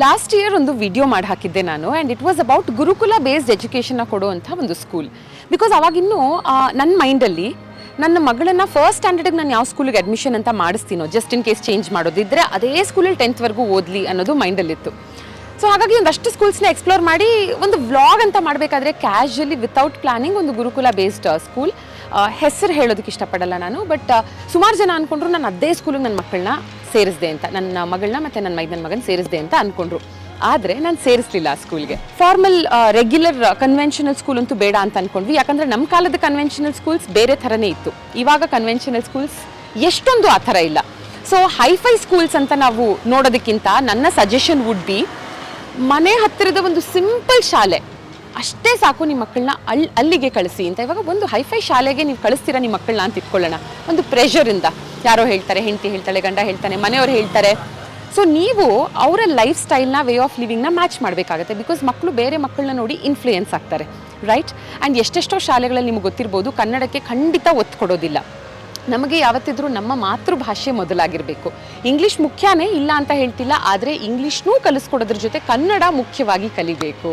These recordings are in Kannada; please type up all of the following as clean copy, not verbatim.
ಲಾಸ್ಟ್ ಇಯರ್ ಒಂದು ವಿಡಿಯೋ ಮಾಡಿ ಹಾಕಿದ್ದೆ ನಾನು, and it was about gurukula based ಎಜುಕೇಷನ್ನ ಕೊಡುವಂಥ ಒಂದು ಸ್ಕೂಲ್. ಬಿಕಾಸ್ ಅವಾಗಿನ್ನೂ ನನ್ನ ಮೈಂಡಲ್ಲಿ ನನ್ನ ಮಗಳನ್ನ ಫಸ್ಟ್ ಸ್ಟ್ಯಾಂಡರ್ಡಿಗೆ ನಾನು ಯಾವ ಸ್ಕೂಲಿಗೆ ಅಡ್ಮಿಷನ್ ಅಂತ ಮಾಡಿಸ್ತೀನೋ, ಜಸ್ಟ್ ಇನ್ ಕೇಸ್ ಚೇಂಜ್ ಮಾಡೋದಿದ್ದರೆ ಅದೇ ಸ್ಕೂಲಲ್ಲಿ 10th ಓದಲಿ ಅನ್ನೋದು ಮೈಂಡಲ್ಲಿತ್ತು. ಸೊ ಹಾಗಾಗಿ ಒಂದಷ್ಟು ಸ್ಕೂಲ್ಸ್ನ ಎಕ್ಸ್ಪ್ಲೋರ್ ಮಾಡಿ ಒಂದು ವ್ಲಾಗ್ ಅಂತ ಮಾಡಬೇಕಾದ್ರೆ ಕ್ಯಾಶುಯಲಿ ವಿತೌಟ್ ಪ್ಲಾನಿಂಗ್ ಒಂದು ಗುರುಕುಲ ಬೇಸ್ಡ್ ಸ್ಕೂಲ್, ಹೆಸರು ಹೇಳೋದಕ್ಕೆ ಇಷ್ಟಪಡಲ್ಲ ನಾನು, ಬಟ್ ಸುಮಾರು ಜನ ಅಂದ್ಕೊಂಡ್ರು ನಾನು ಅದೇ ಸ್ಕೂಲಿಗೆ ನನ್ನ ಮಕ್ಕಳನ್ನ ಸೇರಿಸಿದೆ ಅಂತ, ನನ್ನ ಮಗಳನ್ನ ಮತ್ತು ನನ್ನ ಮಗನ ಸೇರಿಸಿದೆ ಅಂತ ಅಂದ್ಕೊಂಡ್ರು. ಆದರೆ ನಾನು ಸೇರಿಸಲಿಲ್ಲ ಆ ಸ್ಕೂಲ್ಗೆ. ಫಾರ್ಮಲ್ ರೆಗ್ಯುಲರ್ ಕನ್ವೆನ್ಷನಲ್ ಸ್ಕೂಲ್ ಅಂತೂ ಬೇಡ ಅಂತ ಅಂದ್ಕೊಂಡ್ವಿ. ಯಾಕಂದರೆ ನಮ್ಮ ಕಾಲದ ಕನ್ವೆನ್ಷನಲ್ ಸ್ಕೂಲ್ಸ್ ಬೇರೆ ಥರನೇ ಇತ್ತು. ಇವಾಗ ಕನ್ವೆನ್ಷನಲ್ ಸ್ಕೂಲ್ಸ್ ಎಷ್ಟೊಂದು ಆ ಥರ ಇಲ್ಲ. ಸೊ ಹೈಫೈ ಸ್ಕೂಲ್ಸ್ ಅಂತ ನಾವು ನೋಡೋದಕ್ಕಿಂತ ನನ್ನ ಸಜೆಷನ್ ವುಡ್ ಬಿ, ಮನೆ ಹತ್ತಿರದ ಒಂದು ಸಿಂಪಲ್ ಶಾಲೆ ಅಷ್ಟೇ ಸಾಕು ನಿಮ್ಮ ಮಕ್ಕಳನ್ನ ಅಲ್ಲಿಗೆ ಕಳಿಸಿ ಅಂತ. ಇವಾಗ ಒಂದು ಹೈಫೈ ಶಾಲೆಗೆ ನೀವು ಕಳಿಸ್ತೀರಾ ನಿಮ್ಮ ಮಕ್ಕಳನ್ನ ಅಂತ ಇಟ್ಕೊಳ್ಳೋಣ, ಒಂದು ಪ್ರೆಷರಿಂದ ಯಾರೋ ಹೇಳ್ತಾರೆ, ಹೆಂಡತಿ ಹೇಳ್ತಾಳೆ, ಗಂಡ ಹೇಳ್ತಾನೆ, ಮನೆಯವ್ರು ಹೇಳ್ತಾರೆ. ಸೊ ನೀವು ಅವರ ಲೈಫ್ ಸ್ಟೈಲ್ನ, ವೇ ಆಫ್ ಲಿವಿಂಗ್ನ ಮ್ಯಾಚ್ ಮಾಡಬೇಕಾಗುತ್ತೆ. ಬಿಕಾಸ್ ಮಕ್ಕಳು ಬೇರೆ ಮಕ್ಕಳನ್ನ ನೋಡಿ ಇನ್ಫ್ಲೂಯೆನ್ಸ್ ಆಗ್ತಾರೆ, ರೈಟ್? ಆ್ಯಂಡ್ ಎಷ್ಟೆಷ್ಟೋ ಶಾಲೆಗಳಲ್ಲಿ ನಿಮ್ಗೆ ಗೊತ್ತಿರ್ಬೋದು, ಕನ್ನಡಕ್ಕೆ ಖಂಡಿತ ಒತ್ತು ಕೊಡೋದಿಲ್ಲ. ನಮಗೆ ಯಾವತ್ತಿದ್ರೂ ನಮ್ಮ ಮಾತೃಭಾಷೆ ಮೊದಲಾಗಿರಬೇಕು. ಇಂಗ್ಲೀಷ್ ಮುಖ್ಯನೇ ಇಲ್ಲ ಅಂತ ಹೇಳ್ತಿಲ್ಲ, ಆದರೆ ಇಂಗ್ಲೀಷ್ನೂ ಕಲಿಸ್ಕೊಡೋದ್ರ ಜೊತೆ ಕನ್ನಡ ಮುಖ್ಯವಾಗಿ ಕಲಿಬೇಕು.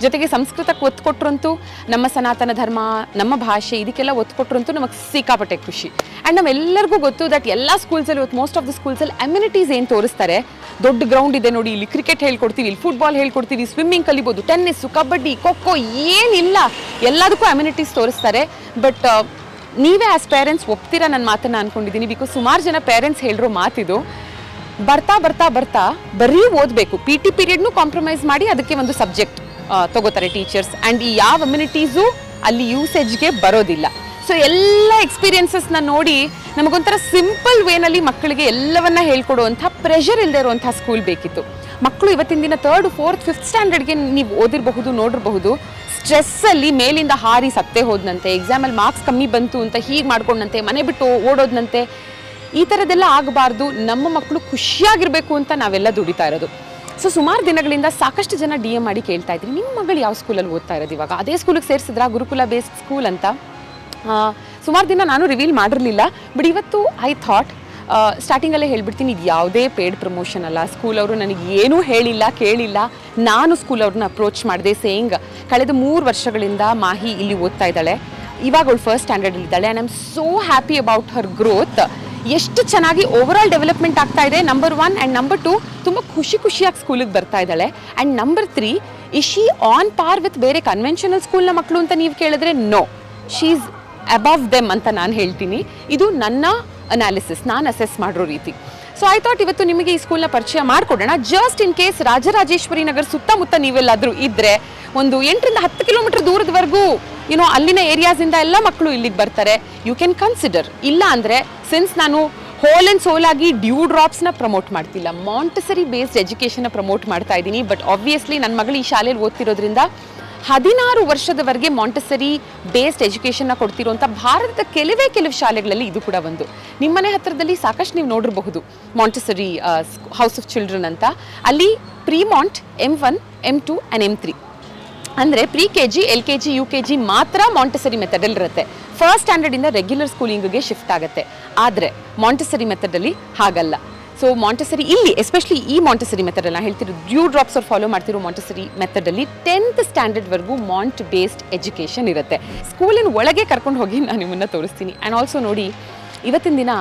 ಜೊತೆಗೆ ಸಂಸ್ಕೃತಕ್ಕೆ ಒತ್ತು ಕೊಟ್ಟರಂತೂ, ನಮ್ಮ ಸನಾತನ ಧರ್ಮ, ನಮ್ಮ ಭಾಷೆ, ಇದಕ್ಕೆಲ್ಲ ಒತ್ತು ಕೊಟ್ಟರಂತೂ ನಮಗೆ ಸಿಕ್ಕಾಪಟ್ಟೆ ಖುಷಿ. ಆ್ಯಂಡ್ ನಮ್ಮೆಲ್ಲರಿಗೂ ಗೊತ್ತು ದಟ್ ಎಲ್ಲ ಸ್ಕೂಲ್ಸಲ್ಲಿ ಇವತ್ತು ಮೋಸ್ಟ್ ಆಫ್ ದ ಸ್ಕೂಲ್ಸಲ್ಲಿ ಅಮ್ಯುನಿಟೀಸ್ ಏನು ತೋರಿಸ್ತಾರೆ, ದೊಡ್ಡ ಗ್ರೌಂಡ್ ಇದೆ ನೋಡಿ, ಇಲ್ಲಿ ಕ್ರಿಕೆಟ್ ಹೇಳ್ಕೊಡ್ತೀವಿ, ಇಲ್ಲಿ ಫುಟ್ಬಾಲ್ ಹೇಳ್ಕೊಡ್ತೀವಿ, ಸ್ವಿಮ್ಮಿಂಗ್ ಕಲಿಬೋದು, ಟೆನ್ನಿಸ್ಸು, ಕಬಡ್ಡಿ, ಖೋಖೋ, ಏನಿಲ್ಲ ಎಲ್ಲದಕ್ಕೂ ಅಮ್ಯುನಿಟೀಸ್ ತೋರಿಸ್ತಾರೆ. ಬಟ್ ನೀವೇ ಆಸ್ ಪೇರೆಂಟ್ಸ್ ಒಪ್ತೀರಾ ನನ್ನ ಮಾತನ್ನು ಅಂದ್ಕೊಂಡಿದ್ದೀನಿ. ಬಿಕಾಸ್ ಸುಮಾರು ಜನ ಪೇರೆಂಟ್ಸ್ ಹೇಳಿರೋ ಮಾತಿದು, ಬರ್ತಾ ಬರ್ತಾ ಬರ್ತಾ ಬರೀ ಓದಬೇಕು, PT ಪೀರಿಯಡ್ನೂ ಕಾಂಪ್ರಮೈಸ್ ಮಾಡಿ ಅದಕ್ಕೆ ಒಂದು ಸಬ್ಜೆಕ್ಟ್ ತಗೋತಾರೆ ಟೀಚರ್ಸ್. ಆ್ಯಂಡ್ ಈ ಯಾವ ಅಮ್ಯುನಿಟೀಸು ಅಲ್ಲಿ ಯೂಸೇಜ್ಗೆ ಬರೋದಿಲ್ಲ. ಸೊ ಎಲ್ಲ ಎಕ್ಸ್ಪೀರಿಯನ್ಸಸ್ನ ನೋಡಿ ನಮಗೊಂಥರ ಸಿಂಪಲ್ ವೇನಲ್ಲಿ ಮಕ್ಕಳಿಗೆ ಎಲ್ಲವನ್ನ ಹೇಳ್ಕೊಡುವಂಥ, ಪ್ರೆಷರ್ ಇಲ್ಲದೆ ಇರುವಂಥ ಸ್ಕೂಲ್ ಬೇಕಿತ್ತು. ಮಕ್ಕಳು ಇವತ್ತಿನ ದಿನ 3rd, 4th, 5th ಸ್ಟ್ಯಾಂಡರ್ಡ್ಗೆ ನೀವು ಓದಿರಬಹುದು, ನೋಡಿರಬಹುದು, ಸ್ಟ್ರೆಸ್ಸಲ್ಲಿ ಮೇಲಿಂದ ಹಾರಿ ಸತ್ತೇ ಹೋದಂತೆ, ಎಕ್ಸಾಮಲ್ಲಿ ಮಾರ್ಕ್ಸ್ ಕಮ್ಮಿ ಬಂತು ಅಂತ ಹೀಗೆ ಮಾಡ್ಕೊಂಡಂತೆ, ಮನೆ ಬಿಟ್ಟು ಓಡೋದಂತೆ, ಈ ಥರದ್ದೆಲ್ಲ ಆಗಬಾರ್ದು. ನಮ್ಮ ಮಕ್ಕಳು ಖುಷಿಯಾಗಿರಬೇಕು ಅಂತ ನಾವೆಲ್ಲ ದುಡಿತಾ ಇರೋದು. ಸೊ ಸುಮಾರು ದಿನಗಳಿಂದ ಸಾಕಷ್ಟು ಜನ DM ಮಾಡಿ ಕೇಳ್ತಾ ಇದ್ರಿ, ನಿಮ್ಮ ಮಗಳು ಯಾವ ಸ್ಕೂಲಲ್ಲಿ ಓದ್ತಾ ಇರೋದು, ಇವಾಗ ಅದೇ ಸ್ಕೂಲಿಗೆ ಸೇರಿಸಿದ್ರಾ, ಗುರುಕುಲ ಬೇಸ್ಡ್ ಸ್ಕೂಲ್ ಅಂತ. ಸುಮಾರು ದಿನ ನಾನು ರಿವೀಲ್ ಮಾಡಿರಲಿಲ್ಲ, ಬಟ್ ಇವತ್ತು ಐ ಥಾಟ್ ಸ್ಟಾರ್ಟಿಂಗಲ್ಲೇ ಹೇಳ್ಬಿಡ್ತೀನಿ, ಇದು ಯಾವುದೇ ಪೇಯ್ಡ್ ಪ್ರಮೋಷನ್ ಅಲ್ಲ. ಸ್ಕೂಲ್ ಅವರು ನನಗೆ ಏನೂ ಹೇಳಿಲ್ಲ, ಕೇಳಿಲ್ಲ. ನಾನು ಸ್ಕೂಲ್ ಅವ್ರನ್ನ ಅಪ್ರೋಚ್ ಮಾಡಿದೆ, ಸೇಯಿಂಗ್ ಕಳೆದ 3 ವರ್ಷಗಳಿಂದ ಮಾಹಿ ಇಲ್ಲಿ ಓದ್ತಾ ಇದ್ದಾಳೆ. ಇವಾಗ ಅವಳು 1st ಸ್ಟ್ಯಾಂಡರ್ಡಲ್ಲಿದ್ದಾಳೆ. And I am so happy about her growth. ಎಷ್ಟು ಚೆನ್ನಾಗಿ ಓವರಾಲ್ ಡೆವಲಪ್ಮೆಂಟ್ ಆಗ್ತಾ ಇದೆ, ನಂಬರ್ 1. ಆ್ಯಂಡ್ ನಂಬರ್ 2, ತುಂಬ ಖುಷಿಯಾಗಿ ಸ್ಕೂಲಿಗೆ ಬರ್ತಾ ಇದ್ದಾಳೆ. And number 3, is she on par with ಬೇರೆ ಕನ್ವೆನ್ಷನಲ್ ಸ್ಕೂಲ್ನ ಮಕ್ಕಳು ಅಂತ ನೀವು ಕೇಳಿದ್ರೆ no, she is above them ಅಂತ ನಾನು ಹೇಳ್ತೀನಿ. ಇದು ನನ್ನ ಅನಾಲಿಸಿಸ್, ನಾನು ಅಸೆಸ್ ಮಾಡಿರೋ ರೀತಿ. ಸೊ ಐ ಥಾಟ್ ಇವತ್ತು ನಿಮಗೆ ಈ ಸ್ಕೂಲ್ನ ಪರಿಚಯ ಮಾಡಿಕೊಡೋಣ. Just in case Rajarajeshwari Nagar ಸುತ್ತಮುತ್ತ ನೀವೆಲ್ಲಾದರೂ ಇದ್ದರೆ, ಒಂದು 8ರಿಂದ 10 ಕಿಲೋಮೀಟರ್ ದೂರದವರೆಗೂ ಅಲ್ಲಿನ ಏರಿಯಾಸಿಂದ ಎಲ್ಲ ಮಕ್ಕಳು ಇಲ್ಲಿಗೆ ಬರ್ತಾರೆ. You can consider. ಇಲ್ಲ ಅಂದರೆ, ಸಿನ್ಸ್ ನಾನು ಹೋಲ್ ಆ್ಯಂಡ್ ಸೋಲ್ ಆಗಿ ಡ್ಯೂ ಡ್ರಾಪ್ಸ್ನ ಪ್ರಮೋಟ್ ಮಾಡ್ತಿಲ್ಲ, ಮಾಂಟೆಸರಿ ಬೇಸ್ಡ್ ಎಜುಕೇಷನ್ನ ಪ್ರಮೋಟ್ ಮಾಡ್ತಾ ಇದ್ದೀನಿ. ಬಟ್ ಆಬ್ವಿಯಸ್ಲಿ ನನ್ನ ಮಗಳು ಈ ಶಾಲೆಯಲ್ಲಿ ಓದ್ತಿರೋದ್ರಿಂದ 16 ವರ್ಷದವರೆಗೆ ಮಾಂಟೆಸರಿ ಬೇಸ್ಡ್ ಎಜುಕೇಷನ್ನ ಕೊಡ್ತಿರುವಂಥ ಭಾರತದ ಕೆಲವು ಶಾಲೆಗಳಲ್ಲಿ ಇದು ಕೂಡ ಒಂದು. ನಿಮ್ಮನೆ ಹತ್ತಿರದಲ್ಲಿ ಸಾಕಷ್ಟು ನೀವು ನೋಡಿರಬಹುದು ಮಾಂಟೆಸರಿ ಹೌಸ್ ಆಫ್ ಚಿಲ್ಡ್ರನ್ ಅಂತ. ಅಲ್ಲಿ ಪ್ರೀಮಾಂಟ್ M1, M2 ಆ್ಯಂಡ್ M3 ಅಂದರೆ ಪ್ರಿ-KG, LKG, UKG ಮಾತ್ರ ಮಾಂಟೆಸರಿ ಮೆಥಡಲ್ಲಿರುತ್ತೆ. 1st ಸ್ಟ್ಯಾಂಡರ್ಡಿಂದ ರೆಗ್ಯುಲರ್ ಸ್ಕೂಲಿಂಗ್ಗೆ ಶಿಫ್ಟ್ ಆಗುತ್ತೆ. ಆದರೆ ಮಾಂಟೆಸರಿ ಮೆಥಡಲ್ಲಿ ಹಾಗಲ್ಲ. ಸೊ ಮಾಂಟೆಸರಿ ಇಲ್ಲಿ ಎಸ್ಪೆಷಲಿ ಈ ಮಾಂಟೆಸರಿ ಮೆಥಡಲ್ಲಿ ನಾನು ಹೇಳ್ತಿರೋ ಡ್ಯೂ ಡ್ರಾಪ್ಸ್ ಅವ್ರು ಫಾಲೋ ಮಾಡ್ತಿರೋ ಮಾಂಟೆಸರಿ ಮೆಥಡಲ್ಲಿ 10th ಸ್ಟ್ಯಾಂಡರ್ಡ್ವರೆಗೂ ಮಾಂಟ್ ಬೇಸ್ಡ್ ಎಜುಕೇಷನ್ ಇರುತ್ತೆ. ಸ್ಕೂಲಿನ ಒಳಗೆ ಕರ್ಕೊಂಡು ಹೋಗಿ ನಾನು ನಿಮ್ಮನ್ನು ತೋರಿಸ್ತೀನಿ. ಆ್ಯಂಡ್ ಆಲ್ಸೋ ನೋಡಿ, ಇವತ್ತಿನ ದಿನ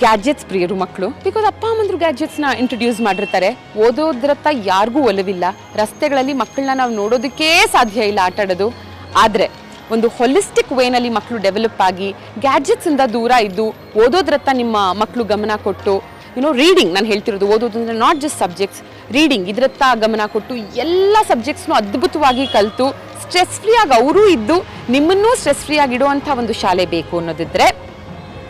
ಗ್ಯಾಜೆಟ್ಸ್ ಪ್ರಿಯರು ಮಕ್ಕಳು. ಬಿಕಾಸ್ ಅಪ್ಪ ಅಮ್ಮಂದ್ರು ಗ್ಯಾಜೆಟ್ಸ್ನ ಇಂಟ್ರೊಡ್ಯೂಸ್ ಮಾಡಿರ್ತಾರೆ. ಓದೋದ್ರತ್ತ ಯಾರಿಗೂ ಒಲವಿಲ್ಲ. ರಸ್ತೆಗಳಲ್ಲಿ ಮಕ್ಕಳನ್ನ ನಾವು ನೋಡೋದಕ್ಕೇ ಸಾಧ್ಯ ಇಲ್ಲ ಆಟ ಆಡೋದು. ಆದರೆ ಒಂದು ಹೊಲಿಸ್ಟಿಕ್ ವೇನಲ್ಲಿ ಮಕ್ಕಳು ಡೆವಲಪ್ ಆಗಿ ಗ್ಯಾಜೆಟ್ಸಿಂದ ದೂರ ಇದ್ದು ಓದೋದ್ರತ್ತ ನಿಮ್ಮ ಮಕ್ಕಳು ಗಮನ ಕೊಟ್ಟು, ರೀಡಿಂಗ್, ನಾನು ಹೇಳ್ತಿರೋದು ಓದೋದು ಅಂದರೆ ನಾಟ್ ಜಸ್ಟ್ ಸಬ್ಜೆಕ್ಟ್ಸ್, ರೀಡಿಂಗ್, ಇದರತ್ತ ಗಮನ ಕೊಟ್ಟು ಎಲ್ಲ ಸಬ್ಜೆಕ್ಟ್ಸ್ನೂ ಅದ್ಭುತವಾಗಿ ಕಲಿತು ಸ್ಟ್ರೆಸ್ ಫ್ರೀ ಆಗಿ ಅವರೂ ಇದ್ದು ನಿಮ್ಮನ್ನೂ ಸ್ಟ್ರೆಸ್ ಫ್ರೀ ಆಗಿಡುವಂಥ ಒಂದು ಶಾಲೆ ಬೇಕು ಅನ್ನೋದಿದ್ರೆ,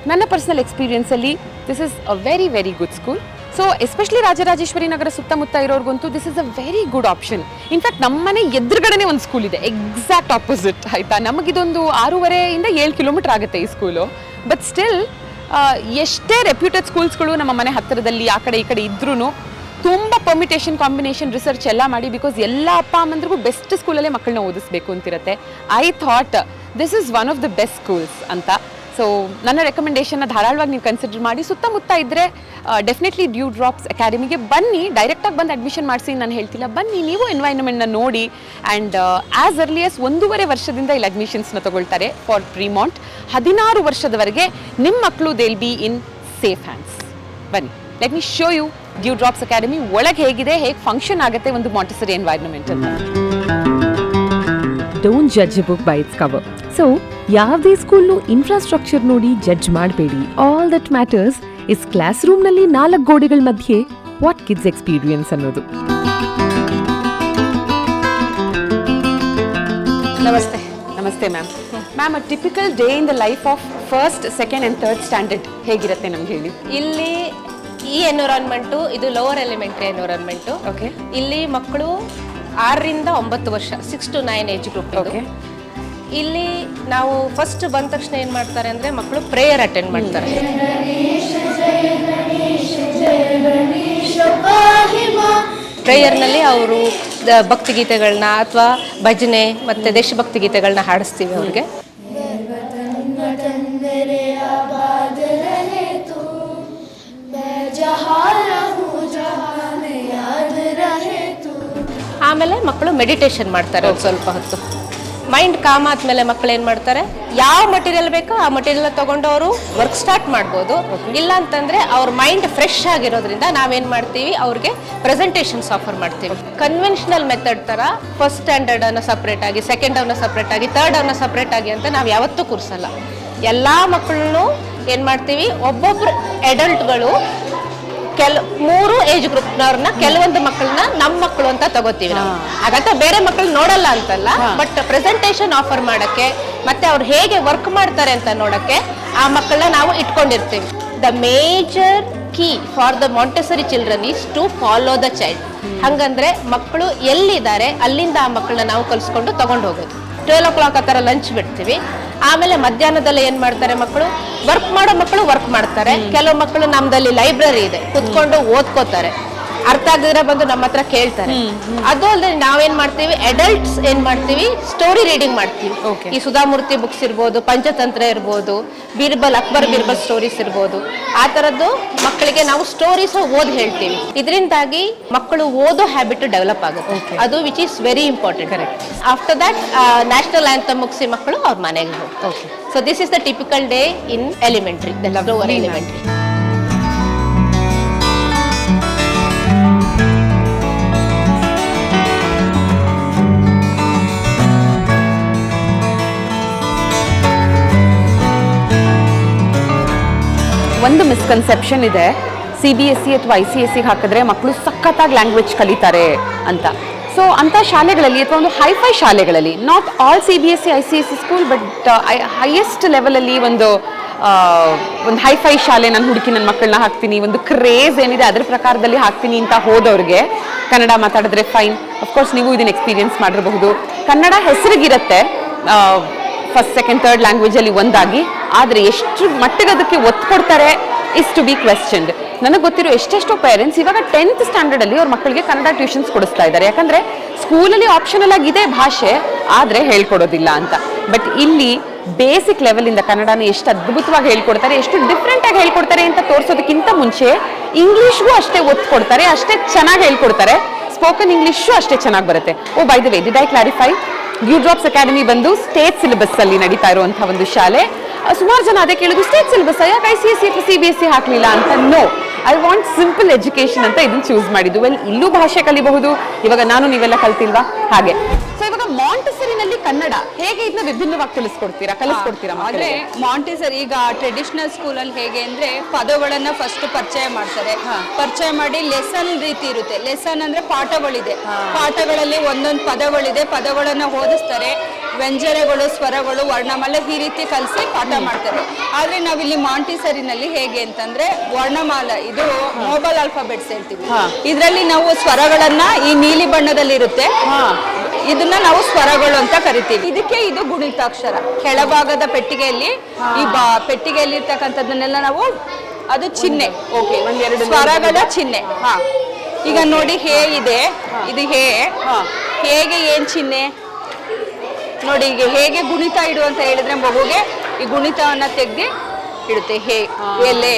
ನನ್ನ ಪರ್ಸನಲ್ ಎಕ್ಸ್ಪೀರಿಯನ್ಸಲ್ಲಿ this is a very very good school. So especially Rajarajeshwari Nagar ಸುತ್ತಮುತ್ತ ಇರೋರ್ಗಂತೂ this is a very good option. In fact ನಮ್ಮನೆ ಎದುರುಗಡೆನೇ ಒಂದು ಸ್ಕೂಲ್ ಇದೆ, ಎಕ್ಸಾಕ್ಟ್ ಆಪೋಸಿಟ್, ಆಯಿತಾ. ನಮಗಿದೊಂದು 6.5ರಿಂದ 7 ಕಿಲೋಮೀಟರ್ ಆಗುತ್ತೆ ಈ ಸ್ಕೂಲು. ಬಟ್ ಸ್ಟಿಲ್ ಎಷ್ಟೇ ರೆಪ್ಯೂಟೆಡ್ ಸ್ಕೂಲ್ಸ್ಗಳು ನಮ್ಮ ಮನೆ ಹತ್ತಿರದಲ್ಲಿ ಆ ಕಡೆ ಈ ಕಡೆ ಇದ್ರೂ ತುಂಬ ಪರ್ಮಿಟೇಷನ್, ಕಾಂಬಿನೇಷನ್, ರಿಸರ್ಚ್ ಎಲ್ಲ ಮಾಡಿ, ಬಿಕಾಸ್ ಎಲ್ಲ ಅಪ್ಪ ಅಮ್ಮಂದ್ರಿಗೂ ಬೆಸ್ಟ್ ಸ್ಕೂಲಲ್ಲೇ ಮಕ್ಕಳನ್ನ ಓದಿಸ್ಬೇಕು ಅಂತಿರುತ್ತೆ. I thought this is one of the best schools ಅಂತ. ಸೊ ನನ್ನ ರೆಕಮೆಂಡೇಷನ್ನ ಧಾರಾಳವಾಗಿ ನೀವು ಕನ್ಸಿಡರ್ ಮಾಡಿ. ಸುತ್ತಮುತ್ತ ಇದ್ದರೆ ಡೆಫಿನೆಟ್ಲಿ ಡ್ಯೂ ಡ್ರಾಪ್ಸ್ ಅಕಾಡೆಮಿಗೆ ಬನ್ನಿ. ಡೈರೆಕ್ಟಾಗಿ ಬಂದು ಅಡ್ಮಿಷನ್ ಮಾಡಿಸಿ ನಾನು ಹೇಳ್ತಿಲ್ಲ, ಬನ್ನಿ ನೀವು ಎನ್ವೈರನ್ಮೆಂಟ್ನ ನೋಡಿ. ಆ್ಯಂಡ್ ಆ್ಯಸ್ ಅರ್ಲಿ ಆಸ್ 1.5 ವರ್ಷದಿಂದ ಇಲ್ಲಿ ಅಡ್ಮಿಷನ್ಸ್ನ ತಗೊಳ್ತಾರೆ ಫಾರ್ ಪ್ರಿಮಾಂಟ್. 16 ವರ್ಷದವರೆಗೆ ನಿಮ್ಮ ಮಕ್ಕಳು they will be in safe hands. ಬನ್ನಿ, let me show you dew drops academy ಒಳಗೆ ಹೇಗಿದೆ, ಹೇಗೆ ಫಂಕ್ಷನ್ ಆಗುತ್ತೆ ಒಂದು ಮಾಂಟೆಸರಿ ಎನ್ವೈರನ್ಮೆಂಟ್ ಅಂತ. Don't judge a book by its cover. So ಯಾವುದೇ ಸ್ಕೂಲ್ನು ಇನ್ಫ್ರಾಸ್ಟ್ರಕ್ಚರ್ ನೋಡಿ ಜಡ್ಜ್ ಮಾಡಬೇಡಿ. All that matters is class ರೂಮ್ನಲ್ಲಿ 4 ಗೋಡೆಗಳ ಮಧ್ಯೆ ವಾಟ್ ಕಿಡ್ಸ್ ಎಕ್ಸ್ಪೀರಿಯನ್ಸ್ ಅನ್ನೋದು. ನಮಸ್ತೆ. ನಮಸ್ತೆ ma'am. Ma'am, a typical day in the life of first, second and third standard ಹೇಗಿರುತ್ತೆ ನಮ್ಗೆ ಹೇಳಿ. ಇಲ್ಲಿ ಈ ಎನ್ವಿರಾನ್ಮೆಂಟು ಇದು ಲೋವರ್ ಎಲಿಮೆಂಟ್ರಿ ಎನ್ವಿರಾನ್ಮೆಂಟು. ಓಕೆ. ಇಲ್ಲಿ ಮಕ್ಕಳು 6ರಿಂದ 9 ವರ್ಷ 6 to 9 ಏಜ್ ಗ್ರೂಪ್. ಓಕೆ. ಇಲ್ಲಿ ನಾವು ಫಸ್ಟ್ ಬಂದ ತಕ್ಷಣ ಏನು ಮಾಡ್ತಾರೆ ಅಂದರೆ ಮಕ್ಕಳು ಪ್ರೇಯರ್ ಅಟೆಂಡ್ ಮಾಡ್ತಾರೆ. ಪ್ರೇಯರ್ನಲ್ಲಿ ಅವರು ಭಕ್ತಿಗೀತೆಗಳನ್ನ ಅಥವಾ ಭಜನೆ ಮತ್ತು ದೇಶಭಕ್ತಿ ಗೀತೆಗಳನ್ನ ಹಾಡಿಸ್ತೀವಿ ಅವ್ರಿಗೆ. ಆಮೇಲೆ ಮಕ್ಕಳು ಮೆಡಿಟೇಷನ್ ಮಾಡ್ತಾರೆ ಸ್ವಲ್ಪ ಹೊತ್ತು. ಮೈಂಡ್ ಕಾಮ್ ಆದಮೇಲೆ ಮಕ್ಕಳು ಏನು ಮಾಡ್ತಾರೆ, ಯಾವ ಮಟೀರಿಯಲ್ ಬೇಕೋ ಆ ಮಟೀರಿಯಲ್ ತೊಗೊಂಡು ಅವರು ವರ್ಕ್ ಸ್ಟಾರ್ಟ್ ಮಾಡ್ಬೋದು. ಇಲ್ಲ ಅಂತಂದರೆ ಅವ್ರ ಮೈಂಡ್ ಫ್ರೆಶ್ ಆಗಿರೋದ್ರಿಂದ ನಾವೇನು ಮಾಡ್ತೀವಿ, ಅವ್ರಿಗೆ ಪ್ರೆಸೆಂಟೇಷನ್ಸ್ ಆಫರ್ ಮಾಡ್ತೀವಿ. ಕನ್ವೆನ್ಷನಲ್ ಮೆಥಡ್ ಥರ ಫಸ್ಟ್ ಸ್ಟ್ಯಾಂಡರ್ಡನ್ನು ಸಪ್ರೇಟಾಗಿ, ಸೆಕೆಂಡ್ ಅವನ್ನ ಸಪ್ರೇಟಾಗಿ, ಥರ್ಡ್ ಅವನ್ನ ಸಪ್ರೇಟಾಗಿ ಅಂತ ನಾವು ಯಾವತ್ತೂ ಕೂರಿಸಲ್ಲ. ಎಲ್ಲ ಮಕ್ಕಳನ್ನು ಏನು ಮಾಡ್ತೀವಿ, ಒಬ್ಬೊಬ್ಬರು ಅಡಲ್ಟ್ಗಳು 3 ಏಜ್ ಗ್ರೂಪ್ನವ್ರನ್ನ ಕೆಲವೊಂದು ಮಕ್ಕಳನ್ನ ನಮ್ಮ ಮಕ್ಕಳು ಅಂತ ತಗೋತೀವಿ ನಾವು. ಹಾಗಂತ ಬೇರೆ ಮಕ್ಕಳು ನೋಡಲ್ಲ ಅಂತಲ್ಲ, ಬಟ್ ಪ್ರೆಸೆಂಟೇಷನ್ ಆಫರ್ ಮಾಡೋಕ್ಕೆ ಮತ್ತೆ ಅವ್ರು ಹೇಗೆ ವರ್ಕ್ ಮಾಡ್ತಾರೆ ಅಂತ ನೋಡೋಕ್ಕೆ ಆ ಮಕ್ಕಳನ್ನ ನಾವು ಇಟ್ಕೊಂಡಿರ್ತೀವಿ. The major key for the Montessori children is to follow the child. ಹಂಗಂದ್ರೆ ಮಕ್ಕಳು ಎಲ್ಲಿದ್ದಾರೆ ಅಲ್ಲಿಂದ ಆ ಮಕ್ಕಳನ್ನ ನಾವು ಕಲಿಸ್ಕೊಂಡು ತಗೊಂಡು ಹೋಗೋದು. 12 o'clock ಆ ಥರ ಲಂಚ್ ಬಿಡ್ತೀವಿ. ಆಮೇಲೆ ಮಧ್ಯಾಹ್ನದಲ್ಲಿ ಏನು ಮಾಡ್ತಾರೆ ಮಕ್ಕಳು, ವರ್ಕ್ ಮಾಡೋ ಮಕ್ಕಳು ವರ್ಕ್ ಮಾಡ್ತಾರೆ. ಕೆಲವು ಮಕ್ಕಳು ನಮ್ದಲ್ಲಿ ಲೈಬ್ರರಿ ಇದೆ, ಕುತ್ಕೊಂಡು ಓದ್ಕೋತಾರೆ. ಅರ್ಥ ಆಗದಿರ ಬಂದು ನಮ್ಮ ಹತ್ರ ಕೇಳ್ತಾರೆ. ಅದು ಅಲ್ಲದೆ ನಾವೇನ್ ಮಾಡ್ತೀವಿ, ಅಡಲ್ಟ್ಸ್ ಏನ್ ಮಾಡ್ತೀವಿ, ಸ್ಟೋರಿ ರೀಡಿಂಗ್ ಮಾಡ್ತೀವಿ. ಈ ಸುಧಾಮೂರ್ತಿ ಬುಕ್ಸ್ ಇರ್ಬೋದು, ಪಂಚತಂತ್ರ ಇರ್ಬೋದು, ಅಕ್ಬರ್ ಬೀರ್ಬಲ್ ಸ್ಟೋರೀಸ್ ಇರ್ಬೋದು. ಆ ತರದ್ದು ಮಕ್ಕಳಿಗೆ ನಾವು ಸ್ಟೋರೀಸ್ ಓದ್ ಹೇಳ್ತೀವಿ. ಇದರಿಂದಾಗಿ ಮಕ್ಕಳು ಓದೋ ಹ್ಯಾಬಿಟ್ ಡೆವಲಪ್ ಆಗುತ್ತೆ. ಅದು which is very important. Correct. After that national anthem ಮುಗಿಸಿ ಮಕ್ಕಳು ಅವ್ರ ಮನೆಗೆ ಹೋಗ್ತಾರೆ. So this is the typical day in elementary, lower elementary. ಒಂದು ಮಿಸ್ಕನ್ಸೆಪ್ಷನ್ ಇದೆ, CBSE ಅಥವಾ ICSE ಹಾಕಿದ್ರೆ ಮಕ್ಕಳು ಸಖತ್ತಾಗಿ ಲ್ಯಾಂಗ್ವೇಜ್ ಕಲಿತಾರೆ ಅಂತ. ಸೊ ಅಂಥ ಶಾಲೆಗಳಲ್ಲಿ ಅಥವಾ ಒಂದು ಹೈಫೈ ಶಾಲೆಗಳಲ್ಲಿ, not all CBSE ICSE school, but highest ಲೆವೆಲಲ್ಲಿ ಒಂದು ಹೈಫೈ ಶಾಲೆ ನಾನು ಹುಡುಕಿ ನನ್ನ ಮಕ್ಕಳನ್ನ ಹಾಕ್ತೀನಿ, ಒಂದು ಕ್ರೇಜ್ ಏನಿದೆ ಅದ್ರ ಪ್ರಕಾರದಲ್ಲಿ ಹಾಕ್ತೀನಿ ಅಂತ ಹೋದವ್ರಿಗೆ ಕನ್ನಡ ಮಾತಾಡಿದ್ರೆ ಫೈನ್. ಅಫ್ಕೋರ್ಸ್ ನೀವು ಇದನ್ನ ಎಕ್ಸ್ಪೀರಿಯನ್ಸ್ ಮಾಡಿರಬಹುದು. ಕನ್ನಡ ಹೆಸರಿಗಿರುತ್ತೆ ಫಸ್ಟ್, ಸೆಕೆಂಡ್, ಥರ್ಡ್ ಲ್ಯಾಂಗ್ವೇಜಲ್ಲಿ ಒಂದಾಗಿ, ಆದರೆ ಎಷ್ಟು ಮಟ್ಟಿಗೆ ಅದಕ್ಕೆ ಒತ್ತು ಕೊಡ್ತಾರೆ ಇಸ್ ಟು ಬಿ ಕ್ವೆಶ್ಚನ್ಡ್. ನನಗೆ ಗೊತ್ತಿರೋ ಎಷ್ಟೆಷ್ಟೋ ಪೇರೆಂಟ್ಸ್ ಇವಾಗ 10th ಸ್ಟ್ಯಾಂಡರ್ಡಲ್ಲಿ ಅವ್ರ ಮಕ್ಕಳಿಗೆ ಕನ್ನಡ ಟ್ಯೂಷನ್ಸ್ ಕೊಡಿಸ್ತಾ ಇದ್ದಾರೆ. ಯಾಕಂದರೆ ಸ್ಕೂಲಲ್ಲಿ ಆಪ್ಷನಲ್ ಆಗಿದೆ ಭಾಷೆ, ಆದರೆ ಹೇಳ್ಕೊಡೋದಿಲ್ಲ ಅಂತ. ಬಟ್ ಇಲ್ಲಿ ಬೇಸಿಕ್ ಲೆವೆಲಿಂದ ಕನ್ನಡನ ಎಷ್ಟು ಅದ್ಭುತವಾಗಿ ಹೇಳ್ಕೊಡ್ತಾರೆ, ಎಷ್ಟು ಡಿಫ್ರೆಂಟಾಗಿ ಹೇಳ್ಕೊಡ್ತಾರೆ ಅಂತ ತೋರಿಸೋದಕ್ಕಿಂತ ಮುಂಚೆ ಇಂಗ್ಲೀಷ್ಗೂ ಅಷ್ಟೇ ಒತ್ತು ಕೊಡ್ತಾರೆ, ಅಷ್ಟೇ ಚೆನ್ನಾಗಿ ಹೇಳ್ಕೊಡ್ತಾರೆ. ಸ್ಪೋಕನ್ ಇಂಗ್ಲೀಷು ಅಷ್ಟೇ ಚೆನ್ನಾಗಿ ಬರುತ್ತೆ. Oh by the way, did I clarify, dew drops academy ಬಂದು ಸ್ಟೇಟ್ ಸಿಲೆಬಸ್ ಅಲ್ಲಿ ನಡೀತಾ ಇರುವಂಥ ಒಂದು ಶಾಲೆ. ಸುಮಾರು ಜನ ಅದೇ ಕೇಳಿದ್ರು, ಸ್ಟೇಟ್ ಸಿಲೆಬಸ್ ಯಾಕೆ ICSE ಅಥವಾ CBSE ಹಾಕಲಿಲ್ಲ ಅಂತ. No, I want simple education ಅಂತ ಇದನ್ನು ಚೂಸ್ ಮಾಡಿದ್ದು. ವೆಲ್, ಇಲ್ಲೂ ಭಾಷೆ ಕಲಿಬಹುದು. ಇವಾಗ ನಾನು ನೀವೆಲ್ಲ ಕಲ್ತಿಲ್ವಾ ಹಾಗೆ. ಸೊ ಇವಾಗ ಮಾಂಟೆಸರಿನಲ್ಲಿ ಕನ್ನಡ ಹೇಗೆ ಇದನ್ನ ವಿಭಿನ್ನವಾಗಿ ಕಲಿಸ್ಕೊಡ್ತೀರಾ ಆದ್ರೆ ಮಾಂಟೆಸರಿ ಈಗ ಟ್ರೆಡಿಷನಲ್ ಸ್ಕೂಲಲ್ಲಿ ಹೇಗೆ ಅಂದ್ರೆ ಪದಗಳನ್ನ ಫಸ್ಟ್ ಪರಿಚಯ ಮಾಡ್ತಾರೆ. ಪರಿಚಯ ಮಾಡಿ ಲೆಸನ್ ರೀತಿ ಇರುತ್ತೆ. ಲೆಸನ್ ಅಂದ್ರೆ ಪಾಠಗಳಿದೆ, ಪಾಠಗಳಲ್ಲಿ ಒಂದೊಂದು ಪದಗಳಿದೆ, ಪದಗಳನ್ನ ಓದಿಸ್ತಾರೆ. ವ್ಯಂಜನಗಳು, ಸ್ವರಗಳು, ವರ್ಣಮಾಲೆ ಈ ರೀತಿ ಕಲಿಸಿ ಪಾಠ ಮಾಡ್ತಾರೆ. ಆದ್ರೆ ನಾವಿಲ್ಲಿ ಮಾಂಟೆಸರಿನಲ್ಲಿ ಹೇಗೆ ಅಂತಂದ್ರೆ ವರ್ಣಮಾಲ, ಇದು ಮೊಬೈಲ್ ಆಲ್ಫಾಬೆಟ್ಸ್ ಹೇಳ್ತೀವಿ. ಇದರಲ್ಲಿ ನಾವು ಸ್ವರಗಳನ್ನ ಈ ನೀಲಿ ಬಣ್ಣದಲ್ಲಿ ಇರುತ್ತೆ, ಇದನ್ನ ನಾವು ಸ್ವರಗಳು ಅಂತ ಕರಿತೀವಿ. ಇದಕ್ಕೆ ಇದು ಗುಣಿತಾಕ್ಷರ. ಕೆಳಭಾಗದ ಪೆಟ್ಟಿಗೆಯಲ್ಲಿ ಈ ಪೆಟ್ಟಿಗೆಯಲ್ಲಿ ಇರ್ತಕ್ಕಂಥದ್ದನ್ನೆಲ್ಲ ನಾವು, ಅದು ಚಿಹ್ನೆ. ಓಕೆ, ಒಂದೆರಡು ಸ್ವರಗಳ ಚಿಹ್ನೆ. ಈಗ ನೋಡಿ, ಹೇ ಇದೆ, ಇದು ಹೇಗೆ ಏನ್ ಚಿಹ್ನೆ ನೋಡಿ. ಈಗ ಹೇಗೆ ಗುಣಿತ ಇಡು ಅಂತ ಹೇಳಿದ್ರೆ ಮಗುಗೆ ಈ ಗುಣಿತವನ್ನ ತೆಗ್ದು ಇಡುತ್ತೆ. ಹೇ ಎಲೆ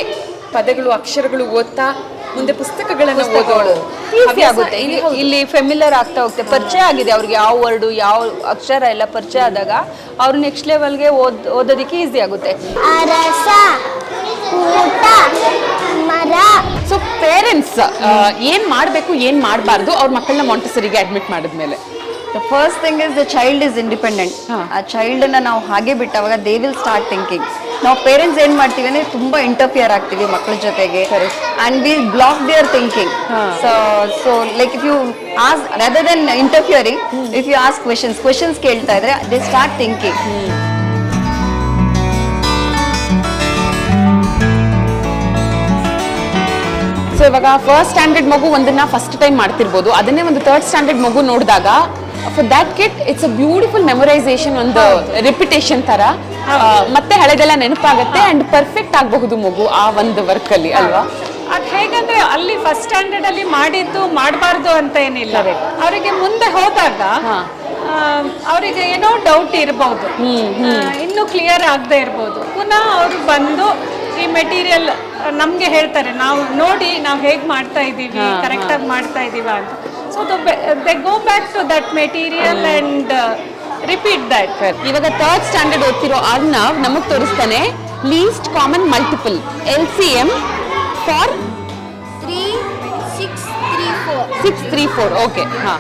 ಪದಗಳು ಅಕ್ಷರಗಳು ಓದ್ತಾ ಮುಂದೆ ಪುಸ್ತಕಗಳನ್ನು ಓದೋಳು ಈಸಿ ಆಗುತ್ತೆ. ಇಲ್ಲಿ ಫೆಮಿಲಿಯರ್ ಆಗ್ತಾ ಹೋಗುತ್ತೆ, ಪರಿಚಯ ಆಗಿದೆ ಅವ್ರಿಗೆ, ಯಾವ ವರ್ಡು ಯಾವ ಅಕ್ಷರ ಎಲ್ಲ ಪರಿಚಯ ಆದಾಗ ಅವ್ರು ನೆಕ್ಸ್ಟ್ ಲೆವೆಲ್ಗೆ ಓದೋದಕ್ಕೆ ಈಸಿ ಆಗುತ್ತೆ. ಅರಸ, ಊಟ, ಮರ. ಸೊ ಪೇರೆಂಟ್ಸ್ ಏನ್ ಮಾಡಬೇಕು ಏನ್ ಮಾಡಬಾರ್ದು ಅವ್ರ ಮಕ್ಕಳನ್ನ ಮಾಂಟೆಸರಿಗೆ ಅಡ್ಮಿಟ್ ಮಾಡಿದ್ಮೇಲೆ? The first thing is the child is independent. ಆ ಚೈಲ್ಡನ್ನ ನಾವು ಹಾಗೆ ಬಿಟ್ಟವಾಗ ದೇ ವಿಲ್ ಸ್ಟಾರ್ಟ್ ಥಿಂಕಿಂಗ್. ನಾವು ಪೇರೆಂಟ್ಸ್ ಏನು ಮಾಡ್ತೀವಿ ಅಂದರೆ ತುಂಬ ಇಂಟರ್ಫಿಯರ್ ಆಗ್ತೀವಿ ಮಕ್ಕಳ ಜೊತೆಗೆ, and we block their thinking. So like if you ask rather than interfering, if you ask questions ಕೇಳ್ತಾ ಇದ್ರೆ ದೇ ಸ್ಟಾರ್ಟ್ ಥಿಂಕಿಂಗ್. ಸೊ ಇವಾಗ ಫಸ್ಟ್ ಸ್ಟ್ಯಾಂಡರ್ಡ್ ಮಗು ಒಂದನ್ನ ಫಸ್ಟ್ ಟೈಮ್ ಮಾಡ್ತಿರ್ಬೋದು, ಅದನ್ನೇ ಒಂದು ಥರ್ಡ್ ಸ್ಟ್ಯಾಂಡರ್ಡ್ ಮಗು ನೋಡಿದಾಗ for that kid it's a beautiful memorisation, ಒಂದು ರಿಪಿಟೇಷನ್ ತರ, ಮತ್ತೆ ಹಳೆದೆಲ್ಲ ನೆನಪಾಗತ್ತೆ ಅಂಡ್ ಪರ್ಫೆಕ್ಟ್ ಆಗಬಹುದು ಮಗು ಆ ಒಂದು ವರ್ಕ್ ಅಲ್ಲಿ, ಅಲ್ವಾ? ಅದು ಹೇಗಂದ್ರೆ ಅಲ್ಲಿ ಫಸ್ಟ್ ಸ್ಟ್ಯಾಂಡರ್ಡ್ ಅಲ್ಲಿ ಮಾಡಿದ್ದು ಮಾಡಬಾರ್ದು ಅಂತ ಏನಿಲ್ಲ. ಅವರಿಗೆ ಮುಂದೆ ಹೋದಾಗ ಅವರಿಗೆ ಏನೋ ಡೌಟ್ ಇರಬಹುದು, ಇನ್ನೂ ಕ್ಲಿಯರ್ ಆಗದೆ ಇರಬಹುದು. ಪುನಃ ಅವರು ಬಂದು ಈ ಮೆಟೀರಿಯಲ್ ನಮ್ಗೆ ಹೇಳ್ತಾರೆ, ನಾವು ನೋಡಿ ನಾವು ಹೇಗೆ ಮಾಡ್ತಾ ಇದ್ದೀವಿ, ಕರೆಕ್ಟಾಗಿ ಮಾಡ್ತಾ ಇದೀವ ಅಂತ. So they go back to that material and repeat that. ಇವಾಗ ಥರ್ಡ್ ಸ್ಟ್ಯಾಂಡರ್ಡ್ ಓದ್ತಿರೋ ಅರ್ನವ್ ನಮಗ್ ತೋರಿಸ್ತಾನೆ least common multiple LCM for 3, 6, 3, 4. 6, 3, 4. Okay, ಹಾ.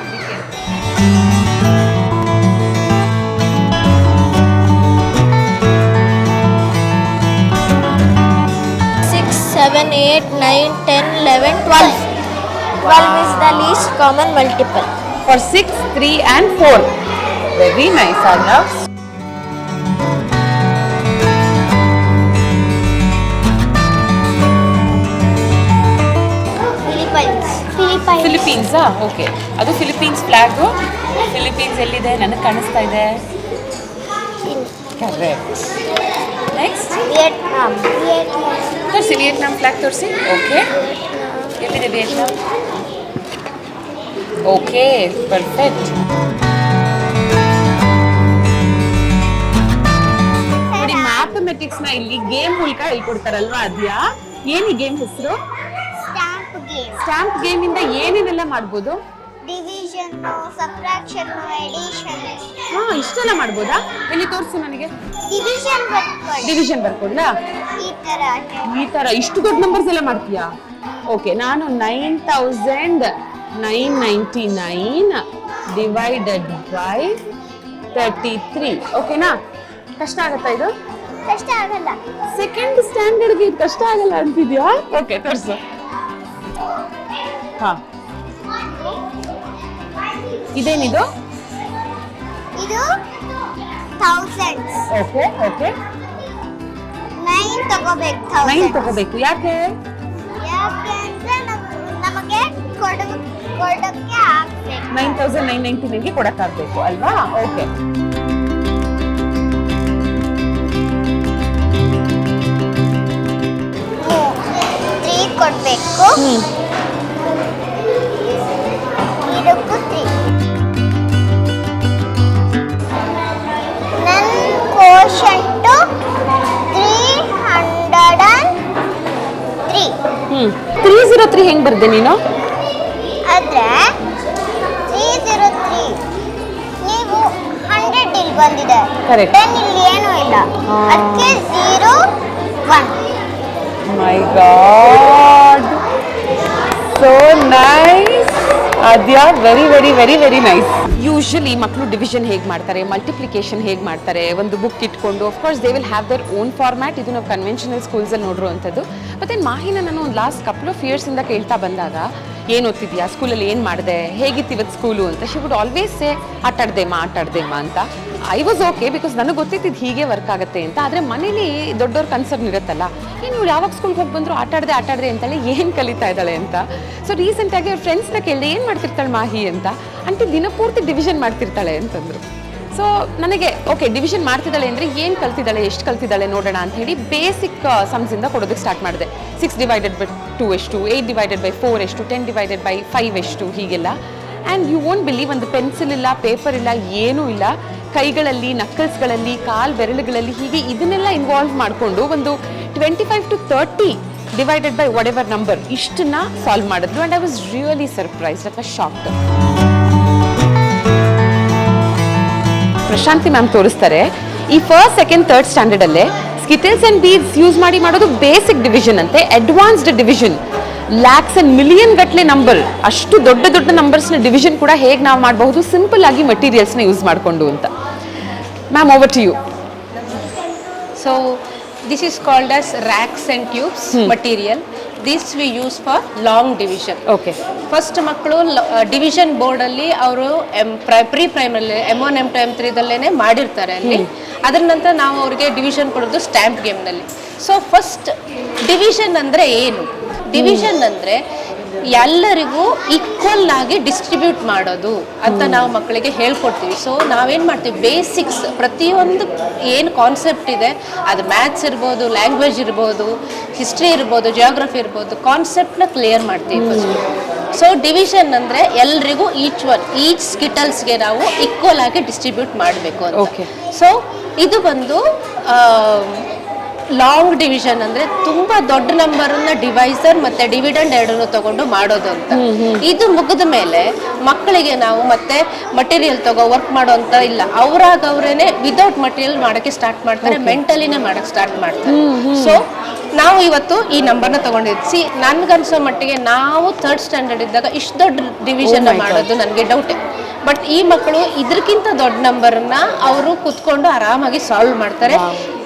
Seven, 8, 9, 10, 11, 12. 12 is the least common multiple. For 6, 3 and 4. Very nice, Arnav. Philippines. Okay, ಅದು ಫಿಲಿಪೀನ್ಸ್ ಫ್ಲಾಗ್. ಫಿಲಿಪೀನ್ಸ್ ಎಲ್ಲಿದೆ? ನನಗೆ ಕಾಣಿಸ್ತಾ ಇದೆ. ಕರೆಕ್ಟ್. Next Vietnam. ತೋರಿಸಿ, ವಿಯೆಟ್ನಾಂ ಫ್ಲಾಗ್ ತೋರಿಸಿ. ಓಕೆ, ಎಲ್ಲಿದೆ ವಿಯೆಟ್ನಾಂ? Okay, perfect. ನೋಡಿ, ಮ್ಯಾಥಮೆಟಿಕ್ಸ್ ನ ಇಲ್ಲಿ ಗೇಮ್ ಮೂಲಕ ಹೇಳ್ಕೊಡ್ತಾರಲ್ವಾ? ಅದ್ಯಾ ಏನು ಈ ಗೇಮ್ ಹೆಸರು? Stamp game. ಸ್ಟ್ಯಾಂಪ್ ಗೇಮ್ ಇಂದ ಏನೇನೆಲ್ಲ ಮಾಡ್ಬೋದು? Division, subtraction, addition. ಹಾ, ಇಷ್ಟೆಲ್ಲ ಮಾಡ್ಬೋದಾ? ಎಲ್ಲಿ ತೋರಿಸು ನನಗೆ. Division ಬರ್ಕೊಳ್ಳಿ. ಡಿವಿಷನ್ ಬರ್ಕೊಡ್ಲಾ? ಈ ತರ ಇಷ್ಟು ದೊಡ್ಡ ನಂಬರ್ಸ್ ಎಲ್ಲ ಮಾಡ್ತೀಯಾ? ಓಕೆ, ನಾನು 9,999 ಡಿವೈಡೆಡ್ ಬೈ 33. ಓಕೆನಾ? ಕಷ್ಟ ಆಗತ್ತಾ ಇದು? ಕಷ್ಟ ಆಗಲ್ಲ. ಸೆಕೆಂಡ್ ಸ್ಟ್ಯಾಂಡರ್ಡ್ಗೆ ಇದು ಕಷ್ಟ ಆಗಲ್ಲ ಅಂತಿದ್ಯಾ? ಓಕೆ, ತೋರಿಸು. ಹಾ, ಇದೇನಿದು? ಇದು thousands. ಓಕೆ ಓಕೆ, 9 ತಗೋಬೇಕು. 9 ತಗೋಬೇಕು. ಯಾಕೆ? ಯಾಕೆಂದ್ರೆ ನಮಗೆ ಕೊಡಕ್ಕೆ ಆಗ್ಬೇಕು. 9,999ಗೆ ಕೊಡಕ್ಕಾಗಬೇಕು ಅಲ್ವಾ? ಓಕೆ. 3 ಕೊಡ್ಬೇಕು. ಇದಕ್ಕೂ 3. ನನ್ನ ಕೋಶಂಟು 303. 303 ಹೆಂಗ್ ಬರ್ದೆ ನೀನು? ಆದ್ರೆ 303 ನೀವು 100 ಇಲ್ಲಿ ಬಂದಿದೆ. Correct. 10 ಇಲ್ಲಿ ಏನೂ ಇಲ್ಲ, ಅದಕ್ಕೆ 0, 1. My god, so nice. ಅದ್ಯಾ, very very very very nice. Usually ಮಕ್ಕಳು ಡಿವಿಷನ್ ಹೇಗೆ ಮಾಡ್ತಾರೆ, ಮಲ್ಟಿಪ್ಲಿಕೇಶನ್ ಹೇಗೆ ಮಾಡ್ತಾರೆ, ಒಂದು ಬುಕ್ ಇಟ್ಕೊಂಡು of course they will have their own format. ಇದು ನಾವು ಕನ್ವೆನ್ಷನಲ್ ಸ್ಕೂಲ್ಸಲ್ಲಿ ನೋಡಿರುವಂಥದ್ದು. ಮತ್ತು ಮಾಹಿನ ನಾನು ಒಂದು ಲಾಸ್ಟ್ ಕಪಲ್ ಆಫ್ ಇಯರ್ಸಿಂದ ಕೇಳ್ತಾ ಬಂದಾಗ, ಏನು ಓದ್ತಿದ್ಯಾ, ಸ್ಕೂಲಲ್ಲಿ ಏನು ಮಾಡಿದೆ, ಹೇಗಿತ್ತು ಇವತ್ತು ಸ್ಕೂಲು ಅಂತ, ಶಿ ವುಡ್ ಆಲ್ವೇಸ್ ಸೇ ಆಟಾಡ್ದೇಮ್ಮ ಅಂತ. ಐ ವಾಸ್ ಓಕೆ, ಬಿಕಾಸ್ ನನಗೆ ಗೊತ್ತಿದ್ದು ಹೀಗೆ ವರ್ಕ್ ಆಗುತ್ತೆ ಅಂತ. ಆದರೆ ಮನೇಲಿ ದೊಡ್ಡವ್ರ ಕನ್ಸರ್ನ್ ಇರುತ್ತಲ್ಲ, ಏನು ಇವಳು ಯಾವಾಗ ಸ್ಕೂಲ್ಗೆ ಹೋಗಿ ಬಂದರು ಆಟಾಡ್ದೆ ಅಂತೇಳಿ ಏನು ಕಲಿತಾ ಇದ್ದಾಳೆ ಅಂತ. ಸೊ ರೀಸೆಂಟಾಗಿ ಅವ್ರ ಫ್ರೆಂಡ್ಸ್ನ ಕೇಳಿದೆ, ಏನು ಮಾಡ್ತಿರ್ತಾಳೆ ಮಾಹಿ ಅಂತ. ಅಂಟಿ ದಿನಪೂರ್ತಿ ಡಿವಿಷನ್ ಮಾಡ್ತಿರ್ತಾಳೆ ಅಂತಂದರು. ಸೊ ನನಗೆ ಓಕೆ, ಡಿವಿಷನ್ ಮಾಡ್ತಿದ್ದಾಳೆ ಅಂದರೆ ಏನು ಕಲ್ತಿದ್ದಾಳೆ, ಎಷ್ಟು ಕಲ್ತಿದ್ದಾಳೆ ನೋಡೋಣ ಅಂತ ಹೇಳಿ ಬೇಸಿಕ್ ಸಮ್ಸಿಂದ ಕೊಡೋದಕ್ಕೆ ಸ್ಟಾರ್ಟ್ ಮಾಡಿದೆ. 6 ಡಿವೈಡೆಡ್ ಬೈ 2 ಎಷ್ಟು, 8 ಡಿವೈಡೆಡ್ ಬೈ 4 ಎಷ್ಟು, 10 ಡಿವೈಡೆಡ್ ಬೈ 5 ಎಷ್ಟು, ಹೀಗೆಲ್ಲ. ಆ್ಯಂಡ್ ಯು ವೋಂಟ್ ಬಿಲೀವ್, ಒಂದು ಪೆನ್ಸಿಲ್ ಇಲ್ಲ, ಪೇಪರ್ ಇಲ್ಲ, ಏನೂ ಇಲ್ಲ, ಕೈಗಳಲ್ಲಿ, ನಕ್ಕಲ್ಸ್ಗಳಲ್ಲಿ, ಕಾಲ್ ಬೆರಳುಗಳಲ್ಲಿ ಹೀಗೆ ಇದನ್ನೆಲ್ಲ ಇನ್ವಾಲ್ವ್ ಮಾಡಿಕೊಂಡು ಒಂದು 25 to 30 divided by whatever number ಇಷ್ಟನ್ನ ಸಾಲ್ವ್ ಮಾಡಿದ್ರು. And I was really surprised, ಅಥವಾ ಶಾಕ್ಡ್. ಪ್ರಶಾಂತಿ ಮ್ಯಾಮ್ ತೋರಿಸ್ತಾರೆ, ಈ ಫಸ್ಟ್, ಸೆಕೆಂಡ್, ಥರ್ಡ್ ಸ್ಟ್ಯಾಂಡರ್ಡಲ್ಲೇ ಸ್ಕಿಟಲ್ಸ್ ಆ್ಯಂಡ್ ಬೀಡ್ಸ್ ಯೂಸ್ ಮಾಡಿ ಮಾಡೋದು ಬೇಸಿಕ್ ಡಿವಿಷನ್ ಅಂತೆ. Advanced division, lakhs and million ಗಟ್ಟಲೆ ನಂಬರ್, ಅಷ್ಟು ದೊಡ್ಡ ದೊಡ್ಡ ನಂಬರ್ಸ್ನ ಡಿವಿಷನ್ ಕೂಡ ಹೇಗೆ ನಾವು ಮಾಡಬಹುದು ಸಿಂಪಲ್ ಆಗಿ ಮಟೀರಿಯಲ್ಸ್ನ ಯೂಸ್ ಮಾಡಿಕೊಂಡು ಅಂತ. Ma'am, over to you. So this is called as racks and tubes material. This we use for long division. Okay. First ಮಕ್ಕಳು ಡಿವಿಷನ್ ಬೋರ್ಡಲ್ಲಿ ಅವರು pre primary M1 M2 M3 ಮಾಡಿರ್ತಾರೆ ಅಲ್ಲಿ. ಅದರ ನಂತರ ನಾವು ಅವ್ರಿಗೆ ಡಿವಿಷನ್ ಕೊಡೋದು ಸ್ಟ್ಯಾಂಪ್ ಗೇಮ್ನಲ್ಲಿ. ಸೊ ಫಸ್ಟ್ ಡಿವಿಷನ್ ಅಂದರೆ ಏನು? ಡಿವಿಷನ್ ಅಂದರೆ ಎಲ್ಲರಿಗೂ ಈಕ್ವಲ್ ಆಗಿ ಡಿಸ್ಟ್ರಿಬ್ಯೂಟ್ ಮಾಡೋದು ಅಂತ ನಾವು ಮಕ್ಕಳಿಗೆ ಹೇಳ್ಕೊಡ್ತೀವಿ. ಸೊ ನಾವೇನು ಮಾಡ್ತೀವಿ, ಬೇಸಿಕ್ಸ್ ಪ್ರತಿಯೊಂದು ಏನು ಕಾನ್ಸೆಪ್ಟ್ ಇದೆ, ಅದು ಮ್ಯಾಥ್ಸ್ ಇರ್ಬೋದು, ಲ್ಯಾಂಗ್ವೇಜ್ ಇರ್ಬೋದು, ಹಿಸ್ಟ್ರಿ ಇರ್ಬೋದು, ಜಿಯೋಗ್ರಫಿ ಇರ್ಬೋದು, ಕಾನ್ಸೆಪ್ಟ್ನ ಕ್ಲಿಯರ್ ಮಾಡ್ತೀವಿ ಫಸ್ಟ್. ಸೊ ಡಿವಿಷನ್ ಅಂದರೆ ಎಲ್ರಿಗೂ ಈಚ್ ಸ್ಕಿಟಲ್ಸ್ಗೆ ನಾವು ಈಕ್ವಲ್ ಆಗಿ ಡಿಸ್ಟ್ರಿಬ್ಯೂಟ್ ಮಾಡಬೇಕು ಅಂತ. ಸೊ ಇದು ಬಂದು ಲಾಂಗ್ ಡಿವಿಷನ್ ಅಂದ್ರೆ ತುಂಬಾ ದೊಡ್ಡ ನಂಬರನ್ನ ಡಿವೈಸರ್ ಮತ್ತೆ ಡಿವಿಡೆಂಡ್ ಎರಡನ್ನು ತಗೊಂಡು ಮಾಡೋದು ಅಂತ. ಇದು ಮುಗಿದ ಮೇಲೆ ಮಕ್ಕಳಿಗೆ ನಾವು ಮತ್ತೆ ಮಟೀರಿಯಲ್ ವರ್ಕ್ ಮಾಡೋ ಅಂತ ಇಲ್ಲ, ಅವರೇನೆ ವಿದೌಟ್ ಮಟೀರಿಯಲ್ ಮಾಡಕ್ಕೆ ಸ್ಟಾರ್ಟ್ ಮಾಡ್ತಾರೆ, ಮೆಂಟಲಿನೇ ಮಾಡಕ್ಕೆ ಸ್ಟಾರ್ಟ್ ಮಾಡ್ತಾರೆ. ಸೊ ನಾವು ಇವತ್ತು ಈ ನಂಬರ್ನ ತಗೊಂಡಿದ್ವಿ. ನನ್ಗನ್ಸೋ ಮಟ್ಟಿಗೆ ನಾವು ಥರ್ಡ್ ಸ್ಟ್ಯಾಂಡರ್ಡ್ ಇದ್ದಾಗ ಇಷ್ಟು ದೊಡ್ಡ ಡಿವಿಷನ್ ಮಾಡೋದು ನನಗೆ ಡೌಟೇ. ಬಟ್ ಈ ಮಕ್ಕಳು ಇದಕ್ಕಿಂತ ದೊಡ್ಡ ನಂಬರ್ನ ಅವರು ಕುತ್ಕೊಂಡು ಆರಾಮಾಗಿ ಸಾಲ್ವ್ ಮಾಡ್ತಾರೆ,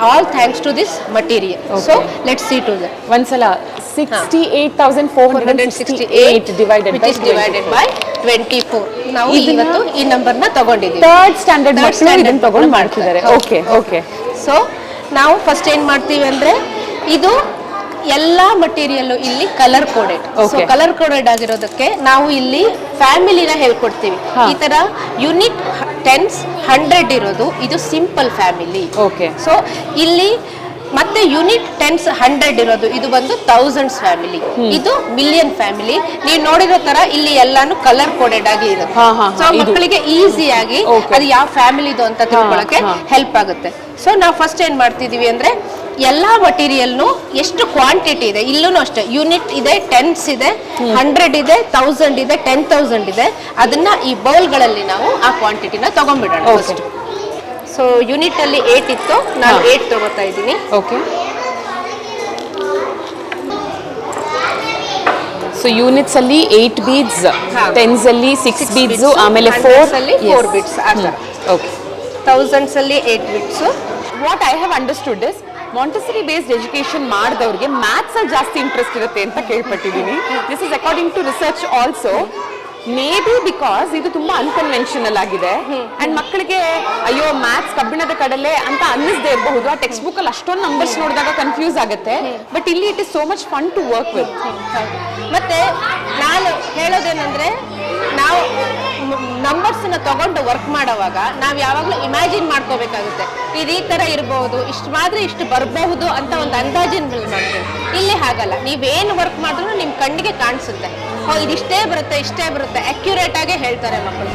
all thanks to this material. So let's see to that. ಒಂದ್ಸಲ 68,468 ಡಿವೈಡೆಡ್ ಬೈ 24 ನಾವು ಇವತ್ತು ಈ ನಂಬರ್ನ ತಗೊಂಡಿದ್ದೀವಿ. ಥರ್ಡ್ ಸ್ಟ್ಯಾಂಡರ್ಡ್ ಮಕ್ಕಳು ಇದನ್ನ ತಗೊಂಡು ಮಾಡ್ತಿದ್ದಾರೆ. Okay okay. ಸೊ ನಾವು ಫಸ್ಟ್ ಏನ್ ಮಾಡ್ತೀವಿ ಅಂದ್ರೆ, ಇದು ಎಲ್ಲಾ ಮಟೀರಿಯಲ್ ಇಲ್ಲಿ colour coded. So colour coded ಆಗಿರೋದಕ್ಕೆ ನಾವು ಇಲ್ಲಿ ಫ್ಯಾಮಿಲಿನ ಹೇಳ್ಕೊಡ್ತೀವಿ. ಈ ತರ ಯೂನಿಟ್ 10s 100 ಇರೋದು ಇದು ಸಿಂಪಲ್ ಫ್ಯಾಮಿಲಿ. ಓಕೆ. ಸೊ ಇಲ್ಲಿ ಮತ್ತೆ ಯೂನಿಟ್ 10s 100 ಇರೋದು ಇದು ಬಂದು ಥೌಸಂಡ್ಸ್ ಫ್ಯಾಮಿಲಿ, ಇದು ಮಿಲಿಯನ್ ಫ್ಯಾಮಿಲಿ. ನೀವು ನೋಡಿರೋ ತರ ಇಲ್ಲಿ ಎಲ್ಲಾನು ಕಲರ್ ಕೋಡೆಡ್ ಆಗಿ ಇರುತ್ತೆ. ಸೊ ಮಕ್ಕಳಿಗೆ ಈಸಿಯಾಗಿ ಅದು ಯಾವ ಫ್ಯಾಮಿಲಿದು ಅಂತ ತಿಳ್ಕೊಳ್ಳೋಕೆ ಹೆಲ್ಪ್ ಆಗುತ್ತೆ. ಸೊ ನಾವು ಫಸ್ಟ್ ಏನ್ ಮಾಡ್ತಿದೀವಿ ಅಂದ್ರೆ, ಎಲ್ಲಾ ಮಟೀರಿಯಲ್ನು ಎಷ್ಟು ಕ್ವಾಂಟಿಟಿ ಇದೆ, ಇಲ್ಲೂ ಅಷ್ಟೇ ಯೂನಿಟ್ ಇದೆ, 10s ಇದೆ, 100 ಇದೆ, 1000 ಇದೆ, 10,000 ಇದೆ, ಅದನ್ನ ಈ ಬೌಲ್ಗಳಲ್ಲಿ ನಾವು ಆ ಕ್ವಾಂಟಿಟಿನ ತಗೊಂಡ್ಬಿಡೋಣ ಫಸ್ಟ್. ಸೊ ಯೂನಿಟ್ ಅಲ್ಲಿ 8 ಇತ್ತು, ನಾನು 8 ತಗೋತಾ ಇದ್ದೀನಿ. ಓಕೆ. ಸೊ ಯೂನಿಟ್ಸ್ ಅಲ್ಲಿ 8 ಬೀಡ್ಸ್, 10s ಅಲ್ಲಿ 6 ಬೀಡ್ಸ್, ಆಮೇಲೆ 4 ಬೀಡ್ಸ್. ಓಕೆ. 1000s ಅಲ್ಲಿ 8 beads. What I have understood is Montessori based education ಮಾಡಿದವ್ರಿಗೆ ಮ್ಯಾಥ್ಸ್ ಅಲ್ಲಿ ಜಾಸ್ತಿ ಇಂಟ್ರೆಸ್ಟ್ ಇರುತ್ತೆ ಅಂತ ಕೇಳ್ಪಟ್ಟಿದ್ದೀನಿ. This is according to research also. Maybe because ಇದು ತುಂಬಾ ಅನ್ಕನ್ವೆನ್ಷನಲ್ ಆಗಿದೆ ಅಂಡ್ ಮಕ್ಕಳಿಗೆ ಅಯ್ಯೋ ಮ್ಯಾಥ್ಸ್ ಕಬ್ಬಿಣದ ಕಡಲೆ ಅಂತ ಅನ್ನಿಸದೇ ಇರಬಹುದು. ಆ ಟೆಕ್ಸ್ಟ್ ಬುಕ್ ಅಲ್ಲಿ ಅಷ್ಟೊಂದು ನಂಬರ್ಸ್ ನೋಡಿದಾಗ ಕನ್ಫ್ಯೂಸ್ ಆಗುತ್ತೆ. ಬಟ್ ಇಲ್ಲಿ it is so much fun to work with. ಮತ್ತೆ ನಾನು ಹೇಳೋದೇನಂದ್ರೆ, ನಾವು ನಂಬರ್ಸ್ನ ತಗೊಂಡು ವರ್ಕ್ ಮಾಡೋವಾಗ ನಾವು ಯಾವಾಗಲೂ ಇಮ್ಯಾಜಿನ್ ಮಾಡ್ಕೋಬೇಕಾಗುತ್ತೆ. ಇದು ಈ ತರ ಇರಬಹುದು, ಇಷ್ಟು ಮಾತ್ರ ಇಷ್ಟು ಬರಬಹುದು ಅಂತ ಒಂದು ಅಂದಾಜಿನ ಮಾಡ್ತೀವಿ. ಇಲ್ಲಿ ಹಾಗಲ್ಲ, ನೀವೇನು ವರ್ಕ್ ಮಾಡಿದ್ರು ನಿಮ್ ಕಣ್ಣಿಗೆ ಕಾಣಿಸುತ್ತೆ, ಇದಿಷ್ಟೇ ಬರುತ್ತೆ, ಇಷ್ಟೇ ಬರುತ್ತೆ, ಅಕ್ಯುರೇಟ್ ಆಗಿ ಹೇಳ್ತಾರೆ ಮಕ್ಕಳು.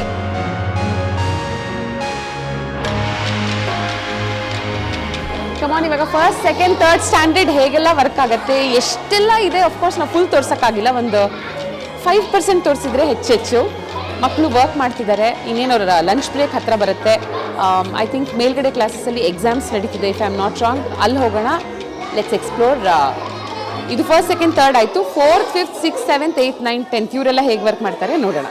ಕಮಾನ್, ಇವಾಗ ಫಸ್ಟ್, ಸೆಕೆಂಡ್, ಥರ್ಡ್ ಸ್ಟ್ಯಾಂಡರ್ಡ್ ಹೇಗೆಲ್ಲ ವರ್ಕ್ ಆಗುತ್ತೆ, ಎಷ್ಟೆಲ್ಲ ಇದೆ. ಅಫ್ಕೋರ್ಸ್ ನಾವು ಫುಲ್ ತೋರ್ಸೋಕ್ಕಾಗಿಲ್ಲ, ಒಂದು 5% ತೋರಿಸಿದ್ರೆ ಹೆಚ್ಚು. ಮಕ್ಕಳು ವರ್ಕ್ ಮಾಡ್ತಿದ್ದಾರೆ. ಇನ್ನೇನು ಅವರ ಲಂಚ್ ಬ್ರೇಕ್ ಹತ್ರ ಬರುತ್ತೆ. ಐ ಥಿಂಕ್ ಮೇಲ್ಗಡೆ ಕ್ಲಾಸಸ್ಸಲ್ಲಿ ಎಕ್ಸಾಮ್ಸ್ ನಡೀತಿದೆ, if I am not wrong. ಅಲ್ಲಿ ಹೋಗೋಣ, ಲೆಟ್ಸ್ ಎಕ್ಸ್ಪ್ಲೋರ್. ಇದು ಫಸ್ಟ್, ಸೆಕೆಂಡ್, ಥರ್ಡ್ ಆಯಿತು. 4th, 5th, 6th, 7th, 8th, 9th, 10th ಇವರೆಲ್ಲ ಹೇಗೆ ವರ್ಕ್ ಮಾಡ್ತಾರೆ ನೋಡೋಣ.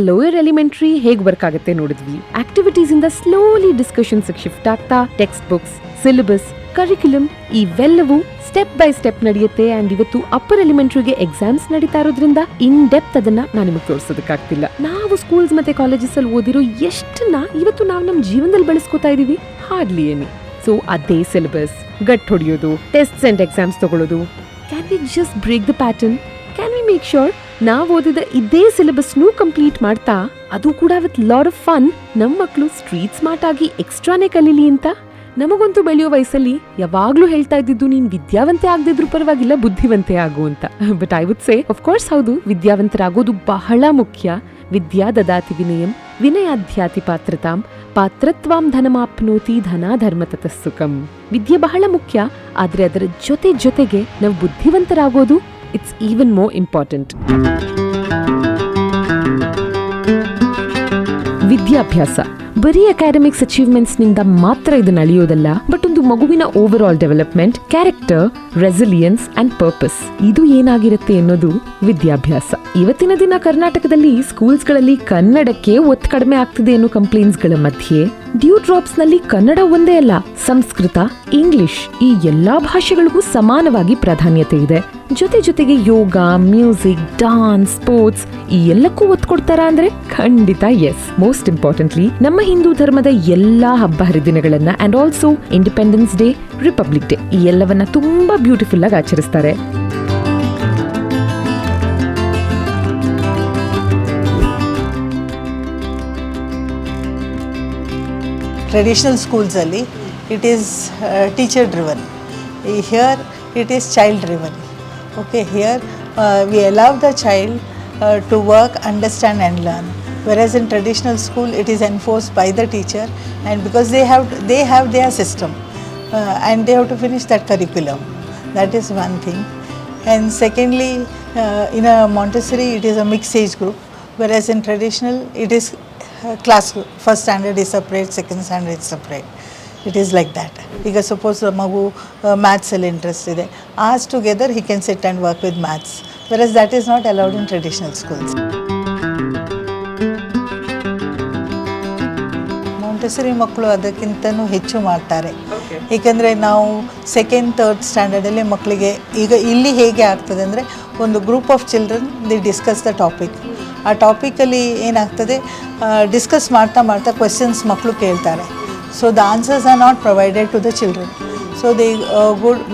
ಲೋಯರ್ ಎಲಿಮೆಂಟ್ರಿ ಹೇಗೆ ವರ್ಕ್ ಆಗುತ್ತೆ ನೋಡಿದ್ವಿ. ಆಕ್ಟಿವಿಟೀಸ್ ಇಂದ ಸ್ಲೋಲಿ ಡಿಸ್ಕಷನ್ಸ್ ಶಿಫ್ಟ್ ಆಗ್ತಾ ಟೆಕ್ಸ್ಟ್ ಬುಕ್ಸ್, ಸಿಲೆಬಸ್, ಕರಿಕ್ಯುಲಮ್ ಇವೆಲ್ಲವೂ ಸ್ಟೆಪ್ ಬೈ ಸ್ಟೆಪ್ ನಡೆಯುತ್ತೆ. ಅಂಡ್ ಇವತ್ತು ಅಪ್ಪರ್ ಎಲಿಮೆಂಟ್ರಿಗೆ ಎಕ್ಸಾಮ್ಸ್ ನಡೀತಾ ಇರೋದ್ರಿಂದ ಇನ್ ಡೆಪ್ತ್ ಅದನ್ನ ನಾನು ನಿಮಗೆ ತೋರಿಸೋದಕ್ಕಾಗ್ತಿಲ್ಲ. ನಾವು ಸ್ಕೂಲ್ಸ್ ಮತ್ತೆ ಕಾಲೇಜಸ್ ಅಲ್ಲಿ ಓದಿರೋ ಎಷ್ಟನ್ನ ಇವತ್ತು ನಾವು ನಮ್ಮ ಜೀವನದಲ್ಲಿ ಬಳಸ್ಕೊತಾ ಇದೀವಿ, ಹಾರ್ಡ್ಲಿ ಏನು. ಸೊ ಅದೇ ಸಿಲೆಬಸ್ ಗಟ್ ಹೊಡೆಯೋದು, ಟೆಸ್ಟ್ಸ್ ಅಂಡ್ ಎಕ್ಸಾಮ್ಸ್ ತಗೊಳ್ಳೋದು. Can we just break the pattern? Can we make sure ನಾವು ಓದಿದ ಇದೇ ಸಿಲೆಬಸ್ನೂ ಕಂಪ್ಲೀಟ್ ಮಾಡ್ತಾ, ಅದು ಕೂಡ ವಿತ್ ಲಾಟ್ ಆಫ್ ಫನ್, ನಮ್ಮ ಮಕ್ಕಳು ಸ್ಟ್ರೀಟ್ ಸ್ಮಾರ್ಟ್ ಆಗಿ ಎಕ್ಸ್ಟ್ರಾನೇ ಕಲೀಲಿ ಅಂತ? ನಮಗಂತೂ ಬೆಳೆಯೋ ವಯಸ್ಸಲ್ಲಿ ಯಾವಾಗ್ಲೂ ಹೇಳ್ತಾ ಇದ್ದಿದ್ದು, ನೀನ್ ವಿದ್ಯಾವಂತೆ ಆಗದಿದ್ರು ಪರವಾಗಿಲ್ಲ, ಬುದ್ಧಿವಂತೆ ಆಗು ಅಂತ. But I would say, of course ಹೌದು, ವಿದ್ಯಾವಂತರಾಗೋದು ಬಹಳ ಮುಖ್ಯ. ವಿದ್ಯಾ ದದಾತಿ ವಿನಯಂ ವಿನಯಾಧ್ಯಾತಿ ಪಾತ್ರತಾಂ ಪಾತ್ರತ್ವಾಂ ಧನಮಾಪ್ನೋತಿ ಧನಾಧರ್ಮ ತತಃ ಸುಖಂ. ವಿದ್ಯೆ ಬಹಳ ಮುಖ್ಯ, ಆದ್ರೆ ಅದರ ಜೊತೆಗೆ ನಾವು ಬುದ್ಧಿವಂತರಾಗೋದು ಇಟ್ಸ್ ಈವನ್ ಮೋರ್ ಇಂಪಾರ್ಟೆಂಟ್. ವಿದ್ಯಾಭ್ಯಾಸ ಬರೀ ಅಕಾಡೆಮಿಕ್ಸ್ ಅಚೀವ್ಮೆಂಟ್ಸ್ ನಿಂದ ಮಾತ್ರ ಇದನ್ನ ಅಳಿಯೋದಲ್ಲ, ಬಟ್ ಒಂದು ಮಗುವಿನ over all development, character, resilience and purpose ಇದು ಏನಾಗಿರುತ್ತೆ ಅನ್ನೋದು ವಿದ್ಯಾಭ್ಯಾಸ. ಇವತ್ತಿನ ದಿನ ಕರ್ನಾಟಕದಲ್ಲಿ ಸ್ಕೂಲ್ಸ್ಗಳಲ್ಲಿ ಕನ್ನಡಕ್ಕೆ ಒತ್ತು ಕಡಿಮೆ ಆಗ್ತಿದೆ ಅನ್ನೋ ಕಂಪ್ಲೇಂಟ್ಸ್ಗಳ ಮಧ್ಯೆ ಡ್ಯೂ ಡ್ರಾಪ್ಸ್ ನಲ್ಲಿ ಕನ್ನಡ ಒಂದೇ ಅಲ್ಲ, ಸಂಸ್ಕೃತ, ಇಂಗ್ಲಿಷ್ ಈ ಎಲ್ಲಾ ಭಾಷೆಗಳಿಗೂ ಸಮಾನವಾಗಿ ಪ್ರಾಧಾನ್ಯತೆ ಇದೆ. ಜೊತೆಗೆ ಯೋಗ, ಮ್ಯೂಸಿಕ್, ಡಾನ್ಸ್, ಸ್ಪೋರ್ಟ್ಸ್ ಈ ಎಲ್ಲಕ್ಕೂ ಒತ್ತು ಕೊಡ್ತಾರಾ ಅಂದ್ರೆ ಖಂಡಿತ ಎಸ್. ಮೋಸ್ಟ್ ಇಂಪಾರ್ಟೆಂಟ್ಲಿ ನಮ್ಮ ಹಿಂದೂ ಧರ್ಮದ ಎಲ್ಲಾ ಹಬ್ಬ ಹರಿದಿನಗಳನ್ನ and also independence day, republic day ಈ ಎಲ್ಲವನ್ನ ತುಂಬಾ ಬ್ಯೂಟಿಫುಲ್ ಆಗಿ ಆಚರಿಸ್ತಾರೆ. ಟ್ರೆಡಿಷನಲ್ ಸ್ಕೂಲ್ಸಲ್ಲಿ it is teacher driven, here it is child driven. Okay, here we allow the child to work, understand and learn, whereas in traditional school it is enforced by the teacher, and because they have their system and they have to finish that curriculum. That is one thing. And secondly, in a Montessori it is a mixed age group, whereas in traditional it is class group. First standard is separate, second standard is separate. It is like that. ಈಗ ಸಪೋಸ್ ಮಗು ಮ್ಯಾಥ್ಸಲ್ಲಿ ಇಂಟ್ರೆಸ್ಟ್ ಇದೆ, as together he can sit and work with maths, virus that is not allowed in traditional schools. Montessori ಮಕ್ಕಳು ಅದಕ್ಕಿಂತನೂ ಹೆಚ್ಚು ಮಾಡ್ತಾರೆ, ಏಕೆಂದರೆ ನಾವು ಸೆಕೆಂಡ್ ಥರ್ಡ್ ಸ್ಟ್ಯಾಂಡರ್ಡಲ್ಲಿ ಮಕ್ಕಳಿಗೆ ಈಗ ಇಲ್ಲಿ ಹೇಗೆ ಆಗ್ತದೆ ಅಂದರೆ ಒಂದು group of children the discuss the topic. ಆ ಟಾಪಿಕಲ್ಲಿ ಏನಾಗ್ತದೆ, ಡಿಸ್ಕಸ್ ಮಾಡ್ತಾ ಕ್ವೆಶನ್ಸ್ ಮಕ್ಕಳು ಕೇಳ್ತಾರೆ. So the answers are not provided to the children. So they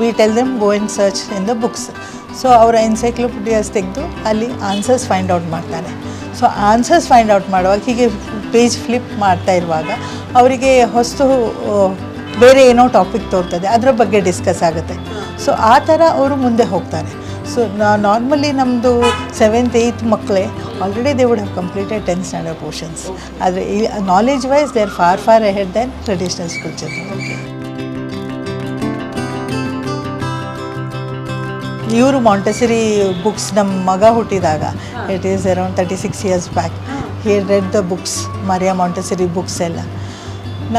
we tell them go and search in the books. So our encyclopedias ತೆಗೆದು ಅಲ್ಲಿ ಆನ್ಸರ್ಸ್ ಫೈಂಡ್ ಔಟ್ ಮಾಡ್ತಾರೆ. ಸೊ ಆನ್ಸರ್ಸ್ ಫೈಂಡ್ ಔಟ್ ಮಾಡುವಾಗ ಹೀಗೆ ಪೇಜ್ ಫ್ಲಿಪ್ ಮಾಡ್ತಾ ಇರುವಾಗ ಅವರಿಗೆ ಹೊಸ್ತು ಬೇರೆ ಏನೋ ಟಾಪಿಕ್ ತೋರ್ತದೆ, ಅದರ ಬಗ್ಗೆ ಡಿಸ್ಕಸ್ ಆಗುತ್ತೆ. ಸೊ ಆ ಥರ ಅವರು ಮುಂದೆ ಹೋಗ್ತಾರೆ. ಸೊ ನಾರ್ಮಲಿ ನಮ್ಮದು 7th 8th ಮಕ್ಕಳೇ already they would have completed 10th standard portions. ಆದರೆ ಈ knowledge wise they are far ahead than traditional school children. ಇವರು ಮಾಂಟೆಸರಿ ಬುಕ್ಸ್ ನಮ್ಮ ಮಗ ಹುಟ್ಟಿದಾಗ it is around 36 years back, he read the books, Maria Montessori books ಎಲ್ಲ.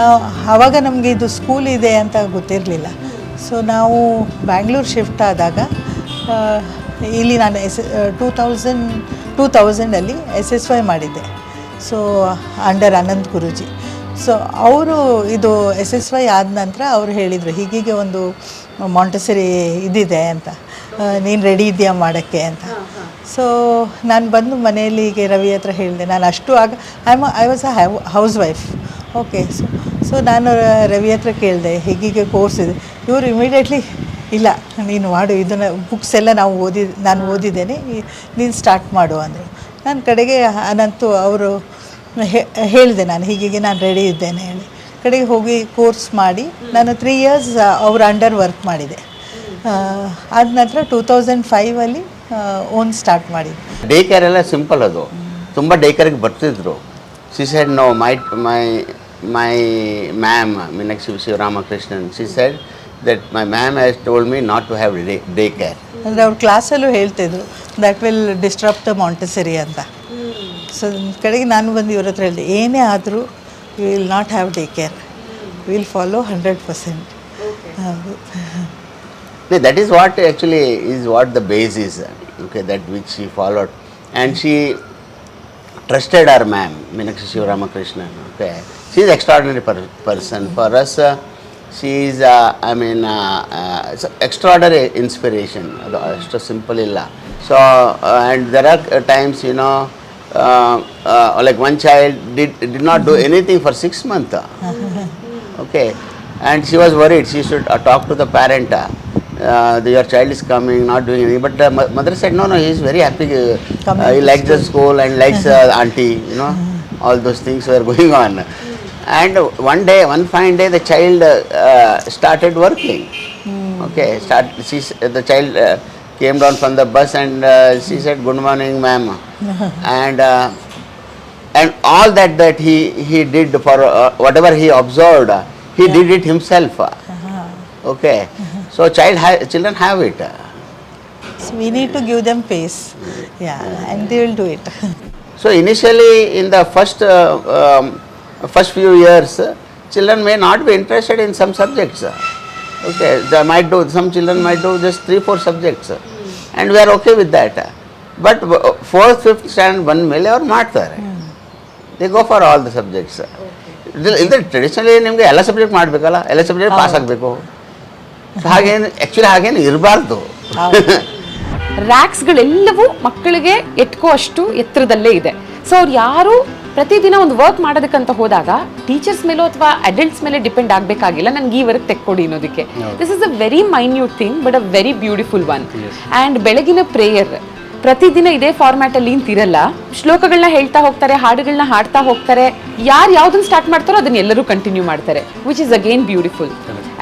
ನಾವು ಆವಾಗ ನಮಗೆ ಇದು ಸ್ಕೂಲ್ ಇದೆ ಅಂತ ಗೊತ್ತಿರಲಿಲ್ಲ. ಸೊ ನಾವು ಬ್ಯಾಂಗ್ಳೂರು ಶಿಫ್ಟ್ ಆದಾಗ ಇಲ್ಲಿ ನಾನು 2000ಅಲ್ಲಿ SSY ಮಾಡಿದ್ದೆ. So under Anant Guruji. So ಅವರು ಇದು SSY ಆದ ನಂತರ ಅವರು ಹೇಳಿದರು ಹೀಗೀಗೆ ಒಂದು ಮಾಂಟೆಸರಿ ಇದಿದೆ ಅಂತ, ನೀನು ರೆಡಿ ಇದೆಯಾ ಮಾಡೋಕ್ಕೆ ಅಂತ. ಸೊ ನಾನು ಬಂದು ಮನೆಯಲ್ಲಿ ಹೀಗೆ ರವಿ ಹತ್ರ ಹೇಳಿದೆ. ನಾನು ಅಷ್ಟು ಆಗ I was a house wife. Okay, so ನಾನು ರವಿ ಹತ್ರ ಕೇಳಿದೆ ಹೀಗೀಗೆ ಕೋರ್ಸ್ ಇದೆ. ಇವರು ಇಮಿಡಿಯೇಟ್ಲಿ ಇಲ್ಲ ನೀನು ಮಾಡು, ಇದನ್ನು ಬುಕ್ಸ್ ಎಲ್ಲ ನಾನು ಓದಿದ್ದೇನೆ, ನೀನು ಸ್ಟಾರ್ಟ್ ಮಾಡು ಅಂದರು. ನಾನು ಕಡೆಗೆ ಅನಂತು ಅವರು ಹೇಳಿದೆ ನಾನು ಹೀಗೆ ನಾನು ರೆಡಿ ಇದ್ದೇನೆ ಹೇಳಿ ಕಡೆಗೆ ಹೋಗಿ ಕೋರ್ಸ್ ಮಾಡಿ ನಾನು 3 years ಅವ್ರ ಅಂಡರ್ ವರ್ಕ್ ಮಾಡಿದೆ. ಆದ ನಂತರ 2005ಅಲ್ಲಿ ಓನ್ ಸ್ಟಾರ್ಟ್ ಮಾಡಿದೆ. ಡೇ ಕೇರ್ ಎಲ್ಲ ಸಿಂಪಲ್, ಅದು ತುಂಬ ಡೇ ಕೇರ್ಗೆ ಬರ್ತಿದ್ರು. She said no my ma'am Meenakshi Shivaramakrishnan, she said that my ma'am has told me not to have daycare. ಅಂದರೆ ಅವ್ರ ಕ್ಲಾಸಲ್ಲೂ ಹೇಳ್ತಿದ್ರು ದ್ಯಾಟ್ ವಿಲ್ ಡಿಸ್ಟ್ರಪ್ಟ್ ದ ಮಾಂಟೆಸರಿ ಅಂತ. ಸೊ ಕಡೆಗೆ ನಾನು ಬಂದು ಇವ್ರ ಹತ್ರ ಹೇಳಿದೆ ಏನೇ ಆದರೂ we will not have day care, will follow 100%. That is what actually is what the base is, okay, that which she followed, and she trusted her ma'am Meenakshi Shivaramakrishanan. Okay, she is extraordinary person for us. She is extraordinary inspiration. It's simple illa. So and there are times, you know, like one child did not do anything for 6 months. Okay, and she was worried. She should talk to the parent. Your child is coming, not doing anything. But the mother said, no, he is very happy. He likes the school and likes auntie. You know, all those things were going on. And one fine day, the child started working. Okay, the child came down from the bus and she said, "Good morning, ma'am." And all that he did for whatever he observed, he did it himself. Okay, so children have it. So we need to give them pace. Yeah, and they will do it. So initially in the first few years, children may not be interested in some subjects. Okay, some children might do just 3-4 subjects, and we are okay with that. But 4th, 5th standard ಬಂದಮೇಲೆ ಅವ್ರು ಮಾಡ್ತಾರೆ. They go for all the subjects. ಇದು ಟ್ರೆಡಿಷನಲಿ ನಿಮಗೆ ಎಲ್ಲ ಸಬ್ಜೆಕ್ಟ್ ಮಾಡಬೇಕಲ್ಲ, ಎಲ್ಲ ಸಬ್ಜೆಕ್ಟ್ ಪಾಸ್ ಆಗಬೇಕು. ಹಾಗೇನು ಇರಬಾರ್ದು. ರ್ಯಾಕ್ಸ್ಗಳೆಲ್ಲವೂ ಮಕ್ಕಳಿಗೆ ಎಟ್ಕೋ ಅಷ್ಟು ಎತ್ತರದಲ್ಲೇ ಇದೆ. ಸೊ ಅವ್ರು ಯಾರು ಪ್ರತಿದಿನ ಒಂದು ವರ್ಕ್ ಮಾಡೋದಕ್ಕಂತ ಹೋದಾಗ ಟೀಚರ್ಸ್ ಮೇಲೋ ಅಥವಾ ಅಡಲ್ಟ್ಸ್ ಮೇಲೆ ಡಿಪೆಂಡ್ ಆಗಬೇಕಾಗಿಲ್ಲ, ನನಗೆ ಈ ವರ್ಕ್ ತೆಕ್ಕೊಡಿ ಅನ್ನೋದಕ್ಕೆ. This is a very minute thing but a very beautiful one. And ಬೆಳಗಿನ ಪ್ರೇಯರ್ ಪ್ರತಿದಿನ ಇದೇ ಫಾರ್ಮ್ಯಾಟ್ ಅಲ್ಲಿ ನಿಂತಿರಲ್ಲ, ಶ್ಲೋಕಗಳನ್ನ ಹೇಳ್ತಾ ಹೋಗ್ತಾರೆ, ಹಾಡುಗಳನ್ನ ಹಾಡ್ತಾ ಹೋಗ್ತಾರೆ. ಯಾರು ಯಾವ್ದನ್ನ ಸ್ಟಾರ್ಟ್ ಮಾಡ್ತಾರೋ ಅದನ್ನ ಎಲ್ಲರೂ ಕಂಟಿನ್ಯೂ ಮಾಡ್ತಾರೆ, which is again beautiful.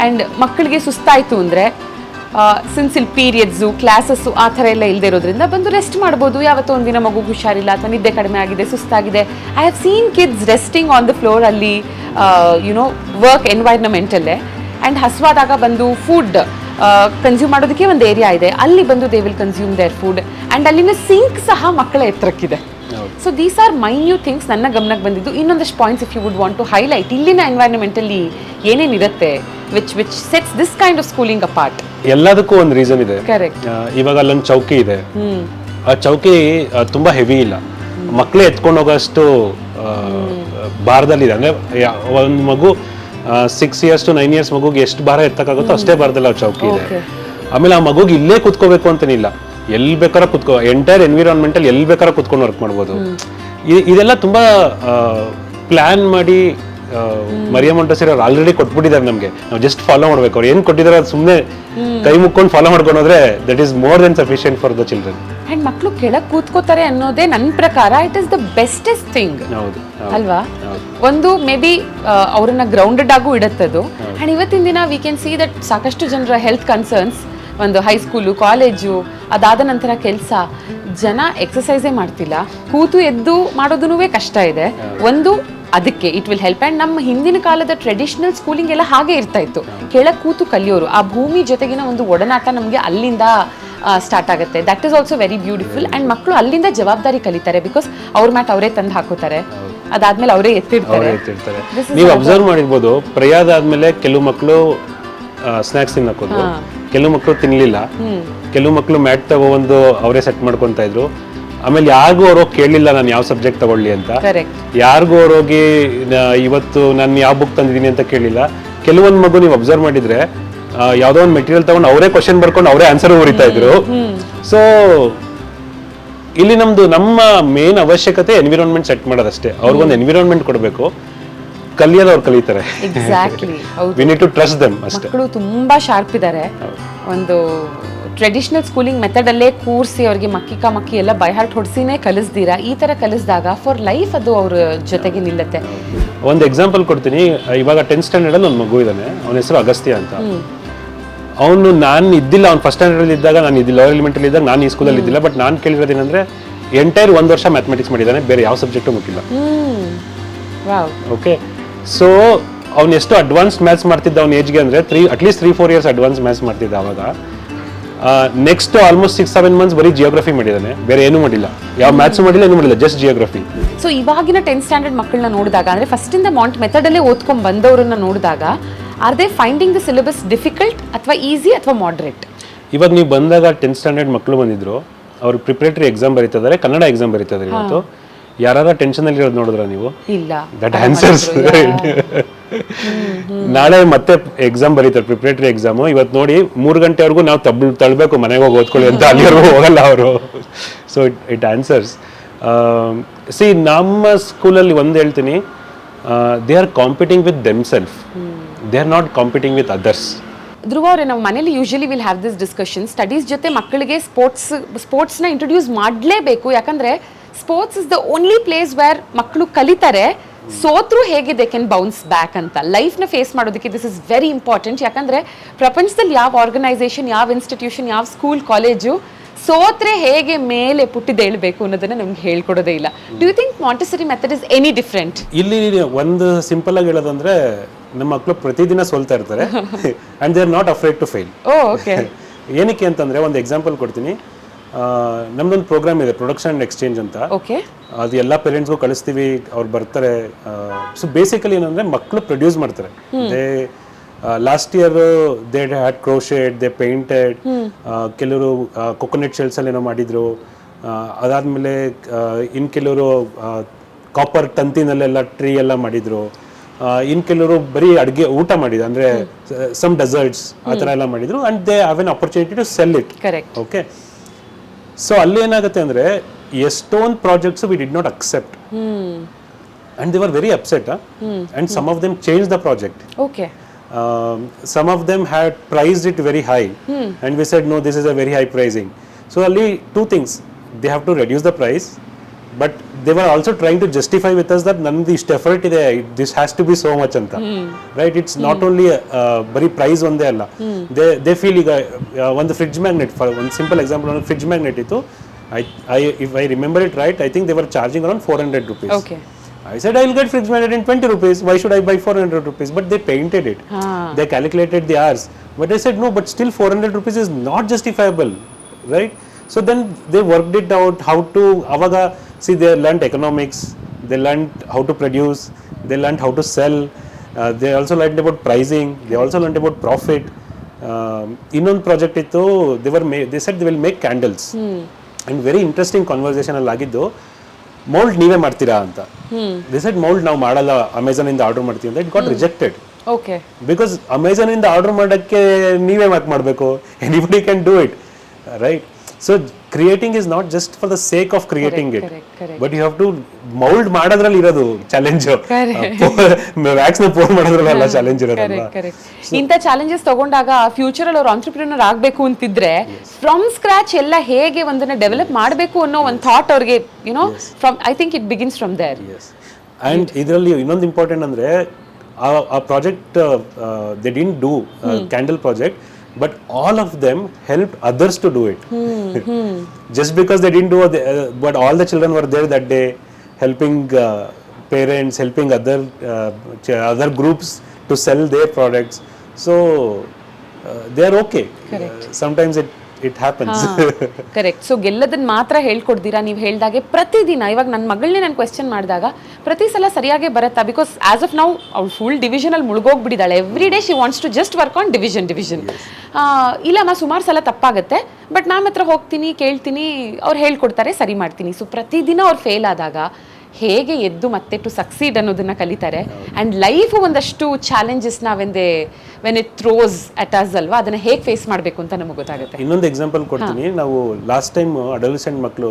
And ಮಕ್ಕಳಿಗೆ ಸುಸ್ತಾಯಿತು ಅಂದರೆ ಸಿನ್ಸ್ ಇಲ್ಲಿ ಪೀರಿಯಡ್ಸು ಕ್ಲಾಸಸ್ಸು ಆ ಥರ ಎಲ್ಲ ಇಲ್ಲದೆ ಇರೋದ್ರಿಂದ ಬಂದು ರೆಸ್ಟ್ ಮಾಡ್ಬೋದು. ಯಾವತ್ತೋ ಒಂದಿನ ಮಗು ಹುಷಾರಿಲ್ಲ ಅಥವಾ ನಿದ್ದೆ ಕಡಿಮೆ ಆಗಿದೆ, ಸುಸ್ತಾಗಿದೆ. I have seen kids resting on the floor ಅಲ್ಲಿ ವರ್ಕ್ ಎನ್ವೈರ್ನಮೆಂಟಲ್ಲೇ. ಆ್ಯಂಡ್ ಹಸುವಾದಾಗ ಬಂದು ಫುಡ್ ಕನ್ಸ್ಯೂಮ್ ಮಾಡೋದಕ್ಕೆ ಒಂದು ಏರಿಯಾ ಇದೆ, ಅಲ್ಲಿ ಬಂದು they will consume their food. And ಅಲ್ಲಿನ ಸಿಂಕ್ ಸಹ ಮಕ್ಕಳ ಎತ್ತರಕ್ಕಿದೆ. So these are minute things ನನ್ನ ಗಮನಕ್ಕೆ ಬಂದಿದ್ದು. ಇನ್ನೊಂದಷ್ಟು points if you would want to highlight, ಇಲ್ಲಿನ ಎನ್ವೈರ್ನಮೆಂಟಲ್ಲಿ ಏನೇನಿರುತ್ತೆ which sets this kind of schooling apart. ಎಲ್ಲದಕ್ಕೂ ಒಂದು ರೀಸನ್ ಇದೆ. ಕರೆಕ್ಟ್. ಇವಾಗ ಅಲ್ಲೊಂದು ಚೌಕಿ ಇದೆ, ಆ ಚೌಕಿ ತುಂಬಾ ಹೆವಿ ಇಲ್ಲ, ಮಕ್ಕಳೇ ಎತ್ಕೊಂಡು ಹೋಗೋಷ್ಟು ಭಾರದಲ್ಲಿದೆ. ಅಂದ್ರೆ ಒಂದು ಮಗು 6 years to 9 years ಮಗುಗೆ ಎಷ್ಟು ಭಾರ ಎತ್ತಕ್ಕಾಗುತ್ತೋ ಅಷ್ಟೇ ಭಾರದಲ್ಲಿ ಆ ಚೌಕಿ ಇದೆ. ಆಮೇಲೆ ಆ ಮಗುಗೆ ಇಲ್ಲೇ ಕುತ್ಕೋಬೇಕು ಅಂತನಿಲ್ಲ, ಎಲ್ಲಿ ಬೇಕಾದ್ರೂ ಕುತ್ಕೋ, ಎಂಟೈರ್ ಎನ್ವಿರಾನ್ಮೆಂಟ್ ಅಲ್ಲಿ ಎಲ್ಲಿ ಬೇಕಾದ್ರೂ ಕುತ್ಕೊಂಡು ವರ್ಕ್ ಮಾಡ್ಬೋದು. ಇದೆಲ್ಲ ತುಂಬಾ ಪ್ಲಾನ್ ಮಾಡಿ ಮರಿಯಮ್ ಮೊಂಟೆಸರಿ ಅವ್ರು ಆಲ್ರೆಡಿ ಕೊಟ್ಬಿಟ್ಟಿದ್ದಾರೆ ನಮಗೆ, ನಾವು ಜಸ್ಟ್ ಫಾಲೋ ಮಾಡ್ಬೇಕು. ಅವ್ರು ಏನ್ ಕೊಟ್ಟಿದ್ದಾರೆ ಅದು ಸುಮ್ಮನೆ ಕೈ ಮುಕ್ಕೊಂಡು ಫಾಲೋ ಮಾಡ್ಕೊಂಡು ಹೋದ್ರೆ that is more than sufficient for the children. And ಮಕ್ಕಳು ಕೆಳಗೆ ಕೂತ್ಕೋತಾರೆ ಅನ್ನೋದೇ ನನ್ನ ಪ್ರಕಾರ it is the bestest thing ಅಲ್ವಾ. ಒಂದು ಮೇ ಬಿ ಅವ್ರನ್ನ ಗ್ರೌಂಡೆಡ್ ಆಗು ಇಡುತ್ತದು. ಅಂಡ್ ಇವತ್ತಿನ ದಿನ ವಿ ಕ್ಯಾನ್ ಸಿ ದಟ್ ಸಾಕಷ್ಟು ಜನರ ಹೆಲ್ತ್ ಕನ್ಸರ್ನ್ಸ್, ಒಂದು ಹೈಸ್ಕೂಲು ಕಾಲೇಜು ಅದಾದ ನಂತರ ಕೆಲಸ, ಜನ ಎಕ್ಸಸೈಸೇ ಮಾಡ್ತಿಲ್ಲ, ಕೂತು ಎದ್ದು ಮಾಡೋದೂ ಕಷ್ಟ ಇದೆ. ಒಂದು ಅದಕ್ಕೆ ಇಟ್ ವಿಲ್ ಹೆಲ್ಪ್. ಆ್ಯಂಡ್ ನಮ್ಮ ಹಿಂದಿನ ಕಾಲದ ಟ್ರೆಡಿಷನಲ್ ಸ್ಕೂಲಿಂಗ್ ಎಲ್ಲ ಹಾಗೆ ಇರ್ತಾ ಇತ್ತು, ಕೆಳಗೆ ಕೂತು ಕಲಿಯೋರು. ಆ ಭೂಮಿ ಜೊತೆಗಿನ ಒಂದು ಒಡನಾಟ ನಮಗೆ ಅಲ್ಲಿಂದ ಸ್ಟಾರ್ಟ್ ಆಗುತ್ತೆ. That is also very beautiful. And ಮಕ್ಕಳು ಅಲ್ಲಿಂದ ಜವಾಬ್ದಾರಿ ಕಲಿತಾರೆ, ಬಿಕಾಸ್ ಅವ್ರ ಮ್ಯಾಟ್ ಅವರೇ ತಂದು ಹಾಕೋತಾರೆ, ಅದಾದ್ಮೇಲೆ ಅವರೇ ಎತ್ತಿರ್ತಾರೆ. ನೀವು ಅಬ್ಸರ್ವ್ ಮಾಡಿರ್ಬೋದು, ಪ್ರಯಾದ ಆದ್ಮೇಲೆ ಕೆಲವು ಮಕ್ಕಳು ಸ್ನಾಕ್ಸ್ ತಿನ್ನಕೋದು, ಕೆಲವು ಮಕ್ಕಳು ತಿನ್ಲಿಲ್ಲ, ಕೆಲವು ಮಕ್ಕಳು ಮ್ಯಾಟ್ ತಗೊಬಂದು ಅವರೇ ಸೆಟ್ ಮಾಡ್ಕೊಂತ ಇದ್ರು. ಆಮೇಲೆ ಯಾರಿಗೂ ಅವ್ರು ಕೇಳಲಿಲ್ಲ ನಾನು ಯಾವ ಸಬ್ಜೆಕ್ಟ್ ತಗೊಳ್ಳಿ ಅಂತ, ಯಾರಿಗೂ ಅವ್ರೋಗಿ ಇವತ್ತು ನಾನು ಯಾವ ಬುಕ್ ತಂದಿದ್ದೀನಿ ಅಂತ ಕೇಳಿಲ್ಲ. ಕೆಲವೊಂದು ಮಗು ನೀವು ಅಬ್ಸರ್ವ್ ಮಾಡಿದ್ರೆ ಯಾವ್ದೋ ಒಂದು ಮೆಟೀರಿಯಲ್ ತಗೊಂಡು ಅವರೇ ಕ್ವಶನ್ ಬರ್ಕೊಂಡು ಅವರೇ ಆನ್ಸರ್ ಬರೀತಾ ಇದ್ರು. ಸೊ ಇಲ್ಲಿ ನಮ್ಮ ಮೇನ್ ಅವಶ್ಯಕತೆ ಎನ್ವಿರಾನ್ಮೆಂಟ್ ಸೆಟ್ ಮಾಡೋದಷ್ಟೇ. ಅವ್ರಿಗೊಂದು ಎನ್ವಿರಾನ್ಮೆಂಟ್ ಕೊಡಬೇಕು, ಕಲಿಯೋದು ಅವ್ರು ಕಲಿತಾರೆ. We need to trust them ಅಷ್ಟೇ. ಮಕ್ಕಳು ತುಂಬಾ ಶಾರ್ಪ್ ಇದ್ದಾರೆ. ಒಂದು ಟ್ರೆಡಿಷನಲ್ ಸ್ಕೂಲಿಂಗ್ ಮೆಥಡ್ ಅಲ್ಲೇ ಕೂರಿಸಿ ಅವ್ರಿಗೆ ಮಕ್ಕಿ ಎಲ್ಲ ಬೈ ಹಾರ್ಟ್ ಹೊಡ್ಸಿನೇ ಕಲಿಸ್ದಿರಾ ಈ ತರ ಕಲಿಸಿದಾಗ ಫಾರ್ ಲೈಫ್ ಅದು ಅವ್ರ ಜೊತೆಗೆ ನಿಲ್ಲತ್ತೆ. ಒಂದು ಎಕ್ಸಾಂಪಲ್ ಕೊಡ್ತೀನಿ. ಇವಾಗ 10th ಸ್ಟ್ಯಾಂಡರ್ಡ್ ಅಲ್ಲಿ ಒಂದು ಮಗು ಇದ್ದಾನೆ, ಅವನ ಹೆಸರು ಅಗಸ್ತ್ಯ ಅಂತ. ಅವನು ನಾನು ಇದ್ದಿಲ್ಲ, ಅವ್ನು ಫಸ್ಟ್ ಸ್ಟ್ಯಾಂಡರ್ಡ್ ಅಲ್ಲಿ ಇದ್ದಾಗ ನಾನು ಇದ್ದಿಲ್ಲ, ಲೋಯರ್ ಎಲಿಮೆಂಟರಿ ಇದ್ದಾಗ ನಾನು ಈ ಸ್ಕೂಲಲ್ಲಿ ಇದ್ದಿಲ್ಲ. ಬಟ್ ನಾನು ಕೇಳಿರೋದೇನಂದ್ರೆ ಎಂಟೈರ್ 1 ವರ್ಷ ಮ್ಯಾಥಮೆಟಿಕ್ಸ್ ಮಾಡಿದ್ದಾನೆ, ಬೇರೆ ಯಾವ ಸಬ್ಜೆಕ್ಟು ಮುಗಿಲ್ಲ. ಓಕೆ, ಸೊ ಅವ್ನು ಎಷ್ಟು ಅಡ್ವಾನ್ಸ್ ಮ್ಯಾಥ್ಸ್ ಮಾಡ್ತಿದ್ದ ಅವ್ನ ಏಜ್ಗೆ ಅಂದ್ರೆ ಅಟ್ಲೀಸ್ಟ್ 3-4 years ಅಡ್ವಾನ್ಸ್ ಮ್ಯಾಥ್ಸ್ ಮಾಡ್ತಿದ್ದ ಅವಾಗ. ನೆಕ್ಸ್ಟ್ ಆಲ್ಮೋಸ್ಟ್ 6-7 months ಬರೀ ಜಿಯೋಗ್ರಫಿ ಮಾಡಿದ್ದಾನೆ, ಬೇರೆ ಏನೂ ಮಾಡಿಲ್ಲ, ಯಾವ ಮ್ಯಾಥ್ಸ್ ಮಾಡಿಲ್ಲ, ಏನೂ ಮಾಡಿಲ್ಲ, ಜಸ್ಟ್ ಜಿಯೋಗ್ರಫಿ. ಸೊ ಇವಾಗಿನ 10th ಸ್ಟ್ಯಾಂಡರ್ಡ್ ಮಕ್ಕಳನ್ನ ನೋಡಿದಾಗ, ಅಂದ್ರೆ ಫಸ್ಟ್ ಇಂದ ಮಾಂಟ್ ಮೆಥಡ್ ಅಲ್ಲೇ ಓದ್ಕೊಂಡ್ ಬಂದವರನ್ನ ನೋಡಿದಾಗ, are they finding the syllabus difficult ಅಥವಾ ಈಸಿ ಅಥವಾ ಮಾಡ್ರೇಟ್? ಇವಾಗ ನೀವು ಬಂದಾಗ 10th ಸ್ಟ್ಯಾಂಡರ್ಡ್ ಮಕ್ಕಳು ಬಂದಿದ್ರು, ಅವ್ರು ಪ್ರಿಪರೇಟರಿ ಎಕ್ಸಾಮ್ ಬರೀತಿದ್ದಾರೆ, ಕನ್ನಡ ಎಕ್ಸಾಮ್ ಬರೀತಿದ್ದಾರೆ. ಇವತ್ತು ಯಾರು ಟೆನ್ಷನ್ ಅಲ್ಲಿ ಇರೋದು ನೋಡಿದ್ರ ನೀವು? ಇಲ್ಲ, ದಟ್ ಆನ್ಸರ್ಸ್. ನಾಳೆ ಮತ್ತೆ ಎಕ್ಸಾಮ್ ಬರೀತಾರೆ, ಪ್ರಿಪರೇಟರಿ ಎಕ್ಸಾಮು. ಇವತ್ತು ನೋಡಿ 3 ಗಂಟೆವರೆಗೂ ನಾವು ತಳ್ಬೇಕು ಮನೆಗೆ ಹೋಗಿ ಓದ್ಕೊಳ್ಳಿ ಅಂತ, ಅಲ್ಲಿವರೆಗೂ ಹೋಗಲ್ಲ ಅವರು. So it answers. ಸಿ ನಮ್ಮ ಸ್ಕೂಲಲ್ಲಿ ಒಂದು ಹೇಳ್ತೀನಿ, they are competing with themselves, they are not competing with others. Dhruva ಅವರೇ, ನಾವು ಮನೇಲಿ usually will have this discussion. Studies ಜೊತೆ ಮಕ್ಕಳಿಗೆ ಸ್ಪೋರ್ಟ್ಸ್ನ ಇಂಟ್ರೊಡ್ಯೂಸ್ ಮಾಡಲೇಬೇಕು. ಯಾಕಂದ್ರೆ sports is the only place where ಮಕ್ಕಳು ಕಲಿತಾರೆ, ಸೋತ್ರು ಹೇಗೆ ದೇ ಕ್ಯಾನ್ ಬೌನ್ಸ್ ಬ್ಯಾಕ್ ಅಂತ. ಲೈಫ್ನ ಫೇಸ್ ಮಾಡೋದಕ್ಕೆ ದಿಸ್ ಇಸ್ ವೆರಿ ಇಂಪಾರ್ಟೆಂಟ್. ಯಾಕಂದ್ರೆ ಪ್ರಪಂಚದಲ್ಲಿ ಯಾವ ಆರ್ಗನೈಸೇಷನ್, ಯಾವ ಇನ್ಸ್ಟಿಟ್ಯೂಷನ್, ಯಾವ ಸ್ಕೂಲ್ ಕಾಲೇಜು ಸೋತ್ರೆ ಹೇಗೆ ಮೇಲೆ ಪುಟ್ಟಿದೇಳ್ಬೇಕು ಅನ್ನೋದನ್ನ ನಮ್ಗೆ ಹೇಳ್ಕೊಡೋದೇ ಇಲ್ಲ. Do you think Montessori method is any different? ಇಲ್ಲಿ ಒಂದು ಸಿಂಪಲ್ ಆಗಿ ಹೇಳೋದಂದ್ರೆ ನಮ್ಮ ಮಕ್ಕಳು ಪ್ರತಿದಿನ ಸೋಲ್ತಾ ಇರ್ತಾರೆ and they are not afraid to fail. Okay. ಏನಕ್ಕೆ ಅಂತಂದ್ರೆ ಒಂದು ಎಕ್ಸಾಂಪಲ್ ಕೊಡ್ತೀನಿ. ನಮ್ದೊಂದು ಪ್ರೋಗ್ರಾಮ್ ಇದೆ, ಪ್ರೊಡಕ್ಷನ್ ಅಂಡ್ ಎಕ್ಸ್ಚೇಂಜ್ ಅಂತ. ಓಕೆ. ಅದು ಎಲ್ಲ ಪೇರೆಂಟ್ಸ್ಗೂ ಕಳಿಸ್ತೀವಿ, ಅವ್ರು ಬರ್ತಾರೆ. ಸೊ ಬೇಸಿಕಲಿ ಏನಂದ್ರೆ ಮಕ್ಕಳು ಪ್ರೊಡ್ಯೂಸ್ ಮಾಡ್ತಾರೆ. They last year they had ಕ್ರೋಶೆಡ್, they painted, ಕೆಲವರು ಕೊಕೊನಟ್ ಶೆಲ್ಸ್ ಅಲ್ಲಿ ಏನೋ ಮಾಡಿದ್ರು. ಅದಾದ್ಮೇಲೆ ಇನ್ ಕೆಲವರು ಕಾಪರ್ ತಂತಿನಲ್ಲೆಲ್ಲ ಟ್ರೀ ಎಲ್ಲ ಮಾಡಿದ್ರು. ಇನ್ ಕೆಲವರು ಬರೀ ಅಡುಗೆ ಊಟ ಮಾಡಿದ್ರು, ಅಂದ್ರೆ ಸಮ್ ಡೆಸರ್ಟ್ಸ್ ಆ ಥರ ಎಲ್ಲ ಮಾಡಿದ್ರು. And they have an opportunity to sell it. Correct. Okay. So ಅಲ್ಲಿ ಏನಾಗುತ್ತೆ ಅಂದ್ರೆ ಎಷ್ಟೊಂದು projects we did not accept and they were very upset and some of them change the project. Okay. Some of them had priced it very high and we said no, this is a very high pricing. So only two things, they have to reduce the price, but they were also trying to justify with us that none of this effort ide, this has to be so much anta, right? It's not only bari price onde alla, they feel one fridge magnet, for one simple example, one fridge magnet itu if I remember it right, I think they were charging around 400 rupees. Okay. I said I will get fridge magnet in 20 rupees. Why should I buy 400 rupees? But they painted it. They calculated the hours. But I said no, but still 400 rupees is not justifiable, right? So then they worked it out how to avaga. See, they learned economics. They learned how to produce. They learned how to sell. They also learned about pricing. They also learned about profit. Innond project ittu they said they will make candles. And very interesting conversation allagiddu. Mould ನೀವೇ ಮಾಡ್ತೀರಾ ಅಂತ. ದೇ ಸೆಡ್ ಮೌಲ್ಡ್ ನಾವು ಮಾಡಲ್ಲ, ಅಮೆಝಾನ್ ಇಂದ ಆರ್ಡರ್ ಮಾಡ್ತೀವಿ ಅಂತ. It got rejected. Okay. Because Amazon ಇಂದ ಆರ್ಡರ್ ಮಾಡೋಕ್ಕೆ ನೀವೇ ಮಾಡಬೇಕು, anybody can do it, right? So creating is not just for the sake of creating it, but you have to mould ಮಾಡೋದ್ರಲ್ಲಿ ಇರೋದು ಚಾಲೆಂಜ್. ವ್ಯಾಕ್ಸ್ ನ ಪೋರ್ ಮಾಡೋದ್ರಲ್ಲ ಚಾಲೆಂಜ್ ಇರೋದಲ್ಲ. ಇಂಥ ಚಾಲೆಂಜಸ್ ತಗೊಂಡಾಗ ಫ್ಯೂಚರ್ ಅಲ್ಲಿ ಅವ್ರು ಆಂಟ್ರಪ್ರಿನರ್ ಆಗಬೇಕು ಅಂತಿದ್ರೆ ಫ್ರಮ್ ಸ್ಕ್ರಾಚ್ ಎಲ್ಲ ಹೇಗೆ ಒಂದನ್ನ ಡೆವಲಪ್ ಮಾಡಬೇಕು ಅನ್ನೋ ಒಂದು ಥಾಟ್ ಅವ್ರಿಗೆ you know from I think it begins from there. And ಇದರಲ್ಲಿ ಇನ್ನೊಂದು ಇಂಪಾರ್ಟೆಂಟ್ ಅಂದ್ರೆ ಆ project they didn't do candle project, but all of them helped others to do it. Just because they didn't do but all the children were there that day helping parents, helping other groups to sell their products. So they are okay. Sometimes it happens. Correct. So ಗೆಲ್ಲದನ್ನ ಮಾತ್ರ ಹೇಳ್ಕೊಡ್ತೀರಾ ನೀವು ಹೇಳ್ದಾಗೆ ಪ್ರತಿದಿನ. ಇವಾಗ ನನ್ನ ಮಗಳನ್ನೇ ನಾನು ಕ್ವೆಶ್ಚನ್ ಮಾಡಿದಾಗ ಪ್ರತಿ ಸಲ ಸರಿಯಾಗೇ ಬರುತ್ತಾ? ಬಿಕಾಸ್ ಆಸ್ ಆಫ್ ನೌ ಅವ್ಳು ಫುಲ್ ಡಿವಿಷನಲ್ಲಿ ಮುಳುಗೋಗ್ಬಿಟ್ಟಿದ್ದಾಳೆ. Every day she wants to just work on division. ಇಲ್ಲಮ್ಮ ಸುಮಾರು ಸಲ ತಪ್ಪಾಗುತ್ತೆ, ಬಟ್ ನಾನು ಹತ್ರ ಹೋಗ್ತೀನಿ, ಕೇಳ್ತೀನಿ, ಅವ್ರು ಹೇಳ್ಕೊಡ್ತಾರೆ, ಸರಿ ಮಾಡ್ತೀನಿ. ಸೊ ಪ್ರತಿದಿನ ಅವ್ರು ಫೇಲ್ ಆದಾಗ ಹೇಗೆ ಎದ್ದು ಮತ್ತೆ ಟು ಸಕ್ಸೀಡ್ ಅನ್ನೋದನ್ನ ಕಲಿತಾರೆ. ಆ್ಯಂಡ್ ಲೈಫು ಒಂದಷ್ಟು ಚಾಲೆಂಜಸ್ನ when it throws at us ಅಲ್ವಾ, ಅದನ್ನ ಹೇಗೆ ಫೇಸ್ ಮಾಡಬೇಕು ಅಂತ ನಮಗೆ ಗೊತ್ತಾಗುತ್ತೆ. ಇನ್ನೊಂದು ಎಕ್ಸಾಂಪಲ್ ಕೊಡ್ತೀನಿ. ನಾವು ಲಾಸ್ಟ್ ಟೈಮ್ ಅಡಲ್ಸೆಂಟ್ ಮಕ್ಕಳು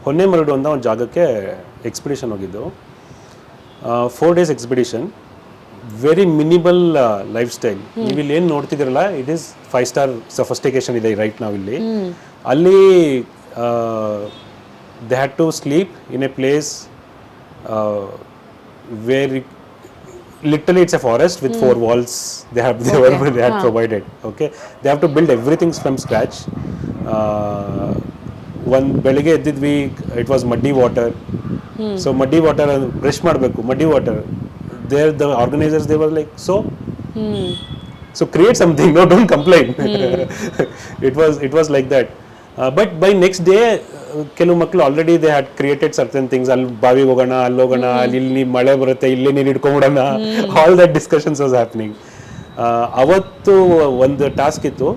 ಹೊನ್ನೆಮರಡು ಅಂತ ಒಂದು ಜಾಗಕ್ಕೆ ಎಕ್ಸ್ಪಿಡಿಷನ್ ಹೋಗಿದ್ದು. 4 days expedition, very minimal life style. ನೀವು ಇಲ್ಲಿ ಏನು ನೋಡ್ತಿದ್ದೀರಲ್ಲ, ಇಟ್ ಈಸ್ 5-star ಸಫಿಸ್ಟಿಕೇಶನ್ ಇದೆ ರೈಟ್ ನಾವು ಇಲ್ಲಿ. ಅಲ್ಲಿ they had to sleep in a place where literally it's a forest with 4 walls they had provided. Okay, they have to build everything from scratch. One belige eddidvi, it was muddy water. So muddy water, brush ಮಾಡಬೇಕು, muddy water. There the organizers, they were like, so create something, no, don't complain. it was like that. But by next day ಕೆಲವು ಮಕ್ಕಳು already they had created certain things. ಅಲ್ಲಿ ಬಾವಿಗೆ ಹೋಗೋಣ, ಅಲ್ಲಿ ಹೋಗೋಣ, ಅಲ್ಲಿ ಮಳೆ ಬರುತ್ತೆ, ಇಲ್ಲಿ ನೀರು ಇಟ್ಕೊಂಡ್ಬಿಡೋಣ, all that discussions was happening. ಅವತ್ತು ಒಂದು ಟಾಸ್ಕ್ ಇತ್ತು,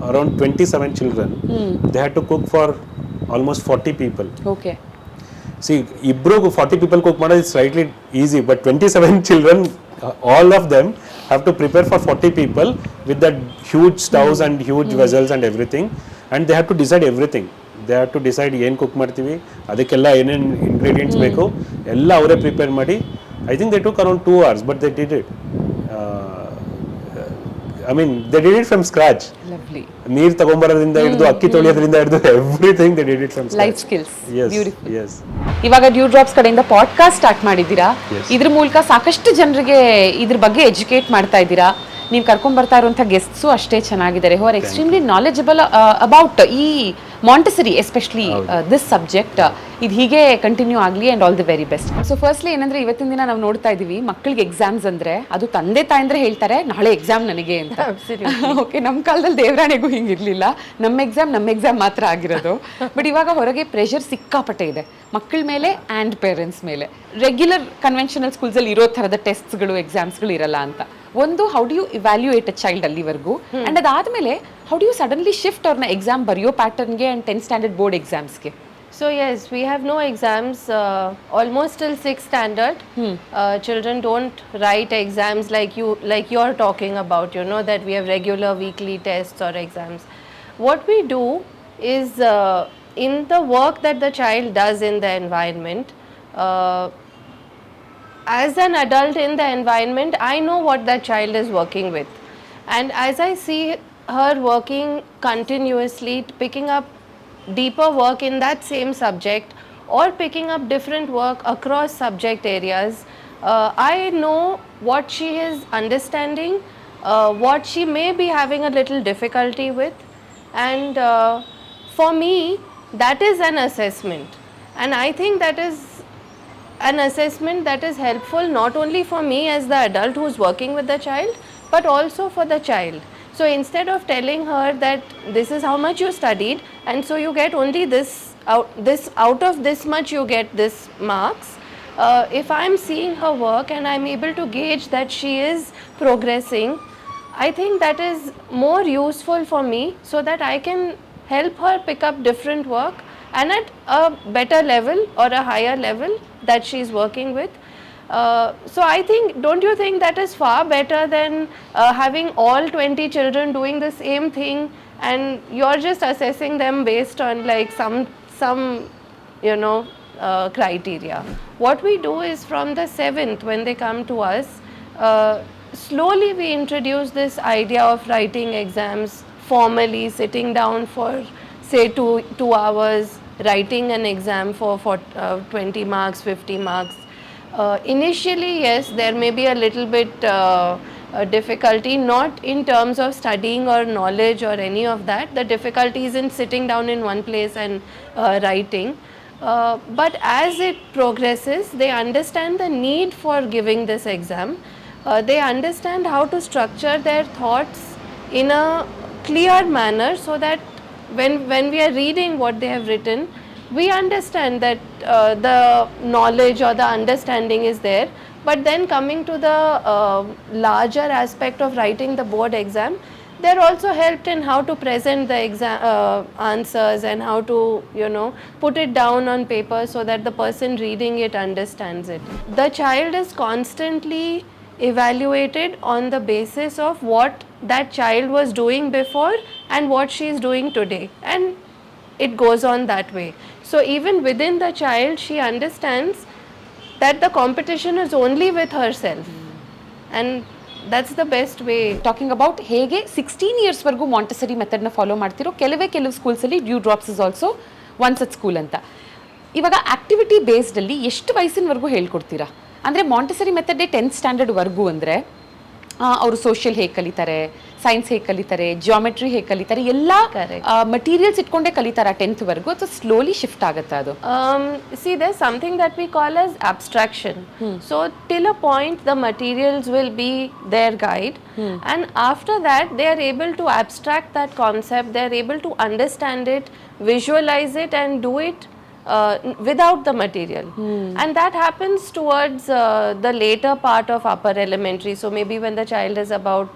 around 27 children. They had to cook for almost 40 people. Okay. See ಇಬ್ರು 40 people ಕುಕ್ ಮಾಡೋದು it's slightly easy, but 27 children, all of them have to prepare for 40 people with that huge stoves and huge vessels and everything, and they have to decide everything. They have to decide ಏನು ಕುಕ್ ಮಾಡ್ತೀವಿ, ಅದಕ್ಕೆಲ್ಲ ಏನೇನು ಇಂಗ್ರೀಡಿಯೆಂಟ್ಸ್ ಬೇಕು ಎಲ್ಲ ಅವರೇ ಪ್ರಿಪೇರ್ ಮಾಡಿ. I think they took around 2 hours, but they did it. I mean, they did it from scratch. Lovely. ನೀರು ತಗೊಂಬರೋದ್ರಿಂದ ಹಿಡಿದು ಅಕ್ಕಿ ತೊಳೆಯೋದ್ರಿಂದ ಹಿಡಿದು everything they did it from scratch. Life skills. Yes. Beautiful. Yes. ಇವಾಗ ಡ್ಯೂ ಡ್ರಾಪ್ಸ್ ಕಡೆಯಿಂದ ಪಾಡ್ಕಾಸ್ಟ್ ಸ್ಟಾರ್ಟ್ ಮಾಡಿದ್ದೀರಾ. ಇದ್ರ ಮೂಲಕ ಸಾಕಷ್ಟು ಜನರಿಗೆ ಇದ್ರ ಬಗ್ಗೆ ಎಜುಕೇಟ್ ಮಾಡ್ತಾ ಇದ್ದೀರಾ. ನೀವು ಕರ್ಕೊಂಡ್ಬರ್ತಾ ಇರುವಂಥ ಗೆಸ್ಟ್ಸು ಅಷ್ಟೇ ಚೆನ್ನಾಗಿದ್ದಾರೆ, ಹು ಆರ್ ಎಕ್ಸ್ಟ್ರೀಮ್ಲಿ ನಾಲೆಜಬಲ್ ಅಬೌಟ್ ಈ ಮಾಂಟೆಸರಿ ಎಸ್ಪೆಷಲಿ ದಿಸ್ ಸಬ್ಜೆಕ್ಟ್. ಇದು ಹೀಗೆ ಕಂಟಿನ್ಯೂ ಆಗಲಿ and all the very best. So firstly ಏನಂದರೆ ಇವತ್ತಿನ ದಿನ ನಾವು ನೋಡ್ತಾ ಇದ್ದೀವಿ ಮಕ್ಕಳಿಗೆ ಎಕ್ಸಾಮ್ಸ್ ಅಂದರೆ ಅದು ತಂದೆ ತಾಯಂದ್ರೆ ಹೇಳ್ತಾರೆ ನಾಳೆ ಎಕ್ಸಾಮ್ ನನಗೆ ಅಂತ. ಓಕೆ, ನಮ್ಮ ಕಾಲದಲ್ಲಿ ದೇವರಾಣೆಗೂ ಹಿಂಗಿರಲಿಲ್ಲ, ನಮ್ಮ ಎಕ್ಸಾಮ್ ಮಾತ್ರ ಆಗಿರೋದು. ಬಟ್ ಇವಾಗ ಹೊರಗೆ ಪ್ರೆಷರ್ ಸಿಕ್ಕಾಪಟ್ಟೆ ಇದೆ ಮಕ್ಕಳ ಮೇಲೆ ಆ್ಯಂಡ್ ಪೇರೆಂಟ್ಸ್ ಮೇಲೆ. ರೆಗ್ಯುಲರ್ ಕನ್ವೆನ್ಷನಲ್ ಸ್ಕೂಲ್ಸಲ್ಲಿ ಇರೋ ಥರದ ಟೆಸ್ಟ್ಸ್ಗಳು ಎಕ್ಸಾಮ್ಸ್ಗಳು ಇರಲ್ಲ ಅಂತ. ಒಂದು, how do you evaluate a child ಅಲ್ಲಿವರೆಗೂ, ಆ್ಯಂಡ್ ಅದಾದಮೇಲೆ how do you suddenly shift ಅವ್ರನ್ನ ಎಕ್ಸಾಮ್ ಬರೆಯೋ ಪ್ಯಾಟರ್ನ್ಗೆ ಆ್ಯಂಡ್ 10th ಸ್ಟ್ಯಾಂಡರ್ಡ್ ಬೋರ್ಡ್ ಎಕ್ಸಾಮ್ಸ್ಗೆ? So yes, we have no exams almost till 6th standard. Children don't write exams like you're talking about, you know, that we have regular weekly tests or exams. What we do is in the work that the child does in the environment, as an adult in the environment, I know what that child is working with, and as I see her working continuously, picking up deeper work in that same subject or picking up different work across subject areas, I know what she is understanding, what she may be having a little difficulty with, and for me that is an assessment, and I think that is an assessment that is helpful not only for me as the adult who is working with the child, but also for the child. So instead of telling her that this is how much you studied and so you get only this out of this much you get this marks, if I am seeing her work and I am able to gauge that she is progressing, I think that is more useful for me, so that I can help her pick up different work and at a better level or a higher level that she is working with. So I think, don't you think that is far better than having all 20 children doing the same thing and you're just assessing them based on like some you know criteria? What we do is from the 7th when they come to us, slowly we introduce this idea of writing exams formally, sitting down for say 2 hours, writing an exam for 20 marks, 50 marks. Initially, yes, there may be a little bit difficulty, not in terms of studying or knowledge or any of that. The difficulty is in sitting down in one place and writing. But as it progresses, they understand the need for giving this exam. They understand how to structure their thoughts in a clear manner, so that when we are reading what they have written, we understand that the knowledge or the understanding is there. But then coming to the larger aspect of writing the board exam, they are also helped in how to present the exam answers and how to, you know, put it down on paper so that the person reading it understands it. The child is constantly evaluated on the basis of what that child was doing before and what she is doing today, and it goes on that way. So even within the child, she understands that the competition is only with herself, and that's the best way. Talking about ಹೇಗೆ 16 ಇಯರ್ಸ್ವರೆಗೂ ಮಾಂಟೆಸರಿ ಮೆಥಡ್ನ ಫಾಲೋ ಮಾಡ್ತಿರೋ, ಕೆಲವು ಸ್ಕೂಲ್ಸಲ್ಲಿ dew drops is also ones at school ಅಂತ. ಇವಾಗ ಆಕ್ಟಿವಿಟಿ ಬೇಸ್ಡಲ್ಲಿ ಎಷ್ಟು ವಯಸ್ಸಿನವರೆಗೂ ಹೇಳ್ಕೊಡ್ತೀರಾ? ಅಂದರೆ ಮಾಂಟೆಸರಿ ಮೆಥಡೇ 10th ಸ್ಟ್ಯಾಂಡರ್ಡ್ವರೆಗೂ ಅಂದರೆ ಅವರು ಸೋಷಿಯಲ್ ಹೇಗೆ ಕಲಿತಾರೆ, ಸೈನ್ಸ್ ಹೇಗೆ ಕಲಿತಾರೆ, ಜಿಯೋಮೆಟ್ರಿ ಹೇಗೆ ಕಲಿತಾರೆ, ಎಲ್ಲ ಮಟೀರಿಯಲ್ಸ್ ಇಟ್ಕೊಂಡೇ ಕಲಿತಾರೆ 10th ವರೆಗೂ, ಅಥವಾ ಸ್ಲೋಲಿ ಶಿಫ್ಟ್ ಆಗುತ್ತೆ ಅದು? See, there's something that we call as abstraction. So till a point the materials will be their guide, and after that they are able to abstract that concept, they are able to understand it, visualize it and do it without the material. And that happens towards the later part of upper elementary. So maybe when the child is about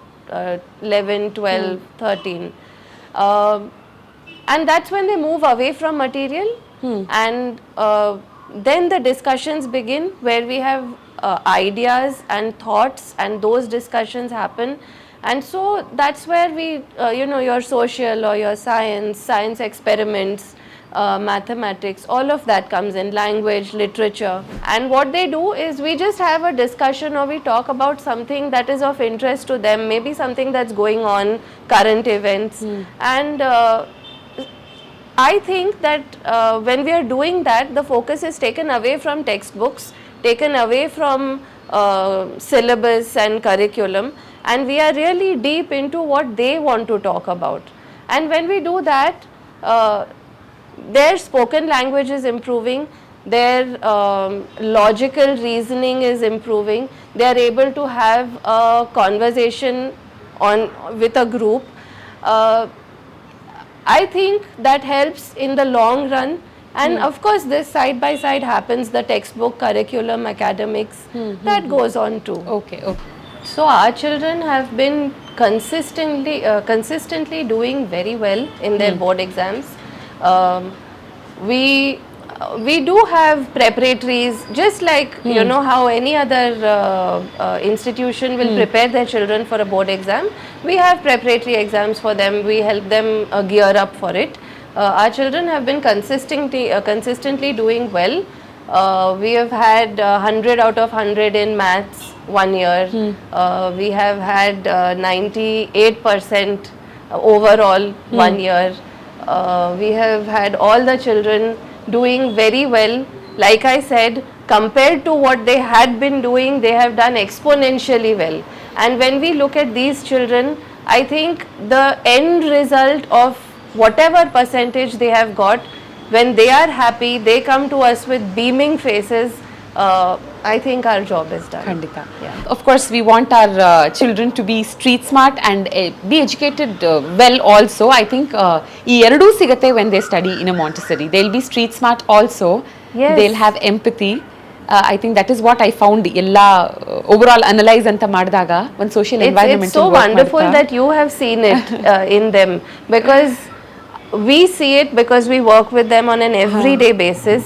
11, 12, 13. And that's when they move away from material, and then the discussions begin where we have ideas and thoughts, and those discussions happen. And so that's where we, you know, your social or your science experiments, mathematics, all of that comes in, language, literature. And what they do is we just have a discussion, or we talk about something that is of interest to them, maybe something that's going on, current events. And I think that when we are doing that, the focus is taken away from textbooks, taken away from syllabus and curriculum, and we are really deep into what they want to talk about. And when we do that, their spoken language is improving, their logical reasoning is improving, they are able to have a conversation with a group. I think that helps in the long run. And of course, this side by side happens, the textbook, curriculum, academics, that goes on too. Okay. So our children have been consistently doing very well in their board exams. We do have preparatories, just like you know how any other institution will prepare their children for a board exam. We have preparatory exams for them. We help them gear up for it. Our children have been consistently doing well. We have had 100 out of 100 in maths 1 year. We have had 98% overall 1 year. We have had all the children doing very well. Like I said, compared to what they had been doing, they have done exponentially well. And when we look at these children, I think the end result of whatever percentage they have got, when they are happy, they come to us with beaming faces. I think our job is done. Khandita. Of course, we want our children to be street smart and be educated well also. I think ee eradu sigate when they study in a Montessori. They'll be street smart also. Yes. They'll have empathy. I think that is what I found ella overall analyze anta ಮಾಡಿದಾಗ one social environment. It's so wonderful that you have seen it in them, because we see it because we work with them on an everyday basis,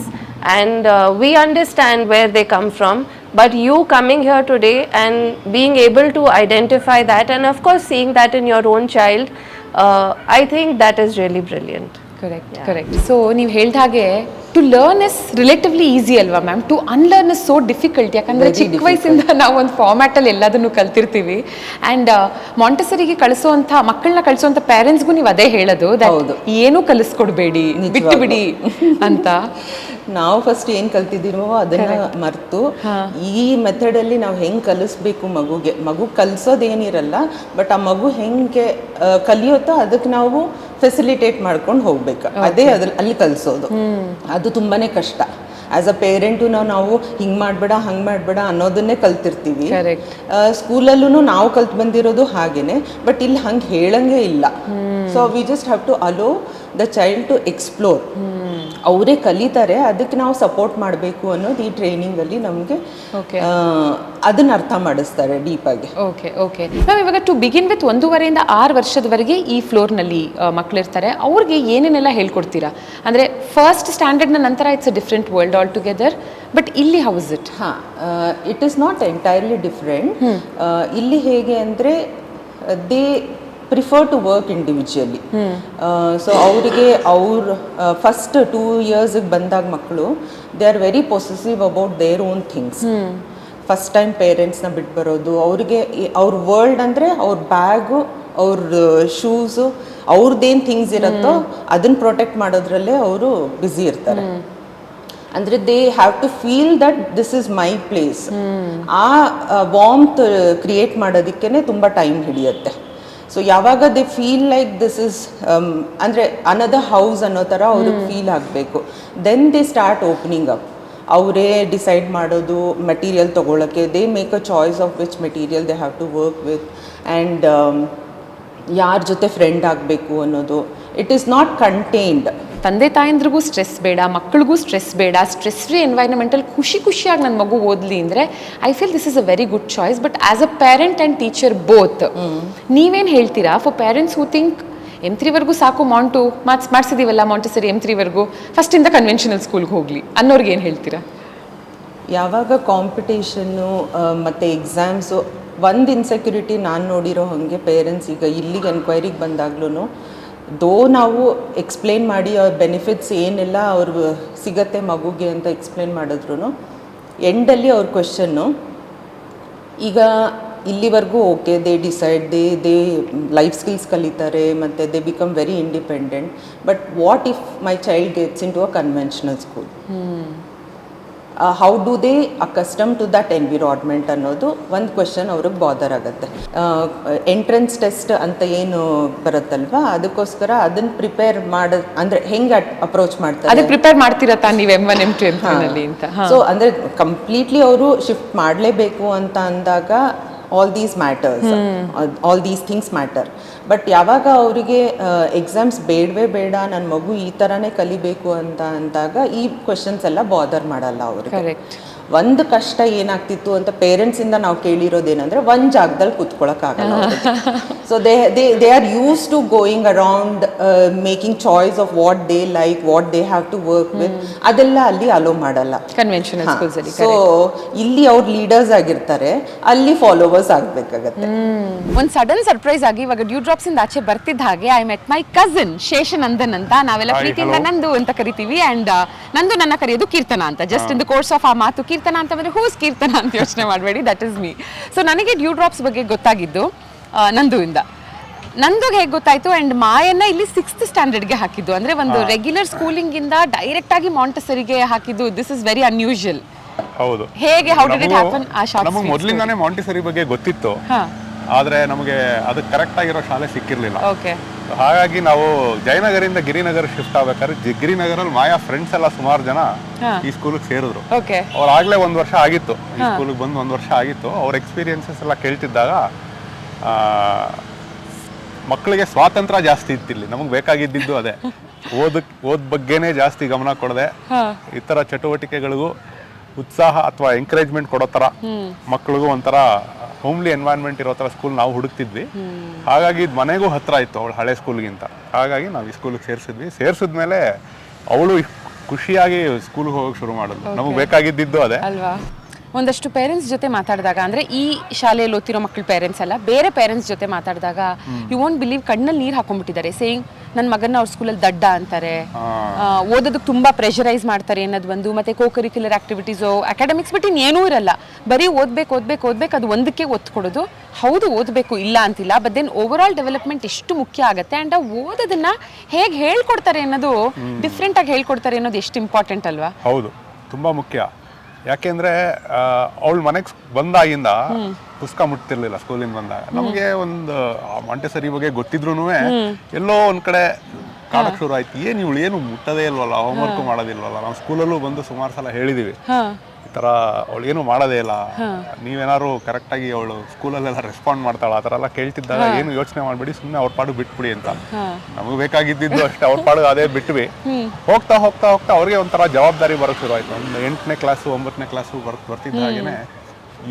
and we understand where they come from. But you coming here today and being able to identify that, and of course seeing that in your own child, I think that is really brilliant. Correct. So ನೀವು ಹೇಳಿದ ಹಾಗೆ to learn is relatively easy ಅಲ್ವಾ ma'am, to unlearn is so difficult. ಯಾಕಂದರೆ ಚಿಕ್ಕ ವಯಸ್ಸಿಂದ ನಾವು ಒಂದು ಫಾರ್ಮ್ಯಾಟಲ್ಲಿ ಎಲ್ಲದನ್ನು ಕಲ್ತಿರ್ತೀವಿ. ಆ್ಯಂಡ್ ಮಾಂಟೆಸರಿಗೆ ಕಳಿಸೋವಂಥ ಮಕ್ಕಳನ್ನ ಕಳಿಸೋವಂಥ ಪೇರೆಂಟ್ಸ್ಗೂ ನೀವು ಅದೇ ಹೇಳೋದು, ಏನೂ ಕಲಿಸ್ಕೊಡ್ಬೇಡಿ, ಬಿಟ್ಟು ಬಿಡಿ ಅಂತ. ನಾವು ಫಸ್ಟ್ ಏನು ಕಲ್ತಿದ್ದೀವೋ ಅದನ್ನು ಮರೆತು ಈ ಮೆಥಡಲ್ಲಿ ನಾವು ಹೆಂಗೆ ಕಲಿಸ್ಬೇಕು ಮಗು ಕಲಿಸೋದೇನಿರಲ್ಲ, ಬಟ್ ಆ ಮಗು ಹೆಂಗೆ ಕಲಿಯುತ್ತೋ ಅದಕ್ಕೆ ನಾವು ಫೆಸಿಲಿಟೇಟ್ ಮಾಡ್ಕೊಂಡು ಹೋಗ್ಬೇಕು. ಅದೇ ಅಲ್ಲಿ ಕಲಿಸೋದು ಅದು ತುಂಬಾ ಕಷ್ಟ. ಆ್ಯಸ್ ಅ ಪೇರೆಂಟು ನಾವು ಹಿಂಗೆ ಮಾಡಬೇಡ ಹಂಗೆ ಮಾಡಬೇಡ ಅನ್ನೋದನ್ನೇ ಕಲ್ತಿರ್ತೀವಿ. ಸ್ಕೂಲಲ್ಲೂ ನಾವು ಕಲ್ತು ಬಂದಿರೋದು ಹಾಗೇನೆ, ಬಟ್ ಇಲ್ಲಿ ಹಂಗೆ ಹೇಳಂಗೆ ಇಲ್ಲ. So we just have to allow the child to explore. ಅವರೇ ಕಲಿತಾರೆ, ಅದಕ್ಕೆ ನಾವು ಸಪೋರ್ಟ್ ಮಾಡಬೇಕು ಅನ್ನೋದು ಈ ಟ್ರೈನಿಂಗಲ್ಲಿ ನಮಗೆ ಅದನ್ನ ಅರ್ಥ ಮಾಡಿಸ್ತಾರೆ ಡೀಪಾಗಿ. ಓಕೆ ಮ್ಯಾಮ್, ಇವಾಗ ಟು ಬಿಗಿನ್ ವಿತ್ 1.5 to 6 ವರ್ಷದವರೆಗೆ ಈ ಫ್ಲೋರ್ನಲ್ಲಿ ಮಕ್ಕಳಿರ್ತಾರೆ. ಅವ್ರಿಗೆ ಏನೇನೆಲ್ಲ ಹೇಳ್ಕೊಡ್ತೀರಾ? ಅಂದರೆ ಫಸ್ಟ್ ಸ್ಟ್ಯಾಂಡರ್ಡ್ನ ನಂತರ it's a different world altogether, but ಇಲ್ಲಿ how is it? It is not entirely different. ಇಲ್ಲಿ ಹೇಗೆ ಅಂದರೆ they prefer to work individually. So ಅವರಿಗೆ ಫಸ್ಟ್ 2 years ಬಂದಾಗ ಮಕ್ಕಳು they are very possessive about their own things. First time ಪೇರೆಂಟ್ಸ್ನ ಬಿಟ್ಟು ಬರೋದು, ಅವ್ರಿಗೆ ಅವ್ರ ವರ್ಲ್ಡ್ ಅಂದರೆ ಅವ್ರ ಬ್ಯಾಗು, ಅವ್ರ ಶೂಸು, ಅವ್ರದ್ದೇನು ಥಿಂಗ್ಸ್ ಇರುತ್ತೋ ಅದನ್ನು ಪ್ರೊಟೆಕ್ಟ್ ಮಾಡೋದ್ರಲ್ಲೇ ಅವರು ಬ್ಯುಸಿ ಇರ್ತಾರೆ. ಅಂದರೆ they have to feel that this is my place. ಆ ವಾರ್ಮ್ತ್ ಕ್ರಿಯೇಟ್ ಮಾಡೋದಕ್ಕೇ ತುಂಬ ಟೈಮ್ ಹಿಡಿಯುತ್ತೆ. ಸೊ ಯಾವಾಗ they feel like this is ಅಂದರೆ ಅನದರ್ ಹೌಸ್ ಅನ್ನೋ ಥರ ಅವ್ರಿಗೆ ಫೀಲ್ ಆಗಬೇಕು, then they start opening up. ಅವರೇ ಡಿಸೈಡ್ ಮಾಡೋದು ಮೆಟೀರಿಯಲ್ ತೊಗೊಳಕ್ಕೆ. They make a choice of which material they have to work with, and ಯಾರ ಜೊತೆ ಫ್ರೆಂಡ್ ಆಗಬೇಕು ಅನ್ನೋದು. It is not contained. ತಂದೆ ತಾಯಂದ್ರಿಗೂ ಸ್ಟ್ರೆಸ್ ಬೇಡ, ಮಕ್ಕಳಿಗೂ ಸ್ಟ್ರೆಸ್ ಬೇಡ, ಸ್ಟ್ರೆಸ್ ಫ್ರೀ ಎನ್ವೈರನ್ಮೆಂಟಲ್ಲಿ ಖುಷಿಯಾಗಿ ನನ್ನ ಮಗು ಓದಲಿ ಅಂದರೆ I feel this is a very good choice. But as a parent and teacher both, ನೀವೇನು ಹೇಳ್ತೀರಾ for parents who think M3 ಸಾಕು, ಮಾಡಿಸಿದೀವಲ್ಲ ಮಾಂಟೆಸರಿ M3 ಫಸ್ಟಿಂದ ಕನ್ವೆನ್ಷನಲ್ ಸ್ಕೂಲ್ಗೆ ಹೋಗಲಿ ಅನ್ನೋರ್ಗೆ ಏನು ಹೇಳ್ತೀರಾ? ಯಾವಾಗ ಕಾಂಪಿಟೇಷನ್ನು ಮತ್ತು ಎಕ್ಸಾಮ್ಸು ಒಂದು ಇನ್ಸೆಕ್ಯೂರಿಟಿ ನಾನು ನೋಡಿರೋ ಹಾಗೆ ಪೇರೆಂಟ್ಸ್ ಈಗ ಇಲ್ಲಿಗೆ ಎನ್ಕ್ವೈರಿಗೆ ಬಂದಾಗ್ಲೂ ನಾವು ಎಕ್ಸ್ಪ್ಲೇನ್ ಮಾಡಿ ಅವ್ರ ಬೆನಿಫಿಟ್ಸ್ ಏನೆಲ್ಲ ಅವ್ರು ಸಿಗತ್ತೆ ಮಗುಗೆ ಅಂತ ಎಕ್ಸ್ಪ್ಲೇನ್ ಮಾಡಿದ್ರು ಎಂಡಲ್ಲಿ ಅವ್ರ ಕ್ವೆಶನ್ನು ಈಗ ಇಲ್ಲಿವರೆಗೂ okay they decide they life skills ಕಲಿತಾರೆ ಮತ್ತು they become very independent, but what if my child gets into a conventional school? How do they accustom to that environment ಅನ್ನೋದು ಒಂದು ಕ್ವೆಶನ್ ಅವ್ರಿಗೆ ಬಾದರ್ ಆಗುತ್ತೆ. ಎಂಟ್ರೆನ್ಸ್ ಟೆಸ್ಟ್ ಅಂತ ಏನು ಬರುತ್ತಲ್ವಾ, ಅದಕ್ಕೋಸ್ಕರ ಅದನ್ನ ಪ್ರಿಪೇರ್ ಅಂದ್ರೆ ಹೆಂಗೆ ಅಪ್ರೋಚ್ ಮಾಡ್ತಾರೆ, ಅದಕ್ಕೆ ಪ್ರಿಪೇರ್ ಮಾಡ್ತಿರತ್ತಾ ನೀವು M1 M2 M3 ಅಂತ? ಸೊ ಅಂದ್ರೆ ಕಂಪ್ಲೀಟ್ಲಿ ಅವರು ಶಿಫ್ಟ್ ಮಾಡಲೇಬೇಕು ಅಂತ ಅಂದಾಗ all these matters, all these things matter. But ಯಾವಾಗ ಅವರಿಗೆ ಎಕ್ಸಾಮ್ಸ್ ಬೇಡವೇ ಬೇಡ, ನನ್ನ ಮಗು ಈ ಥರನೇ ಕಲಿಬೇಕು ಅಂತ ಅಂದಾಗ ಈ ಕ್ವೆಶನ್ಸ್ ಎಲ್ಲ ಬಾದರ್ ಮಾಡಲ್ಲ ಅವ್ರಿಗೆ. ಒಂದು ಕಷ್ಟ ಏನಾಗ್ತಿತ್ತು ಅಂತ ಪೇರೆಂಟ್ಸಿಂದ ನಾವು ಕೇಳಿರೋದೇನೆಂದರೆ ಒಂದು ಜಾಗದಲ್ಲಿ ಕೂತ್ಕೊಳ್ಳೋಕ್ಕಾಗಲ್ಲ. So they are used to going around making choice of what they like, what they have to work with, ಅದೆಲ್ಲ ಅಲ್ಲಿ ಅಲೋ ಮಾಡಲ್ಲ ಕನ್ವೆನ್ಷನಲ್ ಸ್ಕೂಲ್ಸ್ ಅಲ್ಲಿ. ಸೊ ಇಲ್ಲಿ ಅವ್ರು ಲೀಡರ್ಸ್ ಆಗಿರ್ತಾರೆ, ಅಲ್ಲಿ ಫಾಲೋವರ್ಸ್ ಆಗಬೇಕಾಗತ್ತೆ. ಒಂದು ಸಡನ್ ಸರ್ಪ್ರೈಸ್ ಆಗಿ ಇವಾಗ ಡ್ಯೂ ಡ್ರಾಪ್ಸ್ ಇಂದ ಆಚೆ ಬರ್ತಿದ್ದ ಹಾಗೆ ಐ ಮೆಟ್ ಮೈ ಕಸಿನ್ ಶೇಷನಂದನ್ ಅಂತ, ನಾವೆಲ್ಲ ಪ್ರೀತಿಯಿಂದ ನಂದು ಅಂತ ಕರಿತೀವಿ, ಅಂಡ್ ನಂದು ನನ್ನ ಕರೆಯೋದು ಕೀರ್ತನ ಅಂತ. Just in the course of ಆ ಮಾತು ಕೀರ್ತನ ಅಂತ ಬಂದ್ರೆ ಹೂಸ್ ಕೀರ್ತನ ಅಂತ ಯೋಚನೆ ಮಾಡಬೇಡಿ, ದಟ್ ಇಸ್ ಮೀ. ಸೊ ನನಗೆ ಡ್ಯೂ ಡ್ರಾಪ್ಸ್ ಬಗ್ಗೆ ಗೊತ್ತಾಗಿದ್ದು ನಂದುವಿಂದ. ನಂದುಗೆ ಹೇಗೆ ಗೊತ್ತಾಯ್ತು, ಅಂಡ್ ಮಾಯನ್ನ ಇಲ್ಲಿ 6th ಸ್ಟ್ಯಾಂಡರ್ಡ್ಗೆ ಹಾಕಿದ್ದು, ಅಂದ್ರೆ ಒಂದು ರೆಗ್ಯುಲರ್ ಸ್ಕೂಲಿಂಗ್ ಇಂದ ಡೈರೆಕ್ಟ್ ಆಗಿ ಮಾಂಟೆಸರಿಗೆ ಹಾಕಿದ್ದು. This is very unusual. ಹೌದು. ಹೇಗೆ, ಹೌ ಡಿಡ್ ಇಟ್ ಹ್ಯಾಪನ್? ಆ ಶಾರ್ಟ್ ನಮಗೆ ಮೊದಲಿಂದಾನೇ ಮಾಂಟೆಸರಿ ಬಗ್ಗೆ ಗೊತ್ತಿತ್ತು, ಆದ್ರೆ ನಮಗೆ ಅದು ಕರೆಕ್ಟ್ ಆಗಿರೋ ಶಾಲೆ ಸಿಕ್ಕಿರ್ಲಿಲ್ಲ. ಓಕೆ. ಹಾಗಾಗಿ ನಾವು ಜಯನಗರಿಂದ ಗಿರಿನಗರ ಶಿಫ್ಟ್ ಆಗ್ಬೇಕಾದ್ರೆ ಗಿರಿನಗರಲ್ಲಿ ಮಾಯಾ ಫ್ರೆಂಡ್ಸ್ ಎಲ್ಲ ಸುಮಾರು ಜನ ಈ ಸ್ಕೂಲಿಗೆ ಸೇರಿದ್ರು. ಅವ್ರು ಆಗ್ಲೇ 1 ವರ್ಷ ಆಗಿತ್ತು ಈ ಸ್ಕೂಲಿಗೆ ಬಂದು, 1 ವರ್ಷ ಆಗಿತ್ತು. ಅವ್ರ ಎಕ್ಸ್ಪೀರಿಯನ್ಸಸ್ ಎಲ್ಲ ಕೇಳ್ತಿದ್ದಾಗ ಮಕ್ಕಳಿಗೆ ಸ್ವಾತಂತ್ರ್ಯ ಜಾಸ್ತಿ ಇತ್ತಿಲ್ಲಿ. ನಮಗೆ ಬೇಕಾಗಿದ್ದು ಅದೇ, ಓದ್ ಬಗ್ಗೆನೇ ಜಾಸ್ತಿ ಗಮನ ಕೊಡದೆ ಈ ಥರ ಚಟುವಟಿಕೆಗಳಿಗೂ ಉತ್ಸಾಹ ಅಥವಾ ಎಂಕರೇಜ್ಮೆಂಟ್ ಕೊಡೋ ಥರ ಮಕ್ಕಳಿಗೂ ಒಂಥರ ಹೋಮ್ಲಿ ಎನ್ವೈರ್ನ್ಮೆಂಟ್ ಇರೋ ಥರ ಸ್ಕೂಲ್ ನಾವು ಹುಡುಕ್ತಿದ್ವಿ. ಹಾಗಾಗಿ ಇದು ಮನೆಗೂ ಹತ್ರ ಇತ್ತು ಅವಳು ಹಳೆ ಸ್ಕೂಲ್ಗಿಂತ. ಹಾಗಾಗಿ ನಾವು ಈ ಸ್ಕೂಲಿಗೆ ಸೇರಿಸಿದ್ಮೇಲೆ ಅವಳು ಖುಷಿಯಾಗಿ ಸ್ಕೂಲ್ಗೆ ಹೋಗೋಕೆ ಶುರು ಮಾಡಿದ್ಲು. ನಮಗೆ ಬೇಕಾಗಿದ್ದು ಅದೇ ಅಲ್ವಾ. ಒಂದಷ್ಟು ಪೇರೆಂಟ್ಸ್ ಜೊತೆ ಮಾತಾಡಿದಾಗ, ಅಂದ್ರೆ ಈ ಶಾಲೆಯಲ್ಲಿ ಓದ್ತಿರೋ ಮಕ್ಕಳ ಪೇರೆಂಟ್ಸ್ ಅಲ್ಲ, ಬೇರೆ ಪೇರೆಂಟ್ಸ್ ಜೊತೆ ಮಾತಾಡಿದಾಗ ಯು ವೋಂಟ್ ಬಿಲೀವ್, ಕಣ್ಣಲ್ಲಿ ನೀರು ಹಾಕೊಂಡ್ಬಿಟ್ಟಿದ್ದಾರೆ. ಸೇಯಿಂಗ್ ನನ್ನ ಮಗನ ಅವ್ರ ಸ್ಕೂಲಲ್ಲಿ ದಡ್ಡ ಅಂತಾರೆ, ಓದೋದಕ್ಕೆ ತುಂಬಾ ಪ್ರೆಷರೈಸ್ ಮಾಡ್ತಾರೆ ಅನ್ನೋದು ಒಂದು, ಮತ್ತೆ ಕೋ ಕರಿಕ್ಯುಲರ್ ಆಕ್ಟಿವಿಟೀಸು, ಅಕಾಡೆಮಿಕ್ಸ್ ಬಿಟ್ಟು ಇನ್ನೇನೂ ಇರಲ್ಲ, ಬರೀ ಓದ್ಬೇಕು, ಅದು ಒಂದಕ್ಕೆ ಒತ್ತು ಕೊಡೋದು. ಹೌದು, ಓದಬೇಕು ಇಲ್ಲ ಅಂತಿಲ್ಲ, but then overall development ಎಷ್ಟು ಮುಖ್ಯ ಆಗುತ್ತೆ. ಅಂಡ್ ಓದೋದನ್ನ ಹೇಗೆ ಹೇಳ್ಕೊಡ್ತಾರೆ ಅನ್ನೋದು, ಡಿಫ್ರೆಂಟ್ ಆಗಿ ಹೇಳ್ಕೊಡ್ತಾರೆ ಅನ್ನೋದು ಎಷ್ಟು ಇಂಪಾರ್ಟೆಂಟ್ ಅಲ್ವಾ? ಹೌದು, ತುಂಬಾ ಮುಖ್ಯ. ಯಾಕೆಂದ್ರೆ ಅವಳು ಮನೆಗೆ ಬಂದಾಗಿಂದ ಪುಸ್ತಕ ಮುಟ್ತಿರ್ಲಿಲ್ಲ. ಸ್ಕೂಲಿಂದ ಬಂದಾಗ ನಮಗೆ ಒಂದು ಮಾಂಟೆಸರಿ ಬಗ್ಗೆ ಗೊತ್ತಿದ್ರು ಎಲ್ಲೋ ಒಂದ್ ಕಡೆ ಕಾಣಕ್ ಶುರು ಆಯ್ತು, ಇವಳು ಏನು ಮುಟ್ಟದೇ ಇಲ್ವಲ್ಲ, ಹೋಮ್ವರ್ಕ್ ಮಾಡೋದಿಲ್ವಲ್ಲ. ನಾವು ಸ್ಕೂಲಲ್ಲೂ ಬಂದು ಸುಮಾರು ಸಲ ಹೇಳಿದೀವಿ, ಈ ತರ ಅವಳು ಏನು ಮಾಡೋದೇ ಇಲ್ಲ, ನೀವೇನಾದ್ರು ಕರೆಕ್ಟಾಗಿ ಅವಳು ಸ್ಕೂಲಲ್ಲೆಲ್ಲ ರೆಸ್ಪಾಂಡ್ ಮಾಡ್ತಾಳ, ಆ ಥರ ಎಲ್ಲ ಕೇಳ್ತಿದ್ದಾಗ ಏನು ಯೋಚನೆ ಮಾಡ್ಬಿಡಿ, ಸುಮ್ಮನೆ ಅವ್ರ ಪಾಡು ಬಿಟ್ಬಿಡಿ ಅಂತ. ನಮಗೆ ಬೇಕಾಗಿದ್ದು ಅಷ್ಟೇ, ಅವ್ರ ಪಾಡು ಅದೇ ಬಿಟ್ವಿ. ಹೋಗ್ತಾ ಹೋಗ್ತಾ ಹೋಗ್ತಾ ಅವ್ರಿಗೆ ಒಂಥರ ಜವಾಬ್ದಾರಿ ಬರೋಕ್ಕೆ ಶುರು ಆಯ್ತು. ಒಂದು 8ನೇ ಕ್ಲಾಸು 9ನೇ ಕ್ಲಾಸು ಬರ್ತಿದ್ದ ಹಾಗೇನೆ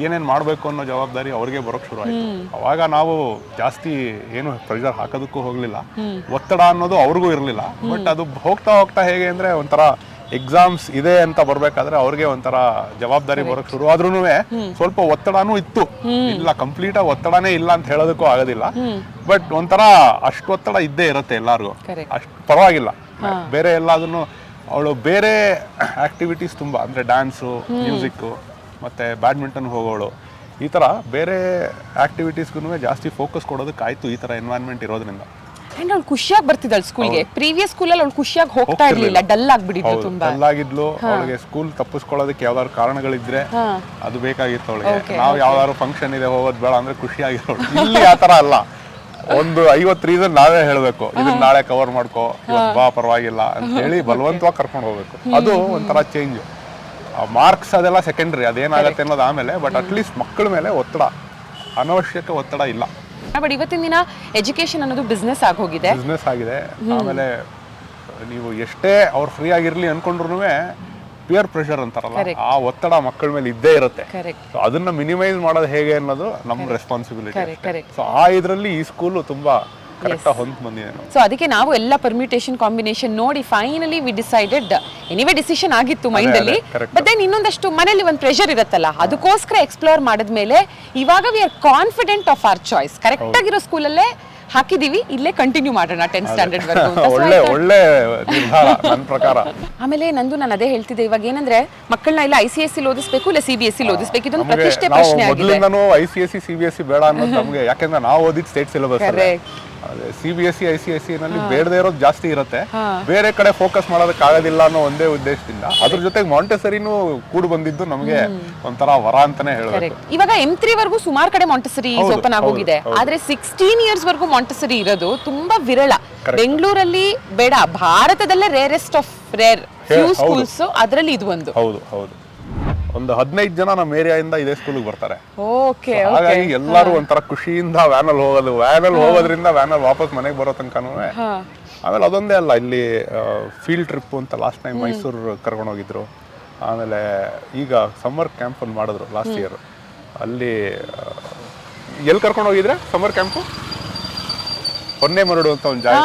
ಏನೇನು ಮಾಡಬೇಕು ಅನ್ನೋ ಜವಾಬ್ದಾರಿ ಅವ್ರಿಗೆ ಬರೋಕ್ಕೆ ಶುರು ಆಯಿತು. ಅವಾಗ ನಾವು ಜಾಸ್ತಿ ಏನು ಪ್ರೆಷರ್ ಹಾಕೋದಕ್ಕೂ ಹೋಗಲಿಲ್ಲ, ಒತ್ತಡ ಅನ್ನೋದು ಅವ್ರಿಗೂ ಇರಲಿಲ್ಲ. ಬಟ್ ಅದು ಹೋಗ್ತಾ ಹೋಗ್ತಾ ಹೇಗೆ ಅಂದರೆ ಒಂಥರ ಎಕ್ಸಾಮ್ಸ್ ಇದೆ ಅಂತ ಬರ್ಬೇಕಾದ್ರೆ ಅವ್ರಿಗೆ ಒಂಥರ ಜವಾಬ್ದಾರಿ ಬರೋಕ್ ಶುರು ಆದ್ರೂ ಸ್ವಲ್ಪ ಒತ್ತಡನೂ ಇತ್ತು. ಇಲ್ಲ ಕಂಪ್ಲೀಟ್ ಆಗಿ ಒತ್ತಡನೇ ಇಲ್ಲ ಅಂತ ಹೇಳೋದಕ್ಕೂ ಆಗೋದಿಲ್ಲ, ಬಟ್ ಒಂಥರ ಅಷ್ಟು ಒತ್ತಡ ಇದ್ದೇ ಇರುತ್ತೆ ಎಲ್ಲಾರ್ಗು. ಅಷ್ಟು ಪರವಾಗಿಲ್ಲ. ಬೇರೆ ಎಲ್ಲಾದ್ರೂ ಅವಳು ಬೇರೆ ಆಕ್ಟಿವಿಟೀಸ್ ತುಂಬಾ, ಅಂದ್ರೆ ಡ್ಯಾನ್ಸು, ಮ್ಯೂಸಿಕ್ಕು, ಮತ್ತೆ ಬ್ಯಾಡ್ಮಿಂಟನ್ ಹೋಗೋಳು, ಈ ತರ ಬೇರೆ ಆಕ್ಟಿವಿಟೀಸ್ಗೂ ಜಾಸ್ತಿ ಫೋಕಸ್ ಕೊಡೋದಕ್ಕಾಯ್ತು ಈ ತರ ಎನ್ವೈರನ್ಮೆಂಟ್ ಇರೋದ್ರಿಂದ. ಅಂಡ್ ಅವ್ಳು ಖುಷಿಯಾಗಿ ಬರ್ತಿದ್ದಳು ಸ್ಕೂಲ್ಗೆ. ಪ್ರೀವಿಯಸ್ ಸ್ಕೂಲಲ್ಲಿ ಅವ್ಳು ಖುಷಿಯಾಗಿ ಹೋಗ್ತಾ ಇರ್ಲಿಲ್ಲ, ಡಲ್ ಆಗ್ಬಿಟ್ಟಿದ್ಲು ತುಂಬಾ. ಡಲ್ ಆಗಿದ್ಲು. ಅವಳಿಗೆ ಸ್ಕೂಲ್ ತಪ್ಪಿಸ್ಕೊಳ್ಳೋದಕ್ಕೆ ಯಾವ್ದಾದ್ರು ಕಾರಣಗಳಿದ್ರೆ ಅದು ಬೇಕಾಗಿತ್ತು ಅವಳಿಗೆ. ನಾವು ಯಾವ್ದಾದ್ರು ಫಂಕ್ಷನ್ ಇದೆ ಹೋಗೋದು ಬೇಡ ಅಂದ್ರೆ ಖುಷಿಯಾಗಿರೋಳು. ಇಲ್ಲಿ ಆತರ ಅಲ್ಲ, ಒಂದು 50 ರೀಸನ್ ನಾವೇ ಹೇಳ್ಬೇಕು, ಇದನ್ನ ನಾಳೆ ಕವರ್ ಮಾಡ್ಕೋ, ಇವತ್ತು ಬಾ ಪರವಾಗಿಲ್ಲ ಅಂತ ಹೇಳಿ ಬಲವಂತವಾಗಿ ಕರ್ಕೊಂಡು ಹೋಗ್ಬೇಕು. ಅದು ಒಂಥರ ಚೇಂಜ್. ಮಾರ್ಕ್ಸ್ ಅದೆಲ್ಲ ಸೆಕೆಂಡ್ರಿ, ಅದೇನಾಗತ್ತೆ ಅನ್ನೋದು ಆಮೇಲೆ. ಬಟ್ ಅಟ್ಲೀಸ್ಟ್ ಮಕ್ಕಳ ಮೇಲೆ ಒತ್ತಡ, ಅನವಶ್ಯಕ ಒತ್ತಡ ಇಲ್ಲ. ಬಟ್ ಇವತ್ತಿನ ದಿನ ಎಜುಕೇಶನ್ ಅನ್ನೋದು ಬಿಸ್ನೆಸ್ ಆಗೋಗಿದೆ. ಆಮೇಲೆ ನೀವು ಎಷ್ಟೇ ಅವ್ರು ಫ್ರೀ ಆಗಿರ್ಲಿ ಅನ್ಕೊಂಡ್ರು ಪಿಯರ್ ಪ್ರೆಷರ್ ಅಂತಾರಲ್ಲ, ಆ ಒತ್ತಡ ಮಕ್ಕಳ ಮೇಲೆ ಇದ್ದೇ ಇರುತ್ತೆ. ಸೊ ಅದನ್ನ ಮಿನಿಮೈಸ್ ಮಾಡೋದು ಹೇಗೆ ಅನ್ನೋದು ನಮ್ಮ ರೆಸ್ಪಾನ್ಸಿಬಿಲಿಟಿ. ಸೊ ಆ ಇದರಲ್ಲಿ ಈ ಸ್ಕೂಲು ತುಂಬಾ ಕರೆಕ್ಟ್ ಆಗಿ ಹೊಂದ್ ಬಂದಿದೆ. ಸೊ ಅದಕ್ಕೆ ನಾವು ಎಲ್ಲ ಪರ್ಮ್ಯೂಟೇಷನ್ ಕಾಂಬಿನೇಷನ್ ನೋಡಿ finally we decided. Anyway decision ಆಗಿತ್ತು ಮೈಂಡ್ ಅಲ್ಲಿ, ಬಟ್ ದೆನ್ ಇನ್ನೊಂದಷ್ಟು ಮನೇಲಿ ಒಂದು ಪ್ರೆಷರ್ ಇರುತ್ತಲ್ಲ, ಅದಕ್ಕೋಸ್ಕರ ಎಕ್ಸ್ಪ್ಲೋರ್ ಮಾಡಿದ್ಮೇಲೆ ಇವಾಗ we are confident of our choice. Correct ಆಗಿರೋ ಸ್ಕೂಲಲ್ಲೇ ಹಾಕಿದೀವಿ, ಇಲ್ಲೇ ಕಂಟಿನ್ಯೂ ಮಾಡೋಣ 10th ಸ್ಟ್ಯಾಂಡರ್ಡ್ ವರೆಗೂ. ಒಳ್ಳೆ ನಿರ್ಧಾರ ನನ್ನ ಪ್ರಕಾರ. ಆಮೇಲೆ ನಾನು ಅದೇ ಹೇಳ್ತಿದ್ದೆ, ಇವಾಗ ಏನಂದ್ರೆ ಮಕ್ಕಳನ್ನ ಇಲ್ಲ ICSE ಓದಿಸ್ಬೇಕು, ಇಲ್ಲ CBSE ಓದಿಸ್ಬೇಕು, ಇದೊಂದು ಪ್ರತಿಷ್ಠೆ ಪ್ರಶ್ನೆ ಆಗಿದೆ. ಮೊದಲಿಂದನೂ ICSE CBSE ಬೇಡ ಅನ್ನೋದು ನಮಗೆ, ಯಾಕೆಂದ್ರೆ ನಾವು ಓದಿದ್ ಸ್ಟೇಟ್ ಸಿಲೆಬಸ್. CBSE ICSE ನಲ್ಲಿ ಬೇಡದೇ ಇರೋದು ಜಾಸ್ತಿ ಇರುತ್ತೆ, ಬೇರೆ ಕಡೆ ಫೋಕಸ್ ಮಾಡೋದಕ್ಕಾಗೋದಿಲ್ಲ ಅನ್ನೋ ಒಂದೇ ಉದ್ದೇಶದಿಂದ ಅದ್ರ ಜೊತೆಗೆ ಮಾಂಟೆಸರಿನೂ ಕೂಡು ಬಂದಿದ್ದು ನಮಗೆ ಒಂಥರ ವರ ಅಂತಾನೆ ಹೇಳಬೇಕು. ಇವಾಗ M3 ವರೆಗೂ ಸುಮಾರು ಕಡೆ ಮಾಂಟೆಸರಿ ಓಪನ್ ಆಗೋಗಿದೆ, ಆದ್ರೆ 16 ಇಯರ್ಸ್ ವರೆಗೂ ಮಾಂಟೆಸರಿ ಇರೋದು ತುಂಬಾ ವಿರಳ. ಬೆಂಗಳೂರಲ್ಲಿ ಬೇಡ, ಭಾರತದಲ್ಲೇ rarest of rare few schools, ಅದರಲ್ಲಿ ಇದು ಒಂದು. ಹೌದು ಹೌದು, ಒಂದು 15 ಜನ ನಮ್ಮ ಏರಿಯಾದಿಂದ ಇದೇ ಸ್ಕೂಲ್ಗೆ ಬರ್ತಾರೆ. ಓಕೆ, ಹಾಗಾಗಿ ಎಲ್ಲರೂ ಒಂಥರ ಖುಷಿಯಿಂದ ವ್ಯಾನಲ್ಲಿ ಹೋಗೋದ್ರಿಂದ ವ್ಯಾನಲ್ಲಿ ವಾಪಸ್ ಮನೆಗೆ ಬರೋ ತನಕನೂ. ಆಮೇಲೆ ಅದೊಂದೇ ಅಲ್ಲ, ಇಲ್ಲಿ ಫೀಲ್ಡ್ ಟ್ರಿಪ್ ಅಂತ ಲಾಸ್ಟ್ ಟೈಮ್ ಮೈಸೂರು ಕರ್ಕೊಂಡು ಹೋಗಿದ್ರು. ಆಮೇಲೆ ಈಗ ಸಮ್ಮರ್ ಕ್ಯಾಂಪ್ ಒಂದು ಮಾಡಿದ್ರು ಲಾಸ್ಟ್ ಇಯರ್. ಅಲ್ಲಿ ಎಲ್ಲಿ ಕರ್ಕೊಂಡು ಹೋಗಿದ್ರೆ ಸಮ್ಮರ್ ಕ್ಯಾಂಪು? ಹೊನ್ನೆಮರಡು ಅಂತ ಒಂದು ಜಾಗ.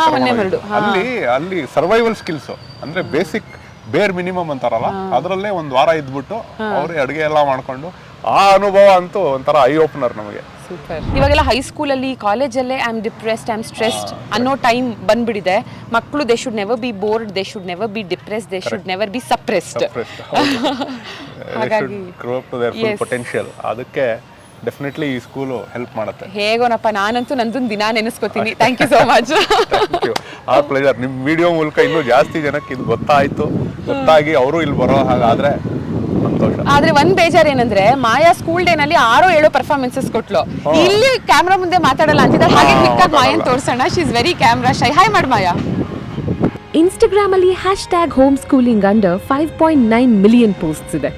ಅಲ್ಲಿ ಸರ್ವೈವಲ್ ಸ್ಕಿಲ್ಸ್ ಅಂದ್ರೆ ಬೇಸಿಕ್ ಬೇರ್ ಮಿನಿಮಮ್ ಅಂತಾರಲ್ಲ, ಅದರಲ್ಲೇ ಒಂದು ವಾರ ಇದ್ಬಿಟ್ಟು ಅವ್ರೆ ಅಡುಗೆ ಎಲ್ಲ ಮಾಡ್ಕೊಂಡು, ಆ ಅನುಭವ ಅಂತೂ ಒಂಥರ ಐ ಓಪನರ್ ನಮಗೆ. ಇವಾಗೆಲ್ಲ ಹೈಸ್ಕೂಲಲ್ಲಿ ಕಾಲೇಜಲ್ಲೇ I am depressed, I am stressed ಅನ್ನೋ ಟೈಮ್ ಬಂದ್ಬಿಡಿದೆ. ಮಕ್ಕಳು they should never be bored, they should never be depressed, they should never be suppressed. ಹಾಗಾಗಿ grow up to their full potential. ಅದಕ್ಕೆ ಡೆಫಿನೆಟ್ಲಿ ಈ ಸ್ಕೂಲು ಹೆಲ್ಪ್ ಮಾಡುತ್ತೆ. ಹೇಗೋನಪ್ಪ, ನಾನಂತೂ ನಂದೊಂದು ದಿನ ನೆನೆಸ್ಕೋತೀನಿ. Thank you so much. Thank you. A pleasure. ನಿಮ್ಮ ವಿಡಿಯೋ ಮೂಲಕ ಇನ್ನೂ ಜಾಸ್ತಿ ಜನಕ್ಕೆ ಇದು ಗೊತ್ತಾಗಿ ಅವರು ಇಲ್ಲಿ ಬರೋ ಹಾಗಾದ್ರೆ ಸಂತೋಷ. ಆದ್ರೆ ಒಂದ್ ಬೇಜಾರ್ ಏನಂದ್ರೆ, ಮಾಯಾ ಸ್ಕೂಲ್ ಡೇ ನಲ್ಲಿ 6-7 ಪರ್ಫಾರ್ಮೆನ್ಸಸ್ ಕೊಟ್ಲು. ಇಲ್ಲಿ ಕ್ಯಾಮ್ರಾ ಮುಂದೆ ಮಾತಾಡಲ್ಲ ಅಂತಿದ್ದಾರೆ. ಹಾಗೆ ಕ್ವಿಕ್ ಆಗಿ ಮಾಯನ್ ತೋರ್ಸೋಣ. She is very camera shy. Hi ಮಾಡ್ ಮಾಯಾ. ಇನ್ಸ್ಟಾಗ್ರಾಮ್ ಅಲ್ಲಿ #homeschooling ಅಂಡರ್ 5.9 ಮಿಲಿಯನ್ ಪೋಸ್ಟ್ಸ್ ಇದೆ.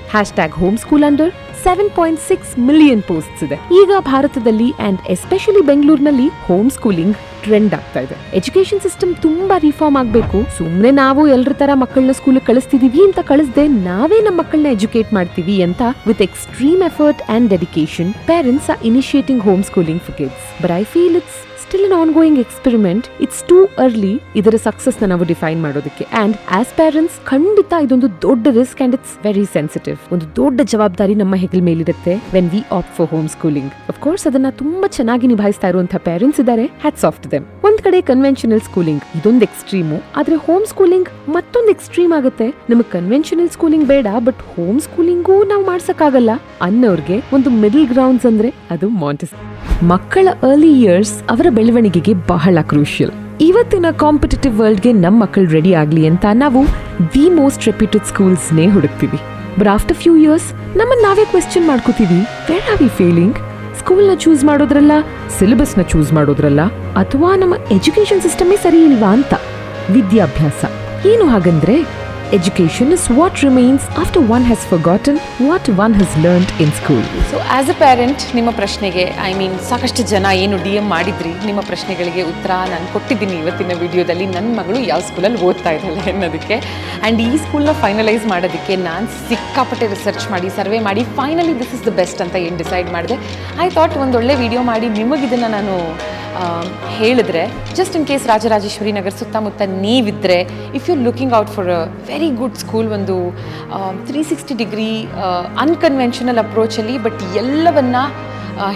#homeschool ಅಂಡರ್ 7.6 ಮಿಲಿಯನ್ ಪೋಸ್ಟ್ಸ್ ಇದೆ. ಈಗ ಭಾರತದಲ್ಲಿ ಅಂಡ್ ಎಸ್ಪೆಷಲಿ ಬೆಂಗಳೂರಿನಲ್ಲಿ ಹೋಮ್ ಸ್ಕೂಲಿಂಗ್ ಟ್ರೆಂಡ್ ಆಗ್ತಾ ಇದೆ. ಎಜುಕೇಶನ್ ಸಿಸ್ಟಮ್ ತುಂಬಾ ರಿಫಾರ್ಮ್ ಆಗಬೇಕು. ಸುಮ್ಮನೆ ನಾವು ಎಲ್ಲರ ತರ ಮಕ್ಕಳನ್ನ ಸ್ಕೂಲ್ ಕಳಿಸ್ತಿದೀವಿ ಅಂತ ಕಳಿಸದೆ ನಾವೇ ನಮ್ಮ ಮಕ್ಕಳನ್ನ ಎಜುಕೇಟ್ ಮಾಡ್ತೀವಿ ಅಂತ with extreme effort and dedication parents are initiating home schooling for kids. But I feel it's still an ongoing experiment. It's too early ಇದರ ಸಕ್ಸಸ್ ನ ನಾವು ಡಿಫೈನ್ ಮಾಡೋದಕ್ಕೆ. ಅಂಡ್ ಆಸ್ ಪೇರೆಂಟ್ಸ್ ಖಂಡಿತ ಇದೊಂದು ದೊಡ್ಡ risk and it's very sensitive. ಒಂದು ದೊಡ್ಡ ಜವಾಬ್ದಾರಿ ನಮ್ಮ ಹೆಗಲ ಮೇಲಿರುತ್ತೆ when we opt for home schooling. Of course ಅದನ್ನ ತುಂಬಾ ಚೆನ್ನಾಗಿ ನಿಭಾಯಿಸ್ತಾ ಇರುವಂತಹ ಪೇರೆಂಟ್ಸ್ ಇದ್ದಾರೆ. Hats off to them. ಒಂದ್ ಕಡೆ ಕನ್ವೆನ್ಷನಲ್ ಸ್ಕೂಲಿಂಗ್ ಇದೊಂದು ಎಕ್ಸ್ಟ್ರೀಮು, ಆದ್ರೆ ಹೋಮ್ ಸ್ಕೂಲಿಂಗ್ ಮತ್ತೊಂದು ಎಕ್ಸ್ಟ್ರೀಮ್ ಆಗುತ್ತೆ. ನಮಗೆ ಕನ್ವೆನ್ಷನಲ್ ಸ್ಕೂಲಿಂಗ್ ಬೇಡ, ಬಟ್ ಹೋಮ್ ಸ್ಕೂಲಿಂಗೂ ನಾವು ಮಾಡ್ಸಕ್ಕಾಗಲ್ಲ ಅನ್ನೋರ್ಗೆ ಒಂದು ಮಿಡಲ್ ಗ್ರೌಂಡ್ಸ್ ಅಂದ್ರೆ ಅದು ಮಾಂಟೆಸರಿ. ಮಕ್ಕಳ ಅರ್ಲಿ ಇಯರ್ಸ್ ಅವರ ಬೆಳವಣಿಗೆಗೆ ಬಹಳ ಕ್ರೂಷಿಯಲ್. ಇವತ್ತಿನ ಕಾಂಪಿಟೇಟಿವ್ ವರ್ಲ್ಡ್ಗೆ ನಮ್ಮ ಮಕ್ಕಳು ರೆಡಿ ಆಗ್ಲಿ ಅಂತ ನಾವು ದಿ ಮೋಸ್ಟ್ ರೆಪ್ಯೂಟೆಡ್ ಸ್ಕೂಲ್ಸ್ ನೇ ಹುಡುಕ್ತೀವಿ. ಬಟ್ ಆಫ್ಟರ್ ಫ್ಯೂ ಇಯರ್ಸ್ ನಮ್ಮನ್ನ ನಾವೇ ಕ್ವೆಶ್ಚನ್ ಮಾಡ್ಕೋತೀವಿ, ವೇರ್ ಆರ್ ವಿ ಫೇಲಿಂಗ್? ಸ್ಕೂಲ್ನ ಚೂಸ್ ಮಾಡೋದ್ರಲ್ಲ, ಸಿಲೆಬಸ್ನ ಚೂಸ್ ಮಾಡೋದ್ರಲ್ಲ, ಅಥವಾ ನಮ್ಮ ಎಜುಕೇಶನ್ ಸಿಸ್ಟಮೇ ಸರಿ ಇಲ್ವಾ ಅಂತ. ವಿದ್ಯಾಭ್ಯಾಸ ಏನು ಹಾಗಂದ್ರೆ, education is what remains after one has forgotten what one has learned in school. So as a parent, ನಿಮ್ಮ ಪ್ರಶ್ನೆಗೆ ಸಾಕಷ್ಟು ಜನ ಏನು DM ಮಾಡಿದ್ರಿ, ನಿಮ್ಮ ಪ್ರಶ್ನೆಗಳಿಗೆ ಉತ್ತರ ನಾನು ಕೊಟ್ಟಿದ್ದೀನಿ ಇವತ್ತಿನ ವಿಡಿಯೋದಲ್ಲಿ. ನನ್ನ ಮಗಳು ಯಾವ ಸ್ಕೂಲಲ್ಲಿ ಓದ್ತಾ ಇದ್ದಾಳೆ ಅನ್ನೋದಕ್ಕೆ. ಆ್ಯಂಡ್ ಈ ಸ್ಕೂಲ್ನ ಫೈನಲೈಸ್ ಮಾಡೋದಕ್ಕೆ ನಾನು ಸಿಕ್ಕಾಪಟ್ಟೆ ರಿಸರ್ಚ್ ಮಾಡಿ ಸರ್ವೆ ಮಾಡಿ finally this is the best ಅಂತ ಏನು ಡಿಸೈಡ್ ಮಾಡಿದೆ. ಐ ಥಾಟ್ ಒಂದೊಳ್ಳೆ ವಿಡಿಯೋ ಮಾಡಿ ನಿಮಗಿದನ್ನು ನಾನು ಹೇಳಿದ್ರೆ, just in case Rajarajeshwari Nagar ಸುತ್ತಮುತ್ತ ನೀವಿದ್ದರೆ, if you looking out for a very good school, ಒಂದು 360 ಡಿಗ್ರಿ ಅನ್ಕನ್ವೆನ್ಷನಲ್ ಅಪ್ರೋಚಲ್ಲಿ ಬಟ್ ಎಲ್ಲವನ್ನ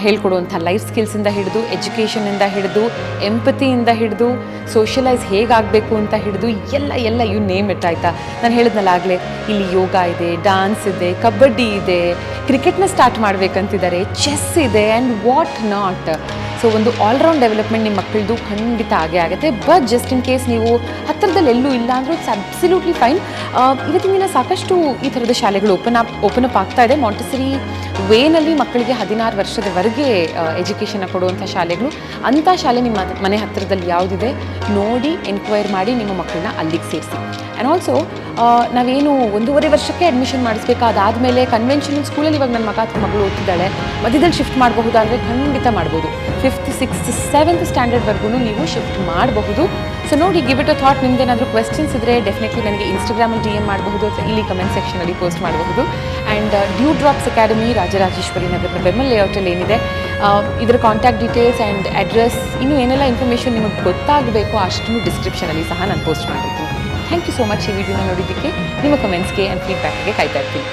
ಹೇಳ್ಕೊಡುವಂಥ ಲೈಫ್ ಸ್ಕಿಲ್ಸಿಂದ ಹಿಡಿದು, ಎಜುಕೇಷನಿಂದ ಹಿಡಿದು, ಎಂಪತಿಯಿಂದ ಹಿಡಿದು, ಸೋಷಿಯಲೈಸ್ ಹೇಗಾಗಬೇಕು ಅಂತ ಹಿಡಿದು ಎಲ್ಲ ಯು ನೇಮ್ ಇಟ್. ಆಯಿತಾ, ನಾನು ಹೇಳಿದ್ನಲ್ಲ ಆಗಲೇ, ಇಲ್ಲಿ ಯೋಗ ಇದೆ, ಡಾನ್ಸ್ ಇದೆ, ಕಬಡ್ಡಿ ಇದೆ, ಕ್ರಿಕೆಟ್ನ ಸ್ಟಾರ್ಟ್ ಮಾಡಬೇಕಂತಿದ್ದಾರೆ, ಚೆಸ್ ಇದೆ ಆ್ಯಂಡ್ ವಾಟ್ ನಾಟ್. ಸೊ ಒಂದು ಆಲ್ರೌಂಡ್ ಡೆವಲಪ್ಮೆಂಟ್ ನಿಮ್ಮ ಮಕ್ಕಳದು ಖಂಡಿತ ಆಗುತ್ತೆ. ಬಟ್ ಜಸ್ಟ್ ಇನ್ ಕೇಸ್ ನೀವು ಹತ್ತಿರದಲ್ಲಿ ಎಲ್ಲೂ ಇಲ್ಲ ಅಂದರೂ ಇಟ್ಸ್ ಅಬ್ಸಲ್ಯೂಟ್ಲಿ ಫೈನ್. ಇವತ್ತಿನ ದಿನ ಸಾಕಷ್ಟು ಈ ಥರದ ಶಾಲೆಗಳು ಓಪನ್ ಅಪ್ ಆಗ್ತಾ ಇದೆ. ಮಾಂಟೆಸರಿ ವೇನಲ್ಲಿ ಮಕ್ಕಳಿಗೆ 16 ವರ್ಷದವರೆಗೆ ಎಜುಕೇಷನ್ನ ಕೊಡುವಂಥ ಶಾಲೆಗಳು. ಅಂಥ ಶಾಲೆ ನಿಮ್ಮ ಮನೆ ಹತ್ತಿರದಲ್ಲಿ ಯಾವುದಿದೆ ನೋಡಿ ಎನ್ಕ್ವೈರ್ ಮಾಡಿ ನಿಮ್ಮ ಮಕ್ಕಳನ್ನ ಅಲ್ಲಿಗೆ ಸೇರಿಸಿ. ಆ್ಯಂಡ್ ಆಲ್ಸೋ ನಾವೇನು 1.5 ವರ್ಷಕ್ಕೆ ಅಡ್ಮಿಷನ್ ಮಾಡಿಸ್ಬೇಕು, ಅದಾದಮೇಲೆ ಕನ್ವೆನ್ಷನಲ್ ಸ್ಕೂಲಲ್ಲಿ ಇವಾಗ ನನ್ನ ಮಗಳು ಓದ್ತಿದ್ದಾಳೆ, ಮಧ್ಯದಲ್ಲಿ ಶಿಫ್ಟ್ ಮಾಡಬಹುದಾದರೆ ಖಂಡಿತ ಮಾಡ್ಬೋದು. 5th, 6th, 7th ಸ್ಟ್ಯಾಂಡರ್ಡ್ವರೆಗೂ ನೀವು ಶಿಫ್ಟ್ ಮಾಡಬಹುದು. ಸೊ ನೋಡಿ, ಗಿವ್ ಇಟ್ ಅ ಥಾಟ್. ನಿಮ್ಮದೇನಾದರೂ ಕ್ವೆಶ್ಚನ್ಸ್ ಇದ್ದರೆ ಡೆಫಿನೆಟ್ಲಿ ನನಗೆ ಇನ್ಸ್ಟಾಗ್ರಾಮಲ್ಲಿ DM ಮಾಡಬಹುದು ಅಥವಾ ಇಲ್ಲಿ ಕಮೆಂಟ್ ಸೆಕ್ಷನಲ್ಲಿ ಪೋಸ್ಟ್ ಮಾಡಬಹುದು. And dew drops academy Rajarajeshwari ನಗರದ ಬೆಮ್ಮಲ್ ಲೇಔಟಲ್ಲಿ ಏನಿದೆ, ಇದರ ಕಾಂಟ್ಯಾಕ್ಟ್ ಡೀಟೇಲ್ಸ್ ಆ್ಯಂಡ್ ಅಡ್ರೆಸ್, ಇನ್ನೂ ಏನೆಲ್ಲ ಇನ್ಫಾರ್ಮೇಷನ್ ನಿಮಗೆ ಗೊತ್ತಾಗಬೇಕು ಅಷ್ಟನ್ನು ಡಿಸ್ಕ್ರಿಪ್ಷನಲ್ಲಿ ಸಹ ನಾನು ಪೋಸ್ಟ್ ಮಾಡಿರ್ತೀನಿ. ಥ್ಯಾಂಕ್ ಯು ಸೋ ಮಚ್ ಈ ವಿಡಿಯೋನ ನೋಡಿದ್ದಕ್ಕೆ. ನಿಮ್ಮ ಕಮೆಂಟ್ಸ್ಗೆ ಆ್ಯಂಡ್ ಫೀಡ್ಬ್ಯಾಕ್ಗೆ ಕಾಯ್ತಾ ಇರ್ತೀನಿ.